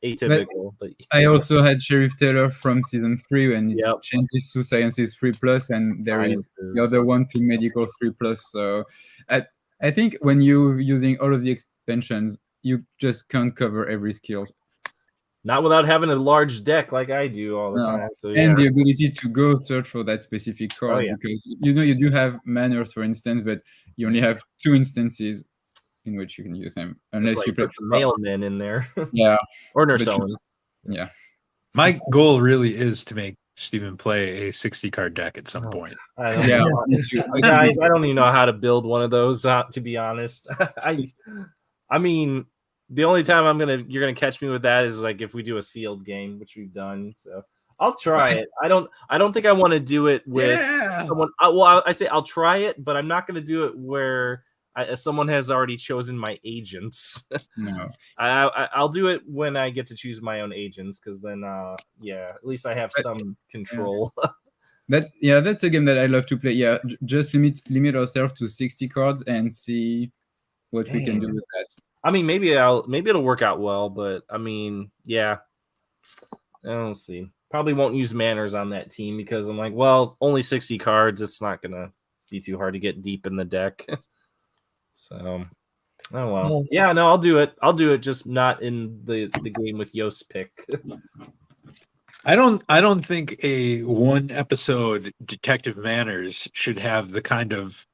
atypical. But I also had Sheriff Taylor from season 3 when it Yep. changes to Sciences 3+, and there is the other one to Medical 3+. So I think when you're using all of the expansions, you just can't cover every skill. Not without having a large deck like I do all the time. So and the ability to go search for that specific card, because you do have manners, for instance, but you only have 2 instances in which you can use them, unless you put the mailman in there. Yeah, or Nurse Owens. Yeah. My goal really is to make Stephen play a 60 card deck at some point. I don't even know how to build one of those. To be honest, I mean, the only time you're gonna catch me with that is like if we do a sealed game, which we've done. So I'll try it. I don't think I want to do it with someone. I say I'll try it, but I'm not gonna do it where someone has already chosen my agents. No, I'll do it when I get to choose my own agents, because then at least I have some control. That's a game that I love to play. Yeah, just limit ourselves to 60 cards and see what we can do with that. I mean, maybe it'll work out well, but I mean, I don't see. Probably won't use manners on that team because I'm like, well, only 60 cards. It's not gonna be too hard to get deep in the deck. So, oh well. Yeah, no, I'll do it. I'll do it, just not in the game with Yost's pick. I don't think a 1 episode Detective Manners should have the kind of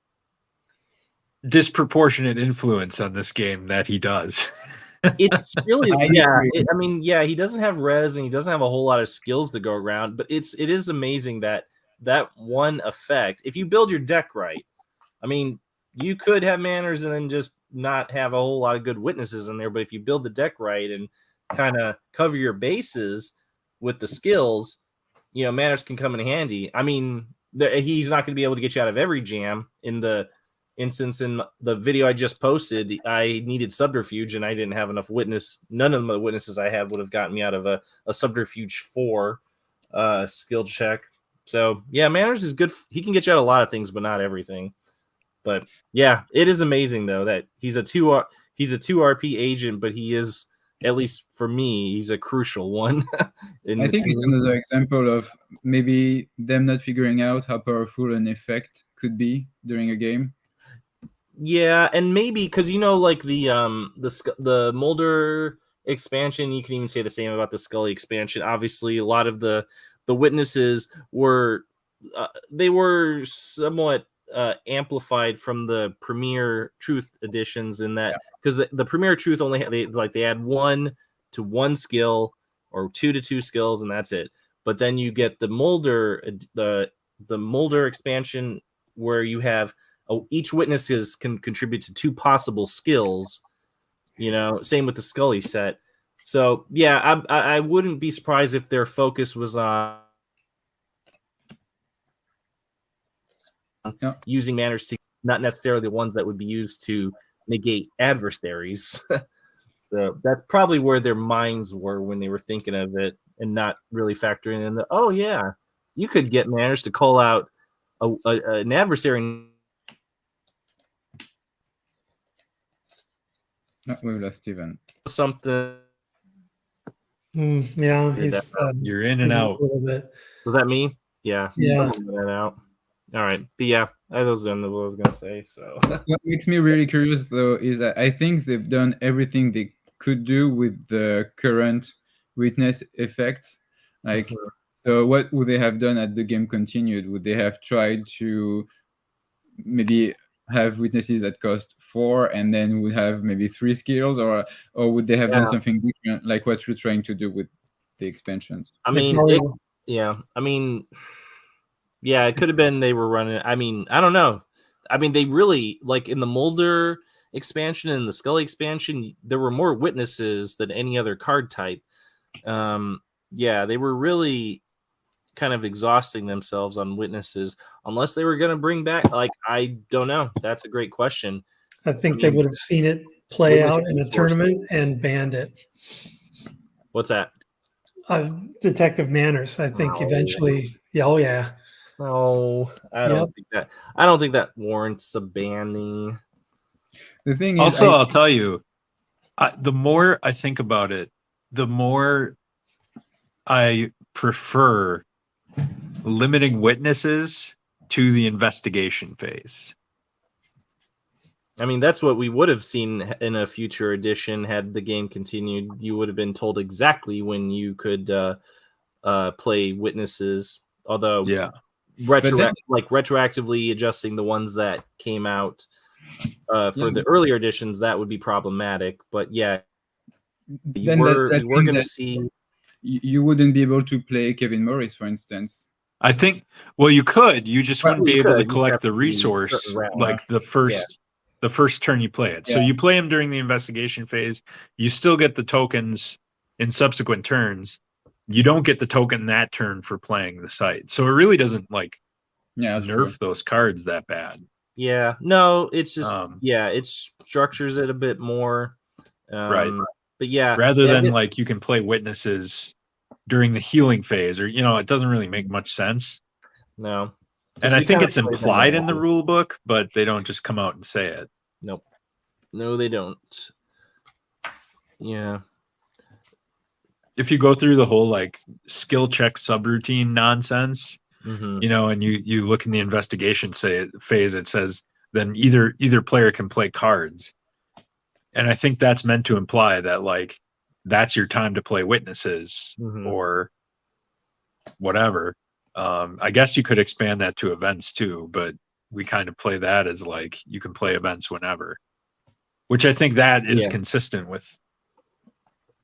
disproportionate influence on this game that he does. It's really he doesn't have res and he doesn't have a whole lot of skills to go around, but it is amazing that one effect, if you build your deck right, I mean, you could have manners and then just not have a whole lot of good witnesses in there, but if you build the deck right and kind of cover your bases with the skills, manners can come in handy. I mean, he's not going to be able to get you out of every jam. In the instance in the video I just posted, I needed subterfuge and I didn't have enough witness. None of the witnesses I had would have gotten me out of a subterfuge 4 skill check. So manners is good. He can get you out of a lot of things, but not everything. But it is amazing though that he's a 2 RP agent, but he is, at least for me, he's a crucial one. I think it's another example of maybe them not figuring out how powerful an effect could be during a game. Yeah, and maybe because like the Mulder expansion, you can even say the same about the Scully expansion. Obviously, a lot of the witnesses were they were somewhat amplified from the Premier Truth editions, in that because the Premier Truth only had they had 1 to 1 skill or 2 to 2 skills, and that's it. But then you get the Mulder the Mulder expansion where you have each witness can contribute to 2 possible skills. Same with the Scully set. So I wouldn't be surprised if their focus was on using manners to, not necessarily the ones that would be used to negate adversaries. So that's probably where their minds were when they were thinking of it, and not really factoring in you could get manners to call out an adversary. We lost Steven. Something. He's you're in and out. A little bit. Was that me? Yeah. Yeah. That out. All right, but those are what I was gonna say. So what makes me really curious though is that I think they've done everything they could do with the current witness effects. Like, so what would they have done at the game continued? Would they have tried to maybe have witnesses that cost 4 and then would have maybe 3 skills, or would they have done something different, like what you're trying to do with the expansions? I mean, it could have been they were running. I mean, I don't know. I mean, they really, like in the Mulder expansion and the Scully expansion, there were more witnesses than any other card type. They were really kind of exhausting themselves on witnesses, unless they were going to bring back, like, I don't know. That's a great question. I think they would have seen it play out in a tournament and banned it. What's that? Detective Manners, I think No. eventually. Yeah, oh yeah. No, I Yep. don't think that. I don't think that warrants a banning. The thing is, Also, I'll tell you, the more I think about it, the more I prefer limiting witnesses to the investigation phase. I mean, that's what we would have seen in a future edition had the game continued. You would have been told exactly when you could play witnesses. Although, Yeah, retroactively adjusting the ones that came out for the earlier editions, that would be problematic. But yeah, you were going to see. You wouldn't be able to play Kevin Morris, for instance. I think. Well, you could. You just wouldn't be able to collect the be resource certain round. like the first turn you play it. So Yeah. you play them during the investigation phase. You still get the tokens in subsequent turns. You don't get the token that turn for playing the site. So it really doesn't nerf those cards that bad. Yeah, no, it's just it structures it a bit more. Right. But yeah, rather than you can play witnesses during the healing phase, or it doesn't really make much sense. No. And I think it's implied in the rule book, but they don't just come out and say it. Nope. No, they don't. Yeah. If you go through the whole skill check subroutine nonsense, and you look in the investigation phase, it says then either player can play cards. And I think that's meant to imply that that's your time to play witnesses or whatever. I guess you could expand that to events too, but we kind of play that as you can play events whenever, which I think that is consistent with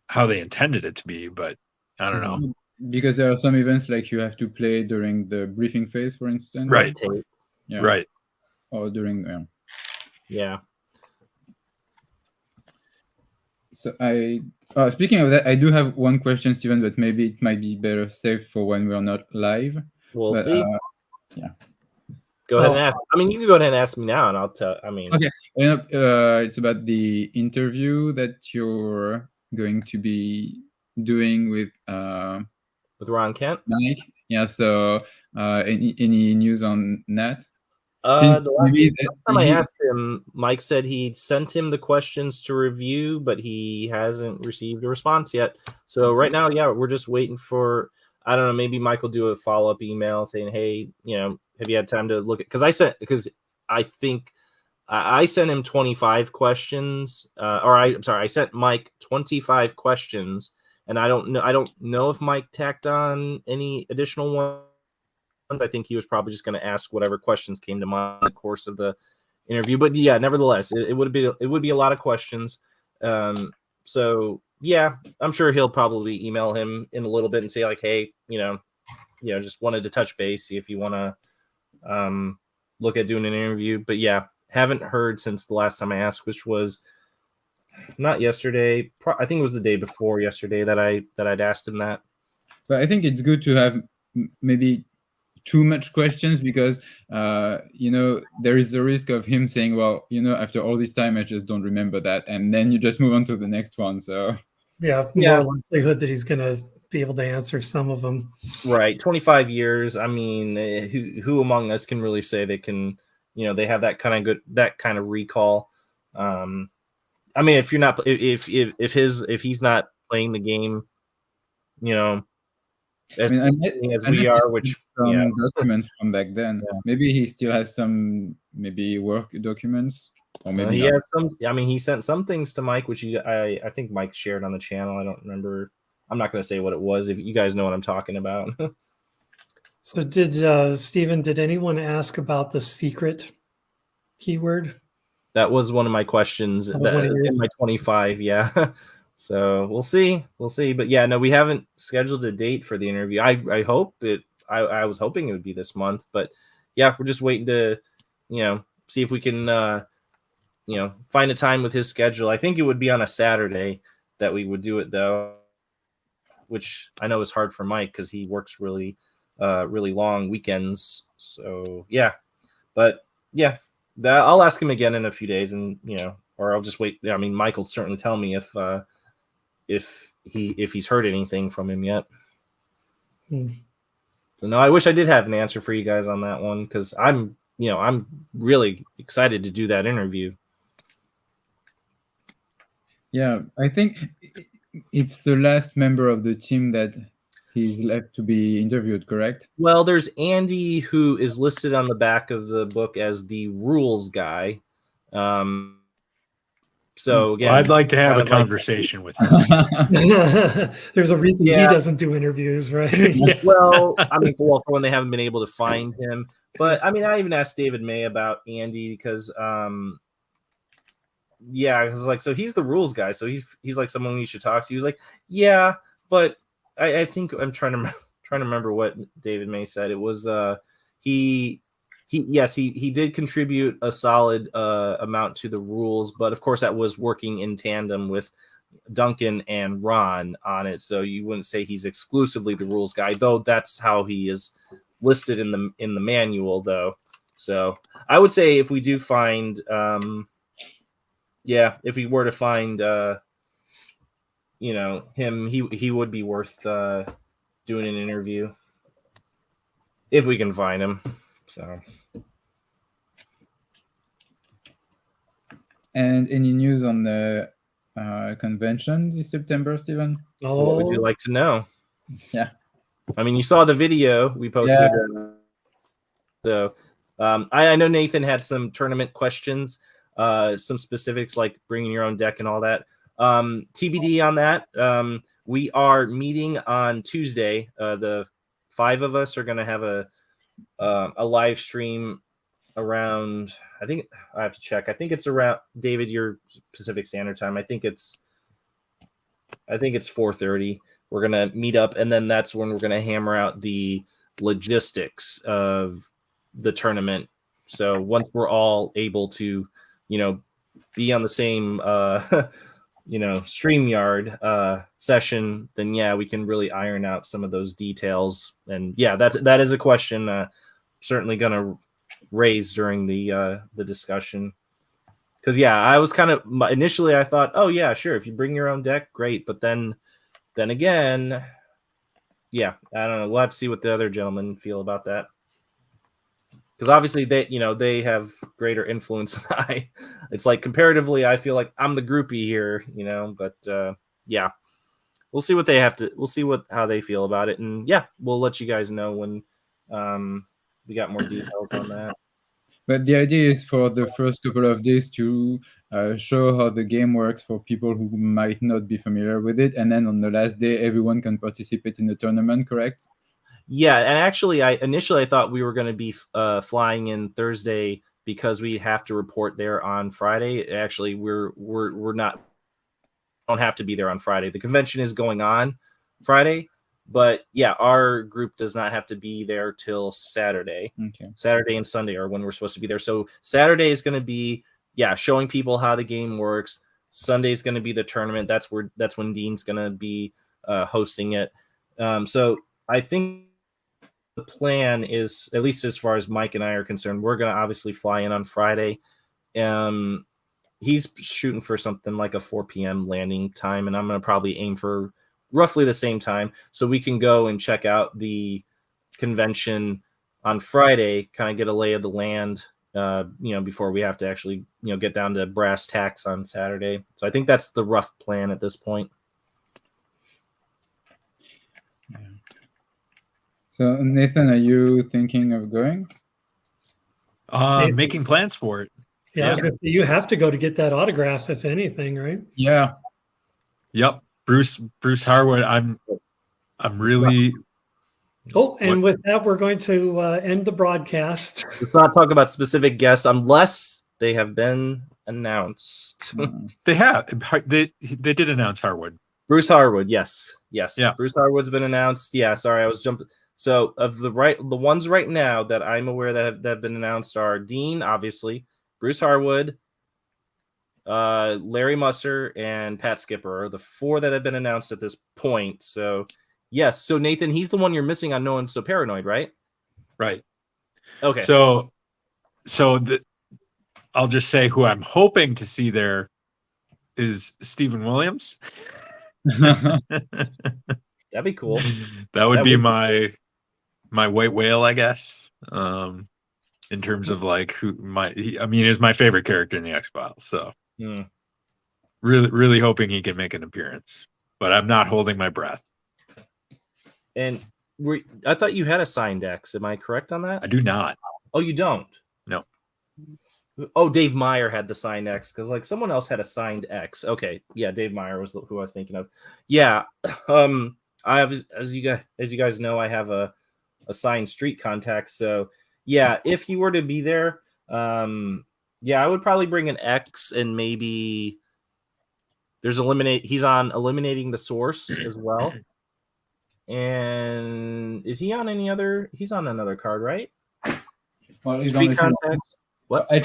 how they intended it to be, but I don't know. Because there are some events you have to play during the briefing phase, for instance. Right. Yeah. Right. Or during Yeah. So speaking of that, I do have one question, Steven, but maybe it might be better saved for when we're not live. We'll see. Yeah. Go ahead and ask. I mean, you can go ahead and ask me now, and I'll tell. I mean, okay. It's about the interview that you're going to be doing with Ron Kent. Mike. Yeah. So, any news on that? The last time I asked him, Mike said he sent him the questions to review, but he hasn't received a response yet. So right now, we're just waiting for. I don't know. Maybe Mike will do a follow-up email saying, "Hey, have you had time to look at?" Because I think I sent him 25 questions, I sent Mike 25 questions, and I don't know if Mike tacked on any additional ones. I think he was probably just going to ask whatever questions came to mind in the course of the interview. But yeah, nevertheless, it would be a lot of questions. So yeah, I'm sure he'll probably email him in a little bit and say hey, just wanted to touch base, see if you want to look at doing an interview. But yeah, haven't heard since the last time I asked, which was not yesterday. I think it was the day before yesterday that I'd asked him that. But I think it's good to have maybe too much questions because there is the risk of him saying, well, after all this time I just don't remember that, and then you just move on to the next one. So more likelihood that he's gonna be able to answer some of them. Right. 25 years. I mean, who among us can really say they can, they have that kind of recall. I mean, if you're not, if he's not playing the game, as we are, which documents from back then. Yeah. Maybe he still has some work documents, or maybe he has some. I mean, he sent some things to Mike, which I think Mike shared on the channel. I don't remember. I'm not going to say what it was. If you guys know what I'm talking about. So did Stephen? Did anyone ask about the secret keyword? That was one of my questions in my 25. Yeah. So we'll see. But yeah, no, we haven't scheduled a date for the interview. I hope it. I was hoping it would be this month, but yeah, we're just waiting to, see if we can, find a time with his schedule. I think it would be on a Saturday that we would do it though, which I know is hard for Mike because he works really long weekends. So yeah, but yeah, I'll ask him again in a few days, and or I'll just wait. I mean, Mike will certainly tell me if if he's heard anything from him yet. Hmm. So no, I wish I did have an answer for you guys on that one, because I'm really excited to do that interview. Yeah, I think it's the last member of the team that he's left to be interviewed, correct? Well, there's Andy, who is listed on the back of the book as the rules guy. So again, Well, I'd like to have a kind of like- conversation with him. There's a reason he Yeah. doesn't do interviews, right? Yeah. Well, I mean, for one, they haven't been able to find him. But I mean, I even asked David May about Andy because, because like, so he's the rules guy, so he's like someone we should talk to. He was like, yeah, but I think I'm trying to remember what David May said. It was he did contribute a solid amount to the rules, but of course that was working in tandem with Duncan and Ron on it, so you wouldn't say he's exclusively the rules guy, though that's how he is listed in the manual, though. So I would say if we do find if we were to find him, he would be worth doing an interview if we can find him. So, and any news on the convention this September, Stephen? what would you like to know? Yeah. I mean, you saw the video we posted. Yeah. So I know Nathan had some tournament questions, some specifics like bringing your own deck and all that. TBD on that. We are meeting on Tuesday. The 5 of us are going to have a live stream around, I think I have to check. I think it's around, David, your Pacific Standard Time. I think it's 4:30. We're going to meet up, and then that's when we're going to hammer out the logistics of the tournament. So once we're all able to, be on the same, StreamYard session, then we can really iron out some of those details. And that is a question certainly going to raise during the discussion. Because I was kind of initially I thought, oh yeah, sure, if you bring your own deck, great. But then again, I don't know. We'll have to see what the other gentlemen feel about that. Because obviously they have greater influence than I. It's like comparatively, I feel like I'm the groupie here, But we'll see what they have to. We'll see how they feel about it, and we'll let you guys know when we got more details on that. But the idea is for the first couple of days to show how the game works for people who might not be familiar with it, and then on the last day, everyone can participate in the tournament, correct? Yeah, and actually, I thought we were going to be flying in Thursday because we have to report there on Friday. Actually, we're not. Don't have to be there on Friday. The convention is going on Friday, but our group does not have to be there till Saturday. Okay. Saturday and Sunday are when we're supposed to be there. So Saturday is going to be showing people how the game works. Sunday is going to be the tournament. That's when Dean's going to be hosting it. So I think the plan is, at least as far as Mike and I are concerned, we're going to obviously fly in on Friday. He's shooting for something like a 4 p.m. landing time, and I'm going to probably aim for roughly the same time so we can go and check out the convention on Friday, kind of get a lay of the land, before we have to actually, get down to brass tacks on Saturday. So I think that's the rough plan at this point. So Nathan, are you thinking of going? Making plans for it. Yeah, I was gonna say, you have to go to get that autograph, if anything, right? Yeah. Yep. Bruce Harwood. I'm really. Oh, and with that, we're going to end the broadcast. Let's not talk about specific guests unless they have been announced. They have. They did announce Harwood. Bruce Harwood, yes. Yeah. Bruce Harwood's been announced. Yeah, sorry, I was jumping. So of the ones right now that I'm aware that have been announced are Dean, obviously, Bruce Harwood, Larry Musser, and Pat Skipper are the 4 that have been announced at this point. So yes, so Nathan, he's the one you're missing on No One's So Paranoid, right? Right. Okay. So I'll just say who I'm hoping to see there is Stephen Williams. That'd be cool. That would That be would my white whale, I guess. In terms of like he's my favorite character in the X-Files. So Hmm. really hoping he can make an appearance, but I'm not holding my breath. And I thought you had a signed X. Am I correct on that? I do not. Oh, you don't? No. Oh, Dave Meyer had the signed X because like someone else had a signed X. Okay, yeah, Dave Meyer was who I was thinking of. Yeah, I have as you guys know, I have a signed street contact. So yeah, if you were to be there, yeah, I would probably bring an X and maybe he's on eliminating the source as well. And is he on any other? He's on another card, right? Well, he's Street on the contacts. What? at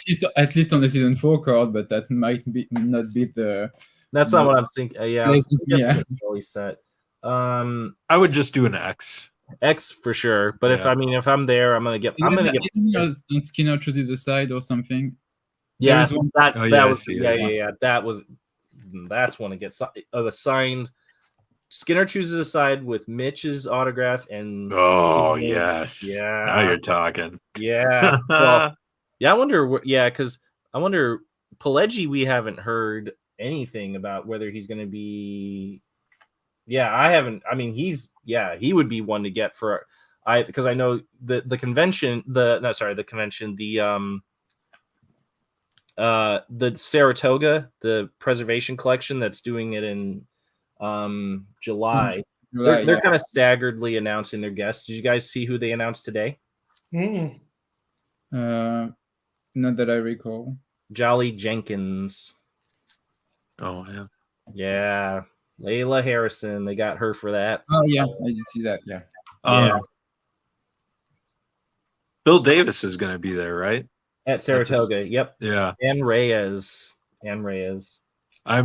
least on the season 4 card, but that might not be the. That's not what I'm thinking. Yeah, Yeah. fully set. I would just do an X. X for sure. But Yeah. if I'm there, I'm gonna get. Isn't Skinner chooses a side or something. Yeah, There is one- that's Oh, that yeah, I was see yeah, it. yeah, yeah. That's one to get assigned. Skinner chooses a side with Mitch's autograph and. Oh yes. Yeah. Now you're talking. Yeah. Well, yeah. I wonder. Yeah, because I wonder. Pileggi, we haven't heard anything about whether he's going to be. Yeah, I haven't. I mean, he would be one to get for. Because I know the convention. The Saratoga, the preservation collection that's doing it in July. They're kind of staggeredly announcing their guests. Did you guys see who they announced today? Not that I recall. Jolly Jenkins. Oh yeah. Yeah. Layla Harrison. They got her for that. Oh yeah, I did see that. Yeah. Yeah. Bill Davis is going to be there, right? At Saratoga. Yep. Yeah. And Reyes. I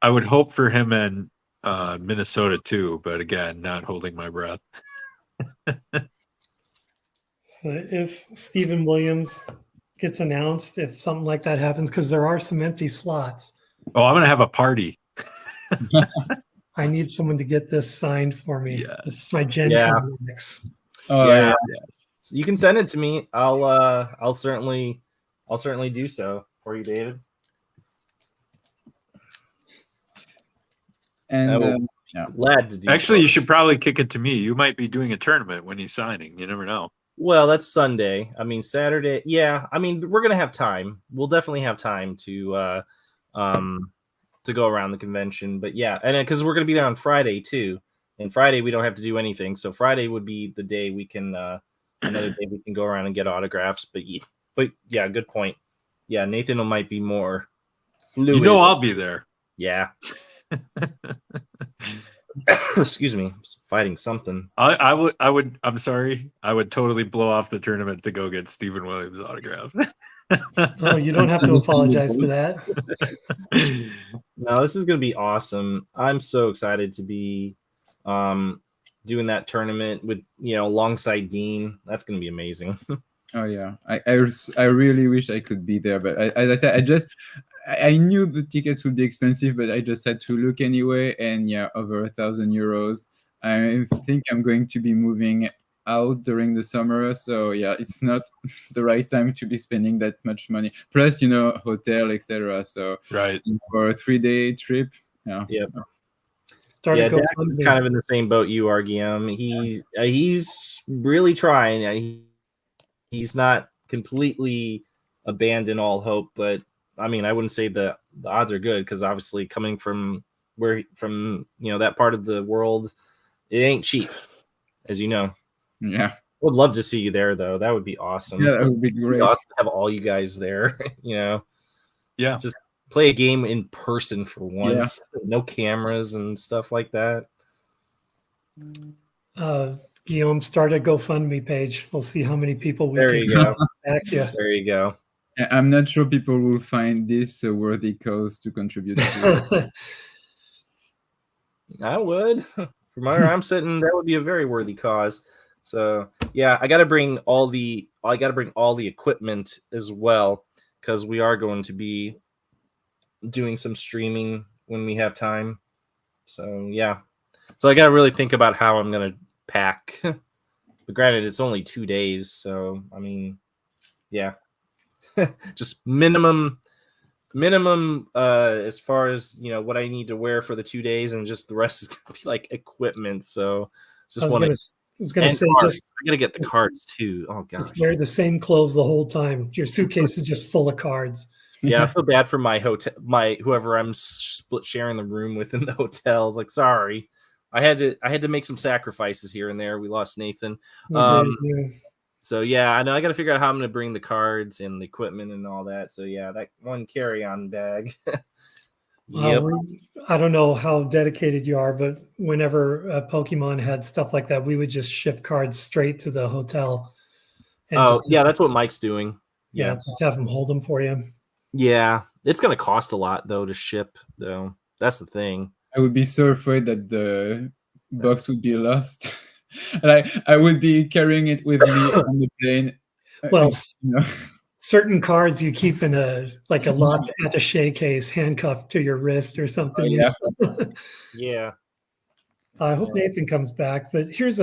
would hope for him in Minnesota too, but again, not holding my breath. So if Stephen Williams gets announced, if something like that happens, because there are some empty slots. Oh, I'm going to have a party. I need someone to get this signed for me. Yes. It's my Gen Con mix. Oh Yeah. yeah. So you can send it to me. I'll certainly do so for you, David. And Glad to do. Actually, so. you should probably kick it to me. You might be doing a tournament when he's signing. You never know. Well, that's Sunday. I mean, Saturday. Yeah, I mean, we're gonna have time. We'll definitely have time to go around the convention. But yeah, and because we're gonna be there on Friday too. And Friday we don't have to do anything. So Friday would be the day we can another day we can go around and get autographs. But yeah, good point. Yeah, Nathan might be more fluid. You know, I'll be there. Yeah. Excuse me, fighting something. I would. I'm sorry. I would totally blow off the tournament to go get Stephen Williams' autograph. Oh, you don't have to apologize for that. No, this is gonna be awesome. I'm so excited to be doing that tournament with alongside Dean. That's gonna be amazing. Oh yeah, I really wish I could be there, but as I said, I knew the tickets would be expensive, but I just had to look anyway, and yeah, over €1,000. I think I'm going to be moving out during the summer, so yeah, it's not the right time to be spending that much money. Plus, hotel, etc. So right for a 3-day trip, yeah. Yep. GoFundMe. Dax kind of in the same boat you are, Guillaume. He's really trying. He's not completely abandoned all hope, but I mean, I wouldn't say the odds are good because obviously coming from that part of the world, it ain't cheap, as you know. Yeah. Would love to see you there though. That would be awesome. Yeah, that would be great. It'd be awesome to have all you guys there. Yeah. Just play a game in person for once. Yeah. No cameras and stuff like that. Guillaume, start a GoFundMe page. We'll see how many people we can go. Back you. There you go. I'm not sure people will find this a worthy cause to contribute to. I would. From where I'm sitting, that would be a very worthy cause. So yeah, I gotta bring all the equipment as well, because we are going to be doing some streaming when we have time. So yeah, so I got to really think about how I'm gonna pack. But granted, it's only 2 days, so I mean, yeah, just minimum as far as what I need to wear for the 2 days, and just the rest is gonna be like equipment. So I just was want gonna, to I was gonna and say cards. just I gotta get the cards too. Oh gosh. wear the same clothes the whole time. Your suitcase is just full of cards. Yeah, I feel bad for my whoever I'm split sharing the room with in the hotel. It's like, sorry, I had to make some sacrifices here and there. We lost Nathan. We did, yeah. So yeah, I know I got to figure out how I'm going to bring the cards and the equipment and all that. So yeah, that one carry-on bag. Yep. I don't know how dedicated you are, but whenever Pokemon had stuff like that, we would just ship cards straight to the hotel. And Oh just, yeah, that's what Mike's doing. yeah, Yeah. just have them hold them for you. Yeah, it's going to cost a lot though to ship though. That's the thing. I would be so afraid that the box would be lost. And I would be carrying it with me on the plane. Well, You know. certain cards you keep in a locked attaché case handcuffed to your wrist or something. Oh, yeah. Yeah. I hope Nathan comes back, but here's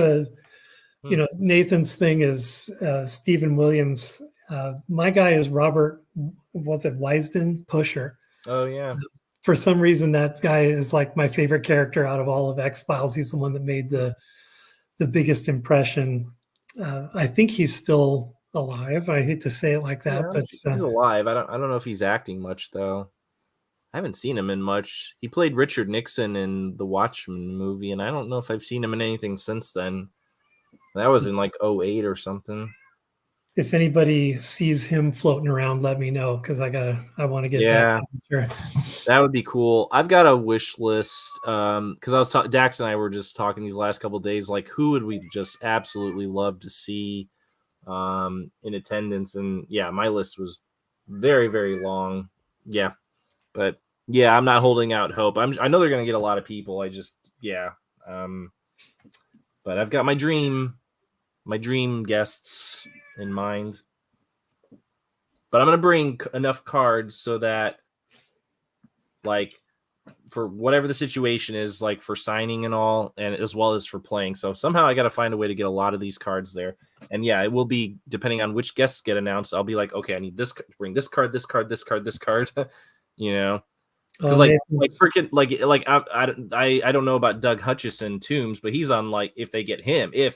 Nathan's thing is Stephen Williams. My guy is Robert, what's it, Wisden Pusher. Oh yeah. For some reason, that guy is like my favorite character out of all of X-Files. He's the one that made the biggest impression. I think he's still alive. I hate to say it like that, Yeah, but he's alive. I don't know if he's acting much though. I haven't seen him in much. He played Richard Nixon in the Watchmen movie, and I don't know if I've seen him in anything since then. That was in like 2008 or something. if anybody sees him floating around, let me know because I want to get that signature. That would be cool. I've got a wish list because I was Dax and I were just talking these last couple of days, like who would we just absolutely love to see in attendance, and yeah, my list was very, very long. Yeah, but yeah, I'm not holding out hope. I know they're gonna get a lot of people. But I've got my dream guests in mind. But I'm gonna bring enough cards so that, like, for whatever the situation is, like for signing and all, and as well as for playing. So somehow I got to find a way to get a lot of these cards there. And yeah, it will be depending on which guests get announced. I'll be like, okay, I need this, bring this card, this card, this card, this card. Because I don't know about Doug Hutchison Tombs, but he's on like if they get him, I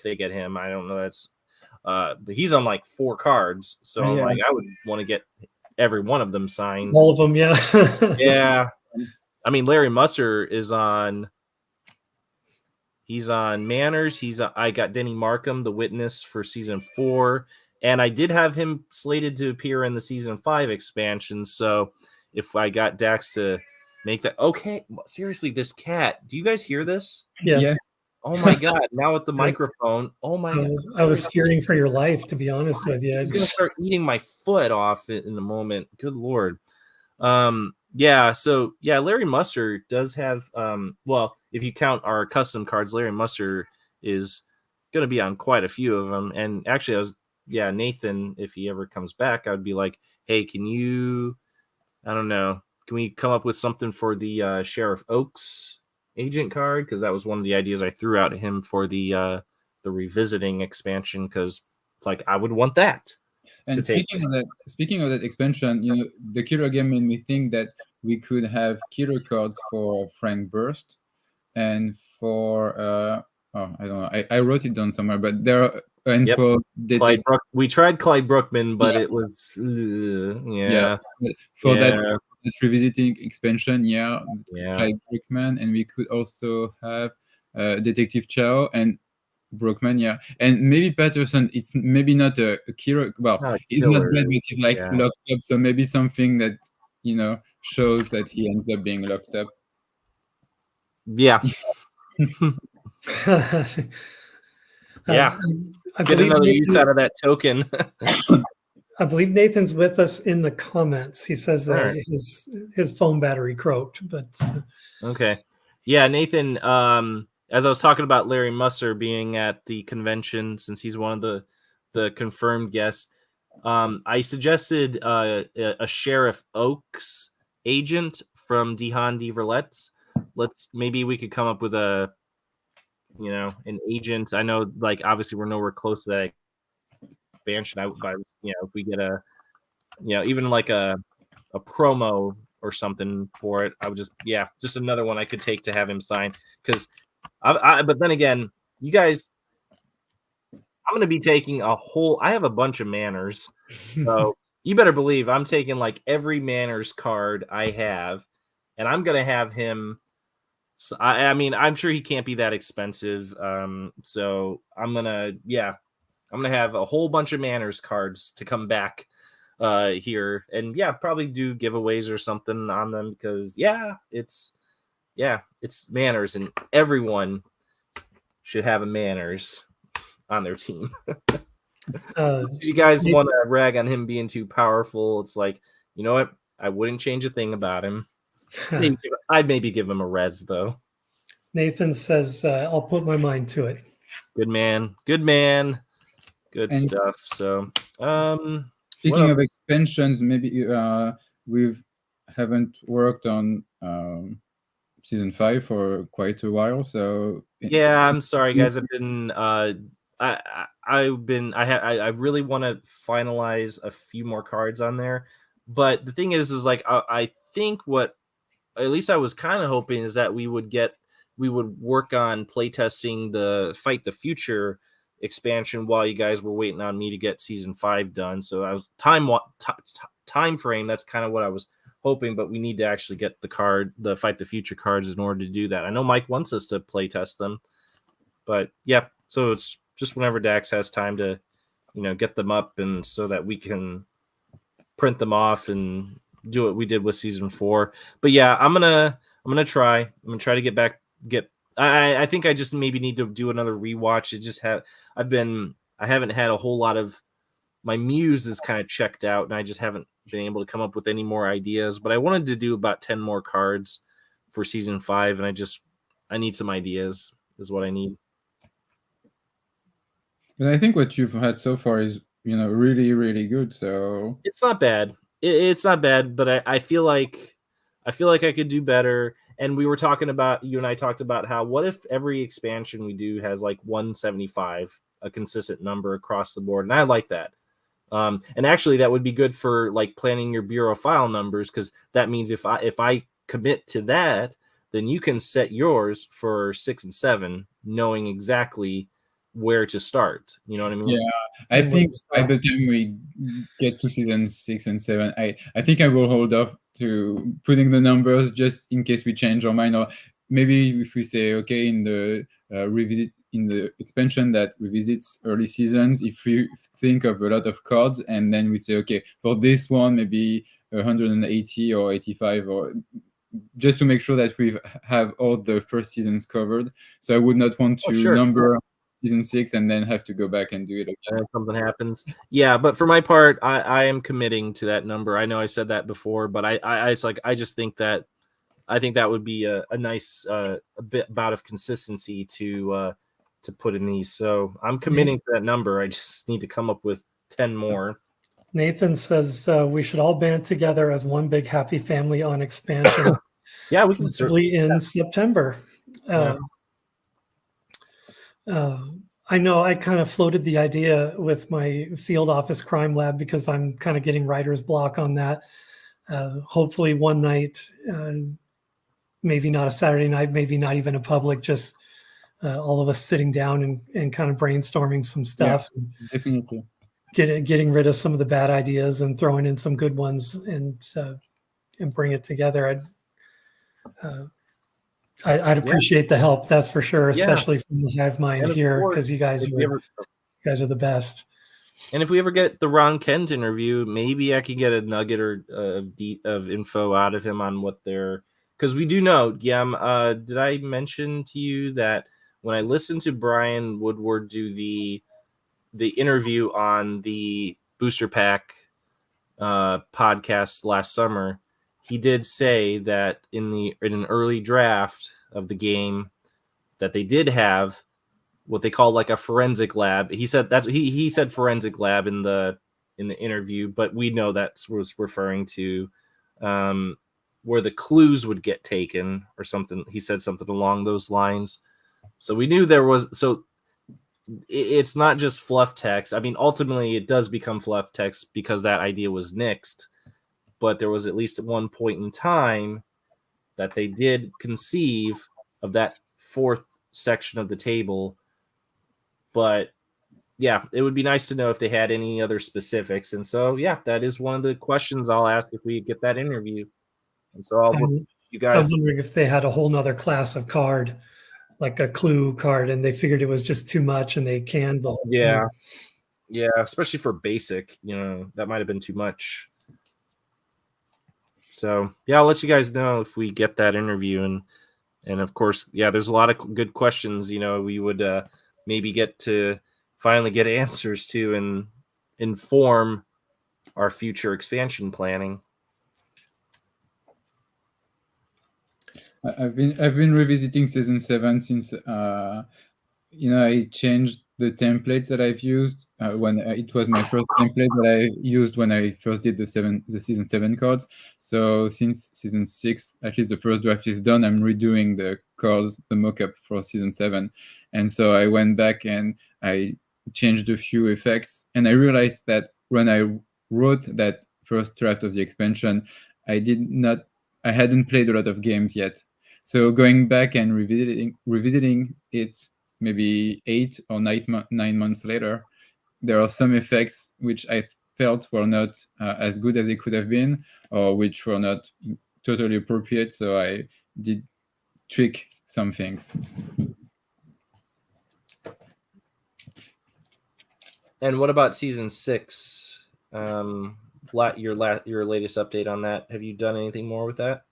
don't know. That's but he's on like 4 cards, so I'm like I would want to get every one of them signed. All of them, yeah. Yeah. I mean, Larry Musser is on. He's on Manners. I got Denny Markham, the Witness, for season 4, and I did have him slated to appear in the season 5 expansion. So if I got Dax to make that, okay. Seriously, this cat. Do you guys hear this? Yes. Oh my god! Now with the microphone. Oh my god! I was fearing for your life, to be honest with you. He's gonna start eating my foot off in a moment. Good lord. So Larry Musser does have well, if you count our custom cards, Larry Musser is going to be on quite a few of them. And actually Nathan, if he ever comes back, I would be like, hey, can we come up with something for the Sheriff Oaks agent card? Because that was one of the ideas I threw out at him for the revisiting expansion, because it's like I would want that. And speaking of that expansion, the killer game made me think that we could have killer cards for Frank Burst and for I don't know. I wrote it down somewhere, but there are for we tried Clyde Brookman, but it was for that revisiting expansion, Clyde Brookman, and we could also have Detective Chow and Brookman, and maybe Patterson. It's maybe not a killer. Well, he's not dead, but he's like locked up. So maybe something that shows that he ends up being locked up. Yeah. Get another use out of that token. I believe Nathan's with us in the comments. He says that his phone battery croaked, but okay. Yeah, Nathan. As I was talking about Larry Musser being at the convention, since he's one of the confirmed guests, I suggested a Sheriff Oaks agent from Dehan de Verlet's. maybe we could come up with an agent. I know, like, obviously we're nowhere close to that expansion. If we get even like a promo or something for it, I would just another one I could take to have him sign. Because but then again, you guys, I'm going to be taking I have a bunch of manners. So you better believe I'm taking like every manners card I have, and I'm going to have him. So, I mean, I'm sure he can't be that expensive. So I'm going to have a whole bunch of manners cards to come back here, and probably do giveaways or something on them, because it's manners, and everyone should have a manners on their team. If you guys want to rag on him being too powerful, it's like, you know what? I wouldn't change a thing about him. I'd maybe give him a res, though. Nathan says, I'll put my mind to it. Good man. Good And stuff. So, speaking of expansions, maybe we haven't worked on season 5 for quite a while. So I'm sorry, guys. I've been I really want to finalize a few more cards on there, but the thing is like I think what at least I was kind of hoping is that we would work on playtesting the Fight the Future expansion while you guys were waiting on me to get season 5 done. So I was time frame. That's kind of what I was hoping, but we need to actually get the Fight the Future cards in order to do that. I know Mike wants us to playtest them, but so it's just whenever Dax has time to, get them up, and so that we can print them off and do what we did with season 4. But I'm gonna try. I'm gonna try to get. I think I just maybe need to do another rewatch. I haven't had a whole lot of, my muse is kind of checked out, and I just haven't been able to come up with any more ideas. But I wanted to do about 10 more cards for season 5, and I need some ideas is what I need. But I think what you've had so far is, really, really good. So it's not bad. It's not bad, but I feel like I could do better. And we were talking about, you and I talked about how, what if every expansion we do has like 175, a consistent number across the board? And I like that. And actually, that would be good for like planning your bureau file numbers, because that means if I commit to that, then you can set yours for 6 and 7, knowing exactly where to start. You know what I mean? Yeah, I think by the time we get to season 6 and 7, I think I will hold off to putting the numbers, just in case we change our mind, or maybe if we say, okay, in the revisit, in the expansion that revisits early seasons, if we think of a lot of cards, and then we say, okay, for this one maybe 180 or 85, or just to make sure that we have all the first seasons covered. So I would not want to number season 6 and then have to go back and do it again. If something happens. But for my part, I am committing to that number. I know I said that before, but I just think that would be a nice bout of consistency to put in these. So I'm committing to that number. I just need to come up with 10 more. Nathan says we should all band together as one big happy family on expansion. We can certainly in September. I know I kind of floated the idea with my field office crime lab, because I'm kind of getting writer's block on that. Hopefully one night, maybe not a Saturday night, maybe not even a public, just all of us sitting down and kind of brainstorming some stuff. Yeah, definitely. Getting rid of some of the bad ideas and throwing in some good ones, and bring it together. I'd appreciate the help, that's for sure, especially from the Hive Mind here, because you guys are the best. And if we ever get the Ron Kent interview, maybe I could get a nugget or of info out of him on what they're, because we do know, did I mention to you that when I listened to Brian Woodward do the interview on the Booster Pack podcast last summer, he did say that in an early draft of the game that they did have what they call like a forensic lab. He said he said forensic lab in the interview, but we know that was referring to where the clues would get taken or something. He said something along those lines. So we knew there was, so it's not just fluff text. I mean, ultimately it does become fluff text because that idea was nixed, but there was at least at one point in time that they did conceive of that fourth section of the table. But yeah, it would be nice to know if they had any other specifics. And so, yeah, that is one of the questions I'll ask if we get that interview. And so you guys. I'm wondering if they had a whole nother class of card, like a clue card, and they figured it was just too much and they canned the whole Yeah. thing. Yeah, especially for basic, that might have been too much. So yeah, I'll let you guys know if we get that interview. And of course, yeah, there's a lot of good questions, we would maybe get to finally get answers to and inform our future expansion planning. I've been revisiting season 7 since I changed the templates that I've used when it was my first template that I used when I first did the season 7 cards. So since season 6, at least the first draft is done, I'm redoing the cards, the mock-up for season 7. And so I went back and I changed a few effects, and I realized that when I wrote that first draft of the expansion, I hadn't played a lot of games yet. So going back and revisiting it maybe 8 or 9 months later, there are some effects which I felt were not as good as they could have been, or which were not totally appropriate. So I did tweak some things. And what about season 6? Your latest update on that? Have you done anything more with that?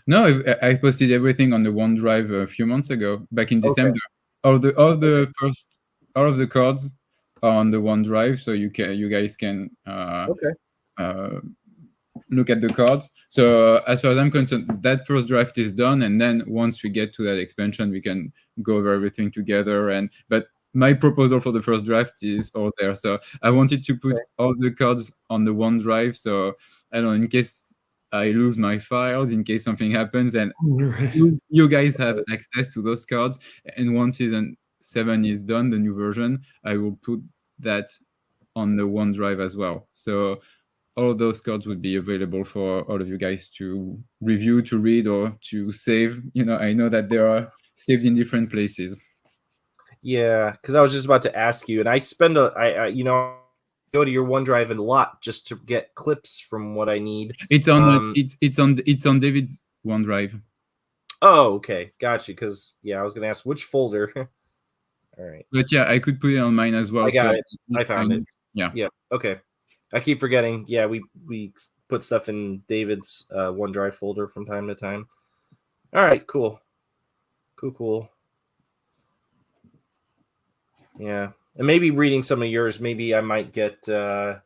No, I posted everything on the OneDrive a few months ago, back in December. Okay. All of the cards are on the OneDrive, so you guys can look at the cards. So as far as I'm concerned, that first draft is done, and then once we get to that expansion, we can go over everything together. But my proposal for the first draft is all there. So I wanted to put all the cards on the OneDrive, so I don't know, in case I lose my files, in case something happens, and you guys have access to those cards. And once season 7 is done, the new version, I will put that on the OneDrive as well. So all of those cards would be available for all of you guys to review, to read, or to save. I know that they are saved in different places. Yeah, because I was just about to ask you, and I spend go to your OneDrive a lot just to get clips from what I need. It's on it's on David's OneDrive. Oh, okay, gotcha. Because I was gonna ask which folder. All right. But yeah, I could put it on mine as well. I got it. I found it. Yeah. Yeah. Okay. I keep forgetting. Yeah, we put stuff in David's OneDrive folder from time to time. All right. Cool. Yeah. And maybe reading some of yours, maybe I might get. There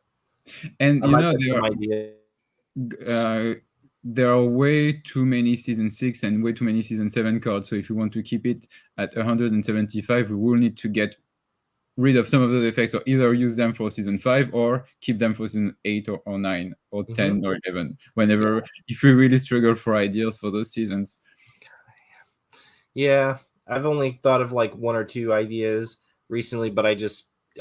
are way too many season 6 and way too many season 7 cards. So if you want to keep it at 175, we will need to get rid of some of those effects, or either use them for season 5 or keep them for season 8 or 9 or 10 or 11. Whenever, if we really struggle for ideas for those seasons. Yeah, I've only thought of like 1 or 2 ideas recently, but I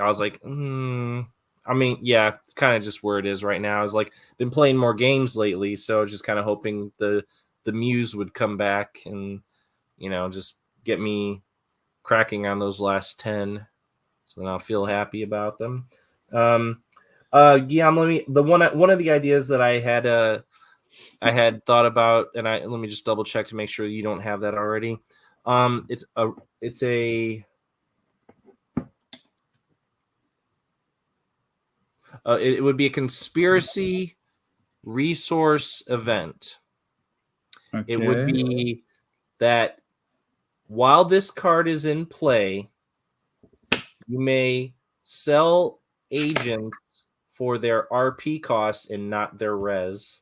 was like, I mean, yeah, it's kind of just where it is right now. I was like, been playing more games lately, so just kind of hoping the muse would come back and just get me cracking on those last 10, so then I'll feel happy about them. One of the ideas that I had thought about, and let me just double check to make sure you don't have that already. It would be a conspiracy resource event. Okay. It would be that while this card is in play, you may sell agents for their RP cost and not their res.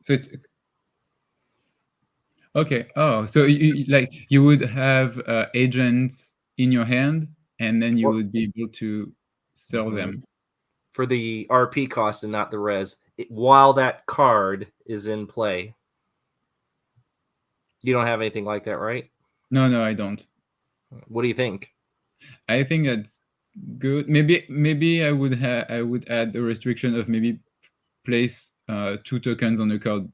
So it's okay. Oh, so you would have agents in your hand, and then you would be able to sell them for the RP cost and not the res. while that card is in play. You don't have anything like that, right? No, I don't. What do you think? I think that's good. Maybe I would add a restriction of maybe place 2 tokens on the card.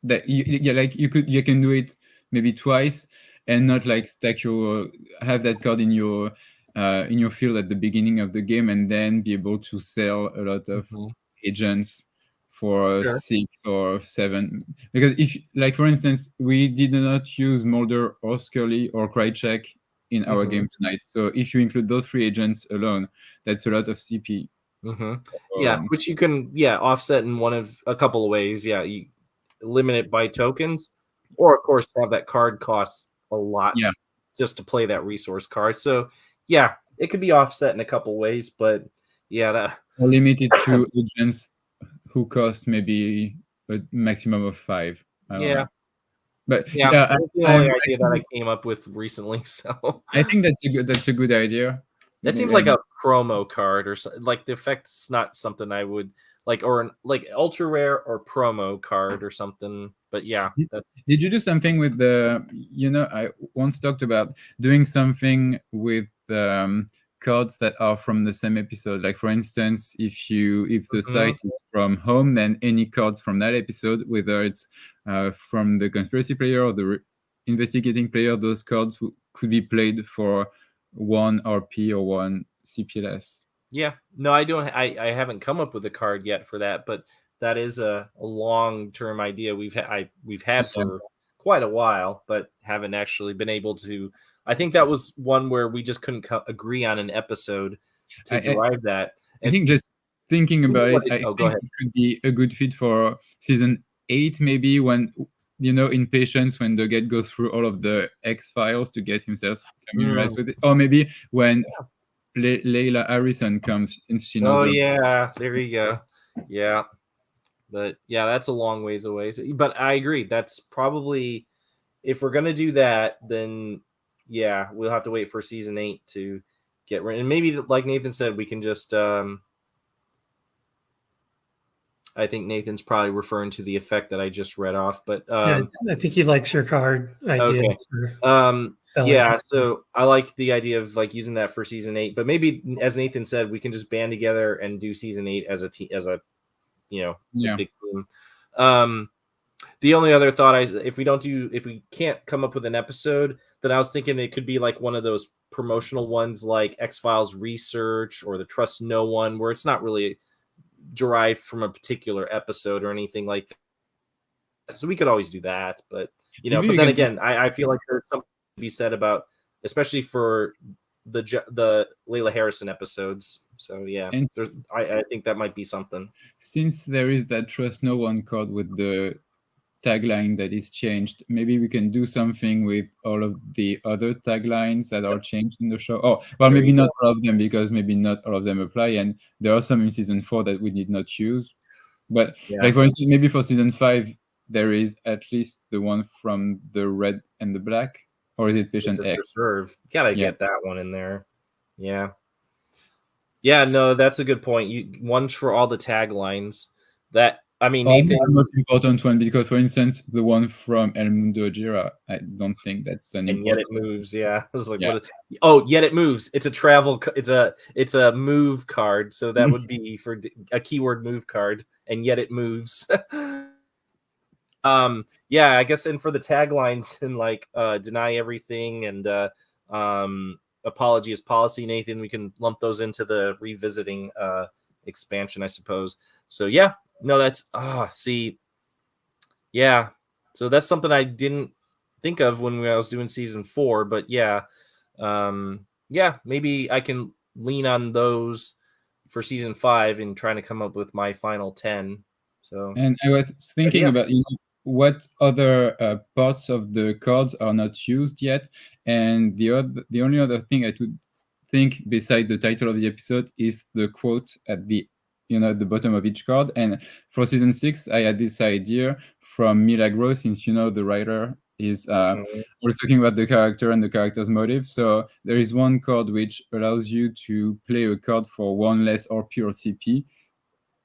That like you can do it maybe twice and not like stack your have that card in your field at the beginning of the game and then be able to sell a lot of agents for Sure. 6 or 7, because if, like, for instance, we did not use Mulder or Scully or Krychek in our game tonight, so if you include those 3 agents alone, that's a lot of CP. Yeah, which you can offset in a couple of ways. Yeah, you limit it by tokens, or of course have that card cost a lot just to play that resource card. So yeah, it could be offset in a couple ways, but yeah, or limited to agents who cost maybe a maximum of 5. I don't know. But that's the only idea that I came up with recently. So I think that's a good idea. That seems like a promo card or something. Like the effect's not something I would like, or like ultra rare or promo card or something. But yeah, did you do something with the? I once talked about doing something with cards that are from the same episode. Like, for instance, if the site is from home, then any cards from that episode, whether it's from the conspiracy player or the investigating player, those cards could be played for 1 RP or 1 CP less. Yeah, no, I don't. I haven't come up with a card yet for that, but that is a long-term idea we've had for quite a while, but haven't actually been able to. I think that was one where we just couldn't agree on an episode to drive that. I think just thinking about it, I go think ahead. it could be a good fit for season 8, maybe, when, in Patience, when the Get goes through all of the X files to get himself familiarized with it, or maybe when Layla Harrison comes, since she knows. Oh yeah, there you go. Yeah, but yeah, that's a long ways away. But I agree. That's probably, if we're gonna do that, then yeah, we'll have to wait for season 8 to get rid. And maybe, like Nathan said, we can just. I think Nathan's probably referring to the effect that I just read off, but I think he likes your card idea. Okay. So I like the idea of like using that for season 8, but maybe, as Nathan said, we can just band together and do season 8 as a big team. The only other thought if we can't come up with an episode, then I was thinking it could be like one of those promotional ones like X-Files Research or the Trust No One, where it's not really derived from a particular episode or anything like that. So we could always do that, but but then again, I feel like there's something to be said about, especially for the Layla Harrison episodes. So yeah, I think that might be something. Since there is that Trust No One card with the tagline that is changed, maybe we can do something with all of the other taglines that are changed in the show. Oh, well, maybe not all of them, because maybe not all of them apply, and there are some in season 4 that we did not use. But like, for instance, maybe for season 5 there is at least the one from the Red and the Black, or is it Patient X? Reserve. Gotta get that one in there. Yeah, no, that's a good point. One's for all the taglines. That, I mean, Nathan, the most important one, because, for instance, the one from El Mundo Gira, I don't think that's an important. Yet it moves. Yeah, I was like, yet it moves. It's a travel. It's a move card. So that would be for a keyword move card, and yet it moves. Yeah, I guess, and for the taglines and like deny everything and apology is policy, Nathan, we can lump those into the revisiting expansion, I suppose. So yeah. No, that's so that's something I didn't think of when I was doing season 4, but maybe I can lean on those for season 5 and trying to come up with my final 10. So, and I was thinking about what other parts of the cards are not used yet, and the only other thing I would think beside the title of the episode is the quote at the at the bottom of each card. And for season 6, I had this idea from Milagro, since the writer is always talking about the character and the character's motive. So there is one card which allows you to play a card for 1 less RP or CP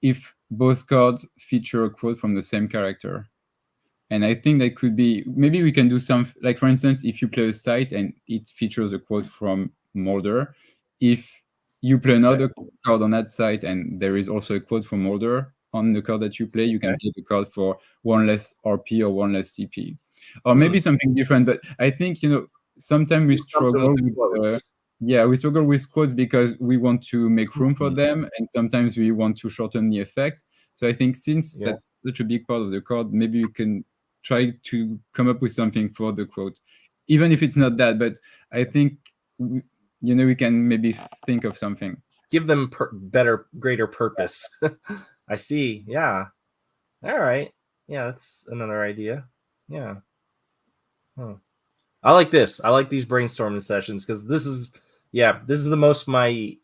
if both cards feature a quote from the same character. And I think that could be, maybe we can do some, like for instance, if you play a site and it features a quote from Mulder, if you play another card on that site and there is also a quote from Mulder on the card that you play, you can play the card for 1 less RP or 1 less CP. Or maybe something different, but I think, sometimes we struggle with we struggle with quotes because we want to make room for them, and sometimes we want to shorten the effect. So I think since that's such a big part of the card, maybe you can try to come up with something for the quote, even if it's not that. But I think we can maybe think of something. Give them greater purpose. I see. Yeah. All right. Yeah, that's another idea. Yeah. I like this. I like these brainstorming sessions because this is the most my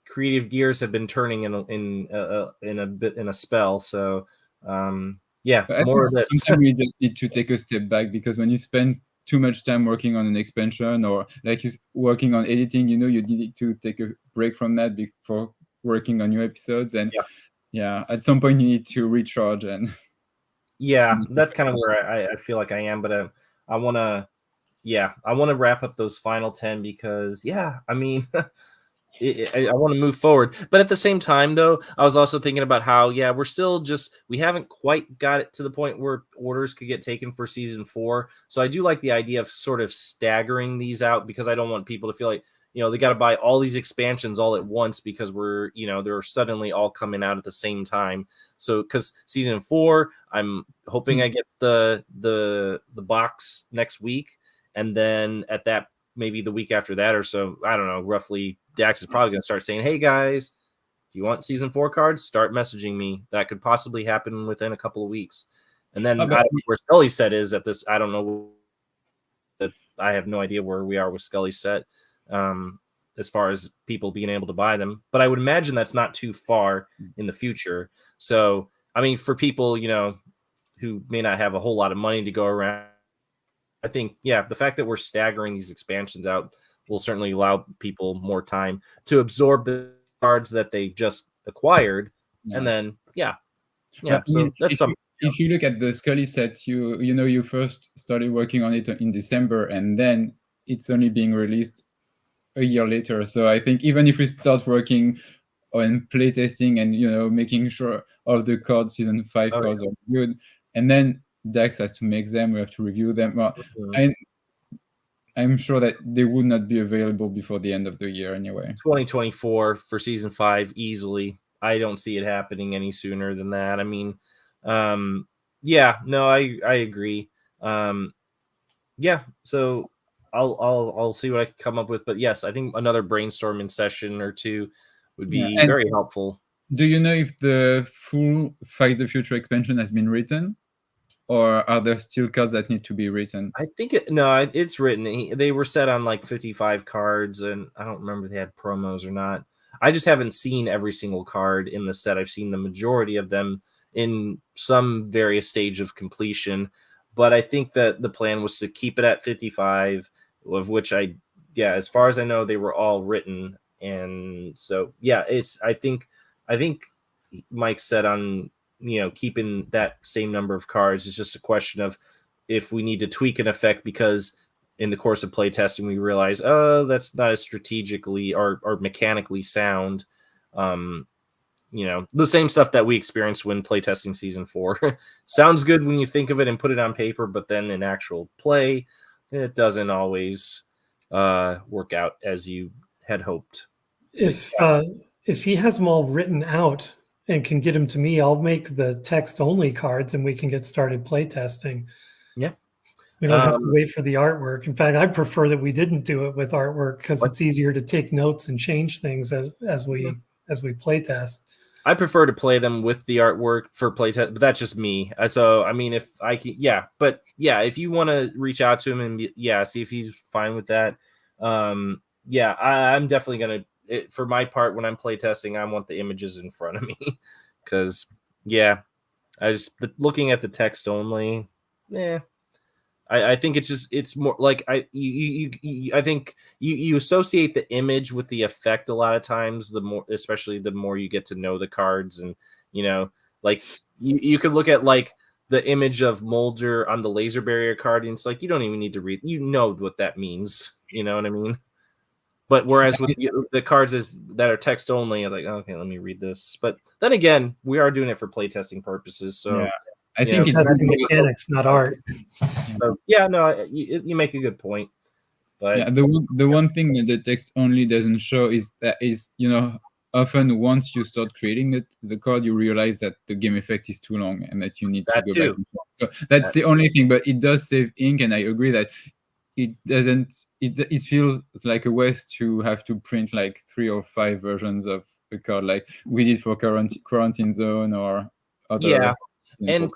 creative gears have been turning in a spell. So more of this. Sometimes we just need to take a step back, because when you spend too much time working on an expansion or like working on editing, you need to take a break from that before working on new episodes. And at some point you need to recharge. And that's kind of where I feel like I am, but I want to wrap up those final 10 because I mean I want to move forward. But at the same time, though, I was also thinking about how, we're still we haven't quite got it to the point where orders could get taken for season 4. So I do like the idea of sort of staggering these out, because I don't want people to feel like, they got to buy all these expansions all at once because they're suddenly all coming out at the same time. So, because season 4, I'm hoping I get the box next week. And then at that, maybe the week after that or so, I don't know, roughly, Dax is probably going to start saying, hey guys, do you want season 4 cards? Start messaging me. That could possibly happen within a couple of weeks. And then I don't know where Scully's set is at this. I don't know. I have no idea where we are with Scully's set as far as people being able to buy them. But I would imagine that's not too far in the future. So, I mean, for people, who may not have a whole lot of money to go around, I think, the fact that we're staggering these expansions out will certainly allow people more time to absorb the cards that they just acquired. And then, so that's something. If you look at the Scully set, you first started working on it in December, and then it's only being released a year later. So I think even if we start working on playtesting and, making sure all the cards, season 5 cards are good, and then Dax has to make them, we have to review them. Well, I'm sure that they would not be available before the end of the year anyway. 2024 for season 5 easily. I don't see it happening any sooner than that. I mean, I agree. So I'll see what I can come up with. But yes, I think another brainstorming session or two would be very helpful. Do you know if the full Fight the Future expansion has been written? Or are there still cards that need to be written? I think it's written. They were set on like 55 cards, and I don't remember if they had promos or not. I just haven't seen every single card in the set. I've seen the majority of them in some various stage of completion, but I think that the plan was to keep it at 55, of which as far as I know, they were all written. And so, I think Mike said on, keeping that same number of cards is just a question of if we need to tweak an effect, because in the course of playtesting, we realize, that's not as strategically or mechanically sound. The same stuff that we experienced when playtesting season 4. Sounds good when you think of it and put it on paper, but then in actual play, it doesn't always work out as you had hoped. If he has them all written out and can get them to me, I'll make the text-only cards and we can get started playtesting. Yeah. We don't have to wait for the artwork. In fact, I'd prefer that we didn't do it with artwork because it's easier to take notes and change things as we playtest. I prefer to play them with the artwork for playtest, but that's just me. So, I mean, if I can, if you want to reach out to him and see if he's fine with that. I'm definitely going to, for my part, when I'm playtesting, I want the images in front of me because, looking at the text only, I think it's more like I think you associate the image with the effect a lot of times, especially the more you get to know the cards and You know, like you could look at like the image of Mulder on the laser barrier card, and it's like you don't even need to read. You know what that means. You know what I mean? But whereas with the cards that are text only, I'm like, okay, let me read this. But then again, we are doing it for playtesting purposes, so I think it's testing mechanics, not art. So yeah, no, you make a good point. But the one thing that the text only doesn't show is often once you start creating the card, you realize that the game effect is too long and that you need to go back and forth. So that's the only thing, but it does save ink, and I agree that it doesn't. It feels like a waste to have to print like 3 or 5 versions of a card, like we did for Quarantine Zone or other. Yeah, and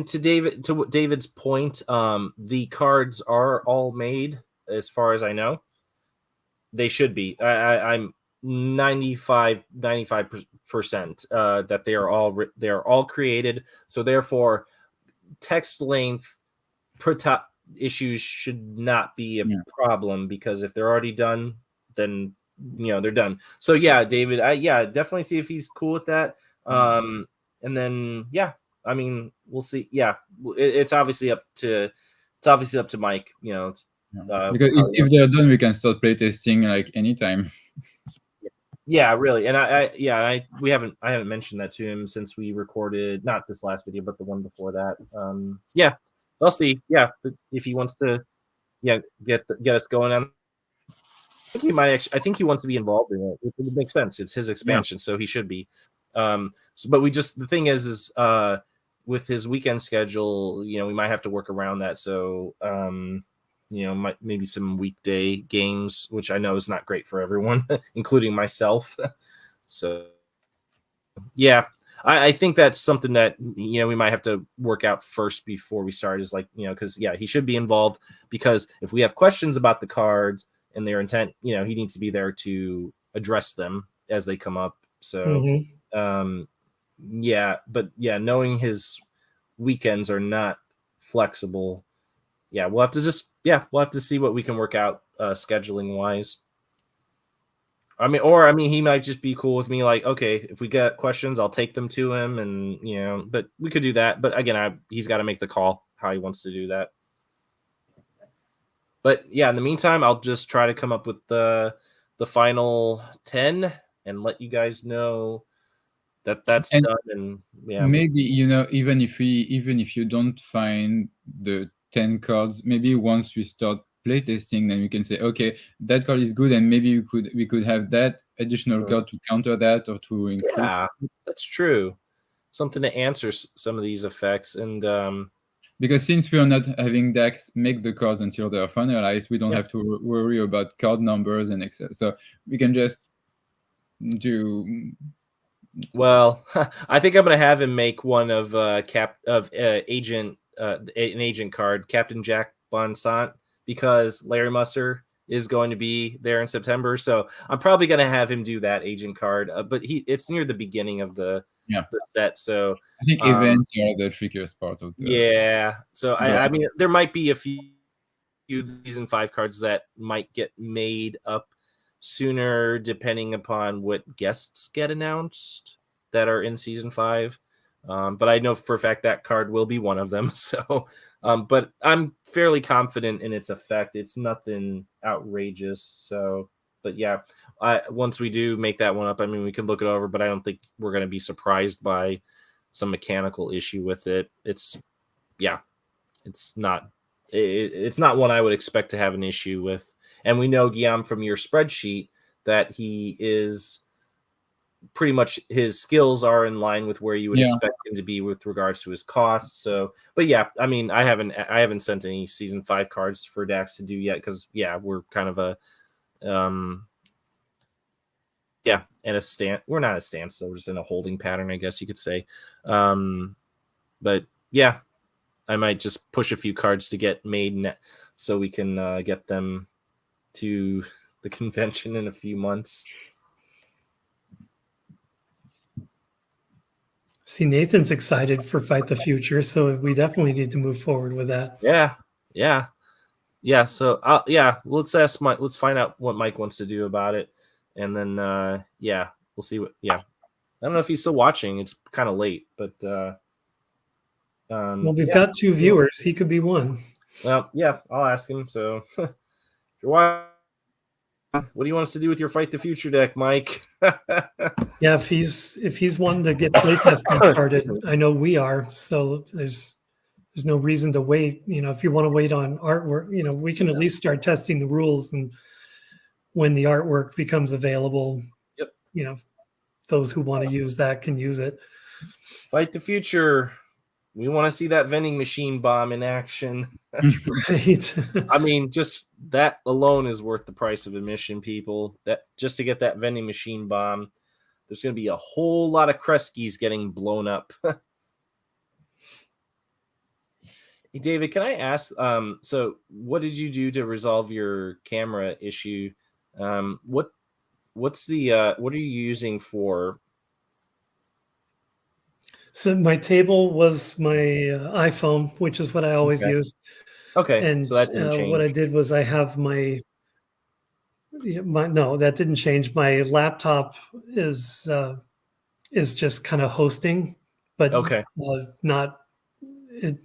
to David's point, the cards are all made as far as I know. They should be. I'm 95% that they are all created. So therefore, text length issues should not be a problem, because if they're already done, then they're done. So yeah, David, definitely see if he's cool with that. And then I mean, we'll see. Yeah, it's obviously up to Mike. Because if they're done, we can start playtesting like anytime. Yeah, really. And I haven't mentioned that to him since we recorded, not this last video, but the one before that. I'll see. Yeah, if he wants to, get us going on. I think he wants to be involved in it. It makes sense. It's his expansion, so he should be. But the thing is with his weekend schedule, we might have to work around that. So, maybe some weekday games, which I know is not great for everyone, including myself. So, yeah, I think that's something that we might have to work out first before we start. Is like because he should be involved, because if we have questions about the cards and their intent, he needs to be there to address them as they come up. So, knowing his weekends are not flexible. We'll have to see what we can work out scheduling wise. I mean, he might just be cool with me, like, okay, if we get questions, I'll take them to him, and but we could do that. But again, he's got to make the call how he wants to do that. But in the meantime, I'll just try to come up with the final 10 and let you guys know that's done. And maybe even if you don't find the 10 cards, maybe once we start playtesting, then we can say, okay, that card is good, and maybe we could have that additional card to counter that or to increase. Yeah, that's true. Something to answer some of these effects. And because since we are not having Dax make the cards until they are finalized, we don't have to worry about card numbers and Excel. So we can just do. Well, I think I'm going to have him make one of agent an agent card, Captain Jack Bonsant, because Larry Musser is going to be there in September. So I'm probably going to have him do that agent card. But it's near the beginning of the set. So I think events are the trickiest part of the. So I mean, there might be a few season 5 cards that might get made up sooner, depending upon what guests get announced that are in season 5. But I know for a fact that card will be one of them. So, but I'm fairly confident in its effect. It's nothing outrageous. So, but once we do make that one up, I mean, we can look it over, but I don't think we're going to be surprised by some mechanical issue with it. It's not one I would expect to have an issue with. And we know, Guillaume, from your spreadsheet that he is pretty much, his skills are in line with where you would expect him to be with regards to his costs. So, but I mean, I haven't sent any season 5 cards for Dax to do yet, because we're kind of in a stand. We're not a standstill, we're just in a holding pattern, I guess you could say. But I might just push a few cards to get made so we can get them to the convention in a few months. See, Nathan's excited for Fight the Future, so we definitely need to move forward with that. So let's ask Mike. Let's find out what Mike wants to do about it, and then we'll see what. I don't know if he's still watching. It's kind of late, but Well, we've got 2 viewers. He could be one. well, yeah, I'll ask him. So, what do you want us to do with your Fight the Future deck, Mike? Yeah, if he's wanting to get playtesting started, I know we are. So there's no reason to wait. You know, if you want to wait on artwork, you know, we can at least start testing the rules, and when the artwork becomes available, Yep. You know, those who want to use that can use it. Fight the Future. We want to see that vending machine bomb in action. Right. I mean, just that alone is worth the price of admission, people. That just to get that vending machine bomb, there's going to be a whole lot of Kresge's getting blown up. Hey, David, can I ask? So, what did you do to resolve your camera issue? What's the what are you using for? So my table was my iPhone, which is what I always use. Okay, And so that didn't change. what I did was I have no, that didn't change. My laptop is just kind of hosting, but Okay. not.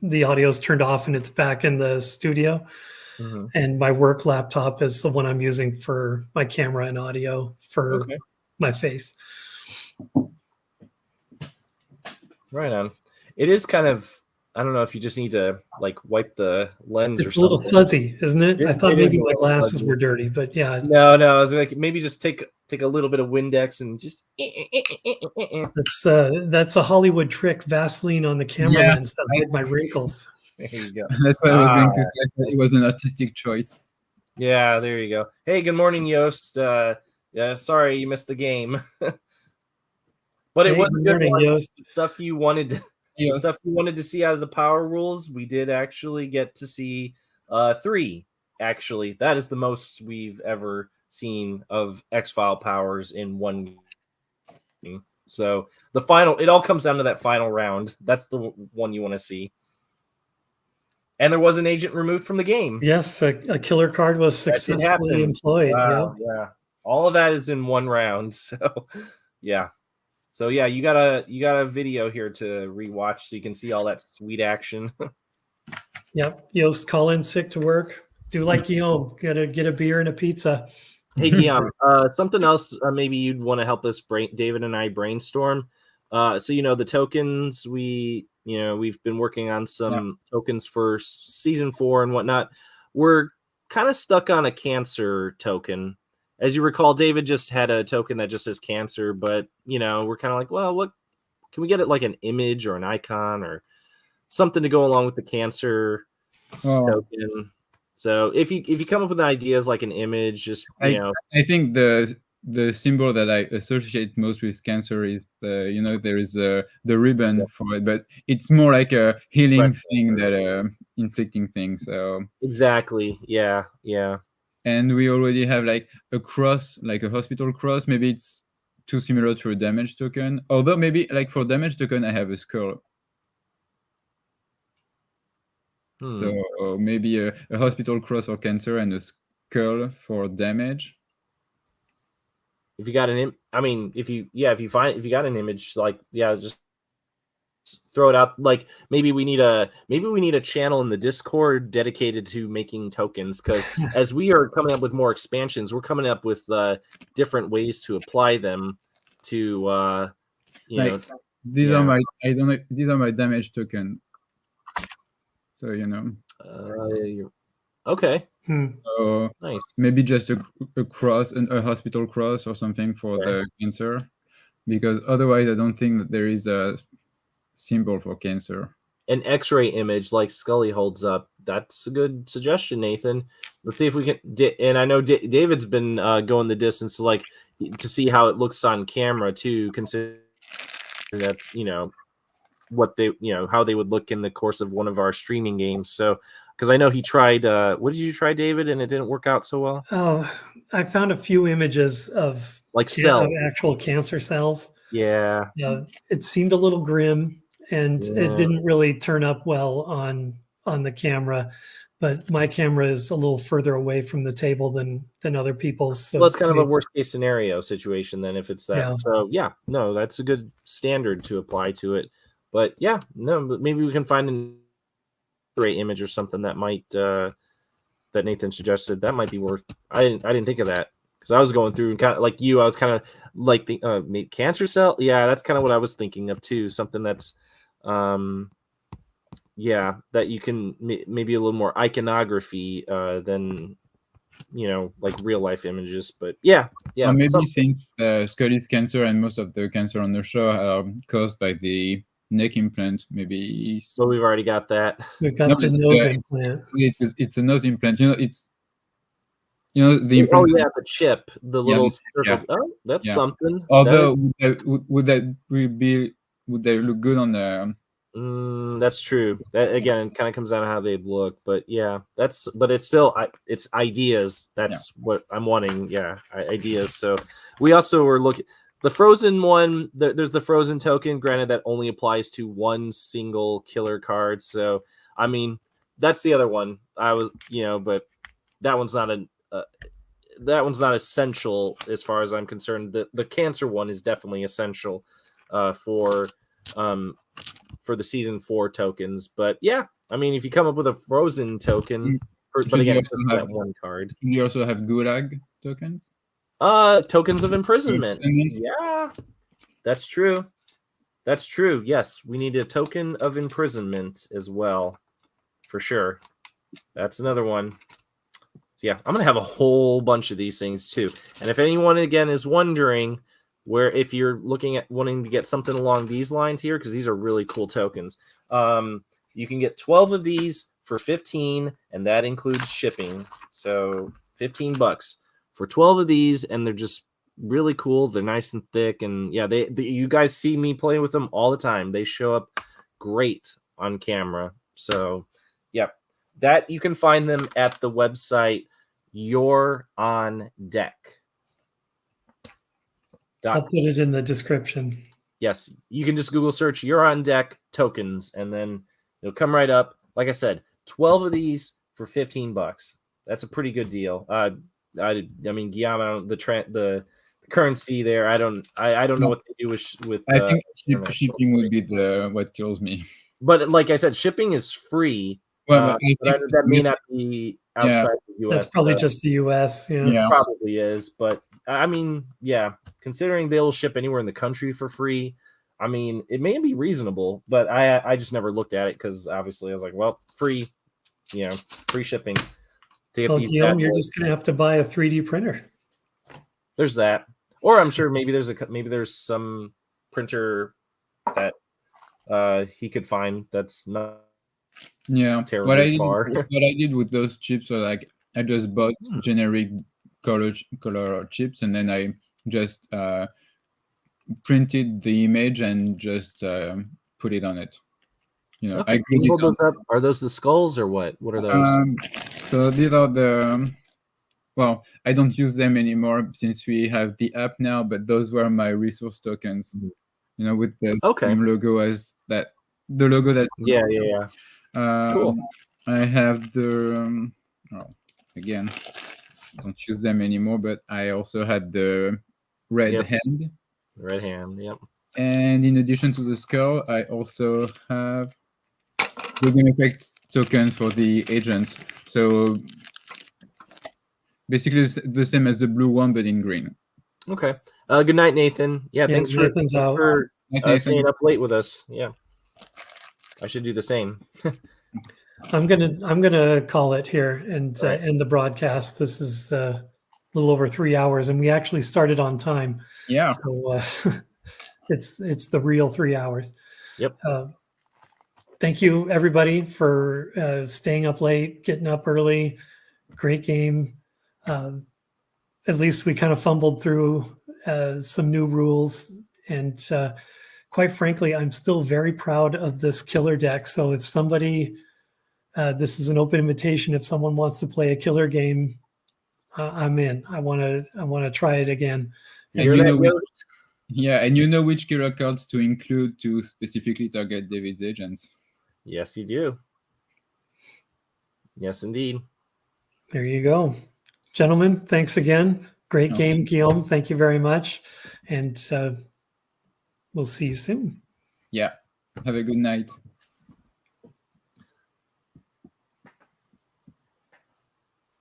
The audio's turned off and it's back in the studio. Mm-hmm. And my work laptop is the one I'm using for my camera and audio for my face. Right on. It is kind of, I don't know if you just need to like wipe the lens It's or a little something. fuzzy, isn't it? I thought It is maybe a my little glasses fuzzy. were dirty, but yeah. No, I was like, maybe just take a little bit of Windex and just. That's a Hollywood trick, Vaseline on the camera lens to hide my wrinkles. There you go. That's what I was going to say. It was an artistic choice. Yeah, there you go. Hey, good morning, Yost. Yeah, sorry you missed the game. But it was a good one. Yost. Stuff you wanted to, the stuff you wanted to see out of the power rules. We did actually get to see 3. Actually, that is the most we've ever seen of X-File powers in one game. So the final, it all comes down to that final round. That's the one you want to see. And there was an agent removed from the game. Yes, a killer card was successfully employed. Wow, yeah. All of that is in one round. So yeah. So yeah, you got a video here to rewatch so you can see all that sweet action. Yep. Yost, call in sick to work. Do like Guillaume. Get a beer and a pizza. Hey Guillaume, something else maybe you'd want to help us David and I brainstorm. So the tokens we've been working on some tokens for season 4 and whatnot. We're kind of stuck on a cancer token. As you recall, David just had a token that just says cancer, but we're kind of like, well, what can we get it like an image or an icon or something to go along with the cancer token? So if you come up with ideas like an image, just I think the symbol that I associate most with cancer is there is the ribbon for it, but it's more like a healing thing than inflicting things. So exactly, yeah. And we already have like a cross, like a hospital cross. Maybe it's too similar to a damage token. Although maybe like for damage token, I have a skull. So maybe a hospital cross for cancer and a skull for damage. If you got if you got an image, like just throw it out. Like maybe we need a channel in the Discord dedicated to making tokens, because as we are coming up with more expansions, we're coming up with different ways to apply them to these are my damage token. So okay. So nice. Maybe just a cross, a hospital cross or something for the cancer, because otherwise I don't think that there is a symbol for cancer. An X-ray image like Scully holds up. That's a good suggestion, Nathan. Let's see if we can. And I know David's been going the distance to see how it looks on camera too. Consider that's what they how they would look in the course of one of our streaming games. So because I know he tried. What did you try, David? And it didn't work out so well. Oh, I found a few images of actual cancer cells. Yeah. It seemed a little grim, and it didn't really turn up well on on the camera, but my camera is a little further away from the table than other people's. So Well, it's kind of a worst case scenario situation then if it's that. Yeah. So yeah, no, that's a good standard to apply to it. But yeah, no, but maybe we can find an great image or something that might that Nathan suggested. That might be worth. I didn't think of that because I was going through and kind of like you. I was kind of like the maybe cancer cell. Yeah, that's kind of what I was thinking of too. Something that's yeah, that you can maybe a little more iconography than like real life images. But yeah, Or maybe since Scully's cancer and most of the cancer on the show are caused by the neck implant, maybe. So we've already got that. We've got the nose implant. It's a nose implant. It's the implant. Oh yeah, the chip, the little circle. Yeah. Oh, that's something. Although would they look good on the? That's true. That again, it kind of comes down to how they look, but yeah, but it's still it's ideas. That's what I'm wanting. Yeah, ideas. So we also were looking the Frozen one. There's the Frozen token. Granted, that only applies to one single killer card. So I mean, that's the other one. I was but that one's not essential as far as I'm concerned. The cancer one is definitely essential for the season 4 tokens. But yeah, I mean, if you come up with a Frozen token, but again, it's just that one card. You also have Gulag tokens. Tokens of imprisonment. Yeah, that's true. That's true. Yes, we need a token of imprisonment as well, for sure. That's another one. So yeah, I'm gonna have a whole bunch of these things too. And if anyone again is wondering if you're looking at wanting to get something along these lines here, because these are really cool tokens, you can get 12 of these for $15, and that includes shipping. So $15 for 12 of these, and they're just really cool. They're nice and thick, and yeah, you guys see me playing with them all the time. They show up great on camera. So yeah, that you can find them at the website You're on Deck. I'll put it in the description. Yes, you can just Google search You're on Deck tokens, and then it'll come right up. Like I said, 12 of these for $15. That's a pretty good deal. I mean, Guillaume, the currency there, I don't know what they do with. I think shipping would be what kills me. But like I said, shipping is free. Well, that may not be outside the U.S. That's probably just the U.S. Yeah, probably is. But I mean, yeah, considering they'll ship anywhere in the country for free, I mean, it may be reasonable. But I just never looked at it because obviously I was like, well, free shipping. Well, Guillaume, you're just gonna have to buy a 3D printer. There's that, or I'm sure maybe there's some printer that he could find that's not. Yeah, terribly what I far. Did, what I did with those chips was like I just bought generic color chips, and then I just printed the image and just put it on it. Okay. Are those the skulls or what? What are those? So these are the. Well, I don't use them anymore since we have the app now. But those were my resource tokens. With the logo as that. The logo that. Yeah. Cool. I have the again, don't use them anymore, but I also had the red hand. Red hand, yep. And in addition to the skull, I also have the game effect token for the agents. So basically it's the same as the blue one, but in green. Okay. Good night, Nathan. Yeah, thanks for staying up late with us. Yeah. I should do the same. I'm gonna call it here and end the broadcast. This is a little over 3 hours, and we actually started on time. Yeah. So it's the real 3 hours. Yep. Thank you everybody for staying up late, getting up early. Great game. At least we kind of fumbled through some new rules, and quite frankly, I'm still very proud of this killer deck. So if somebody, this is an open invitation. If someone wants to play a killer game, I'm in. I want to try it again. And and you know which killer cards to include to specifically target David's agents. Yes, you do. Yes, indeed. There you go. Gentlemen, thanks again. Great No. game, Guillaume. Thank you very much. And we'll see you soon. Yeah. Have a good night.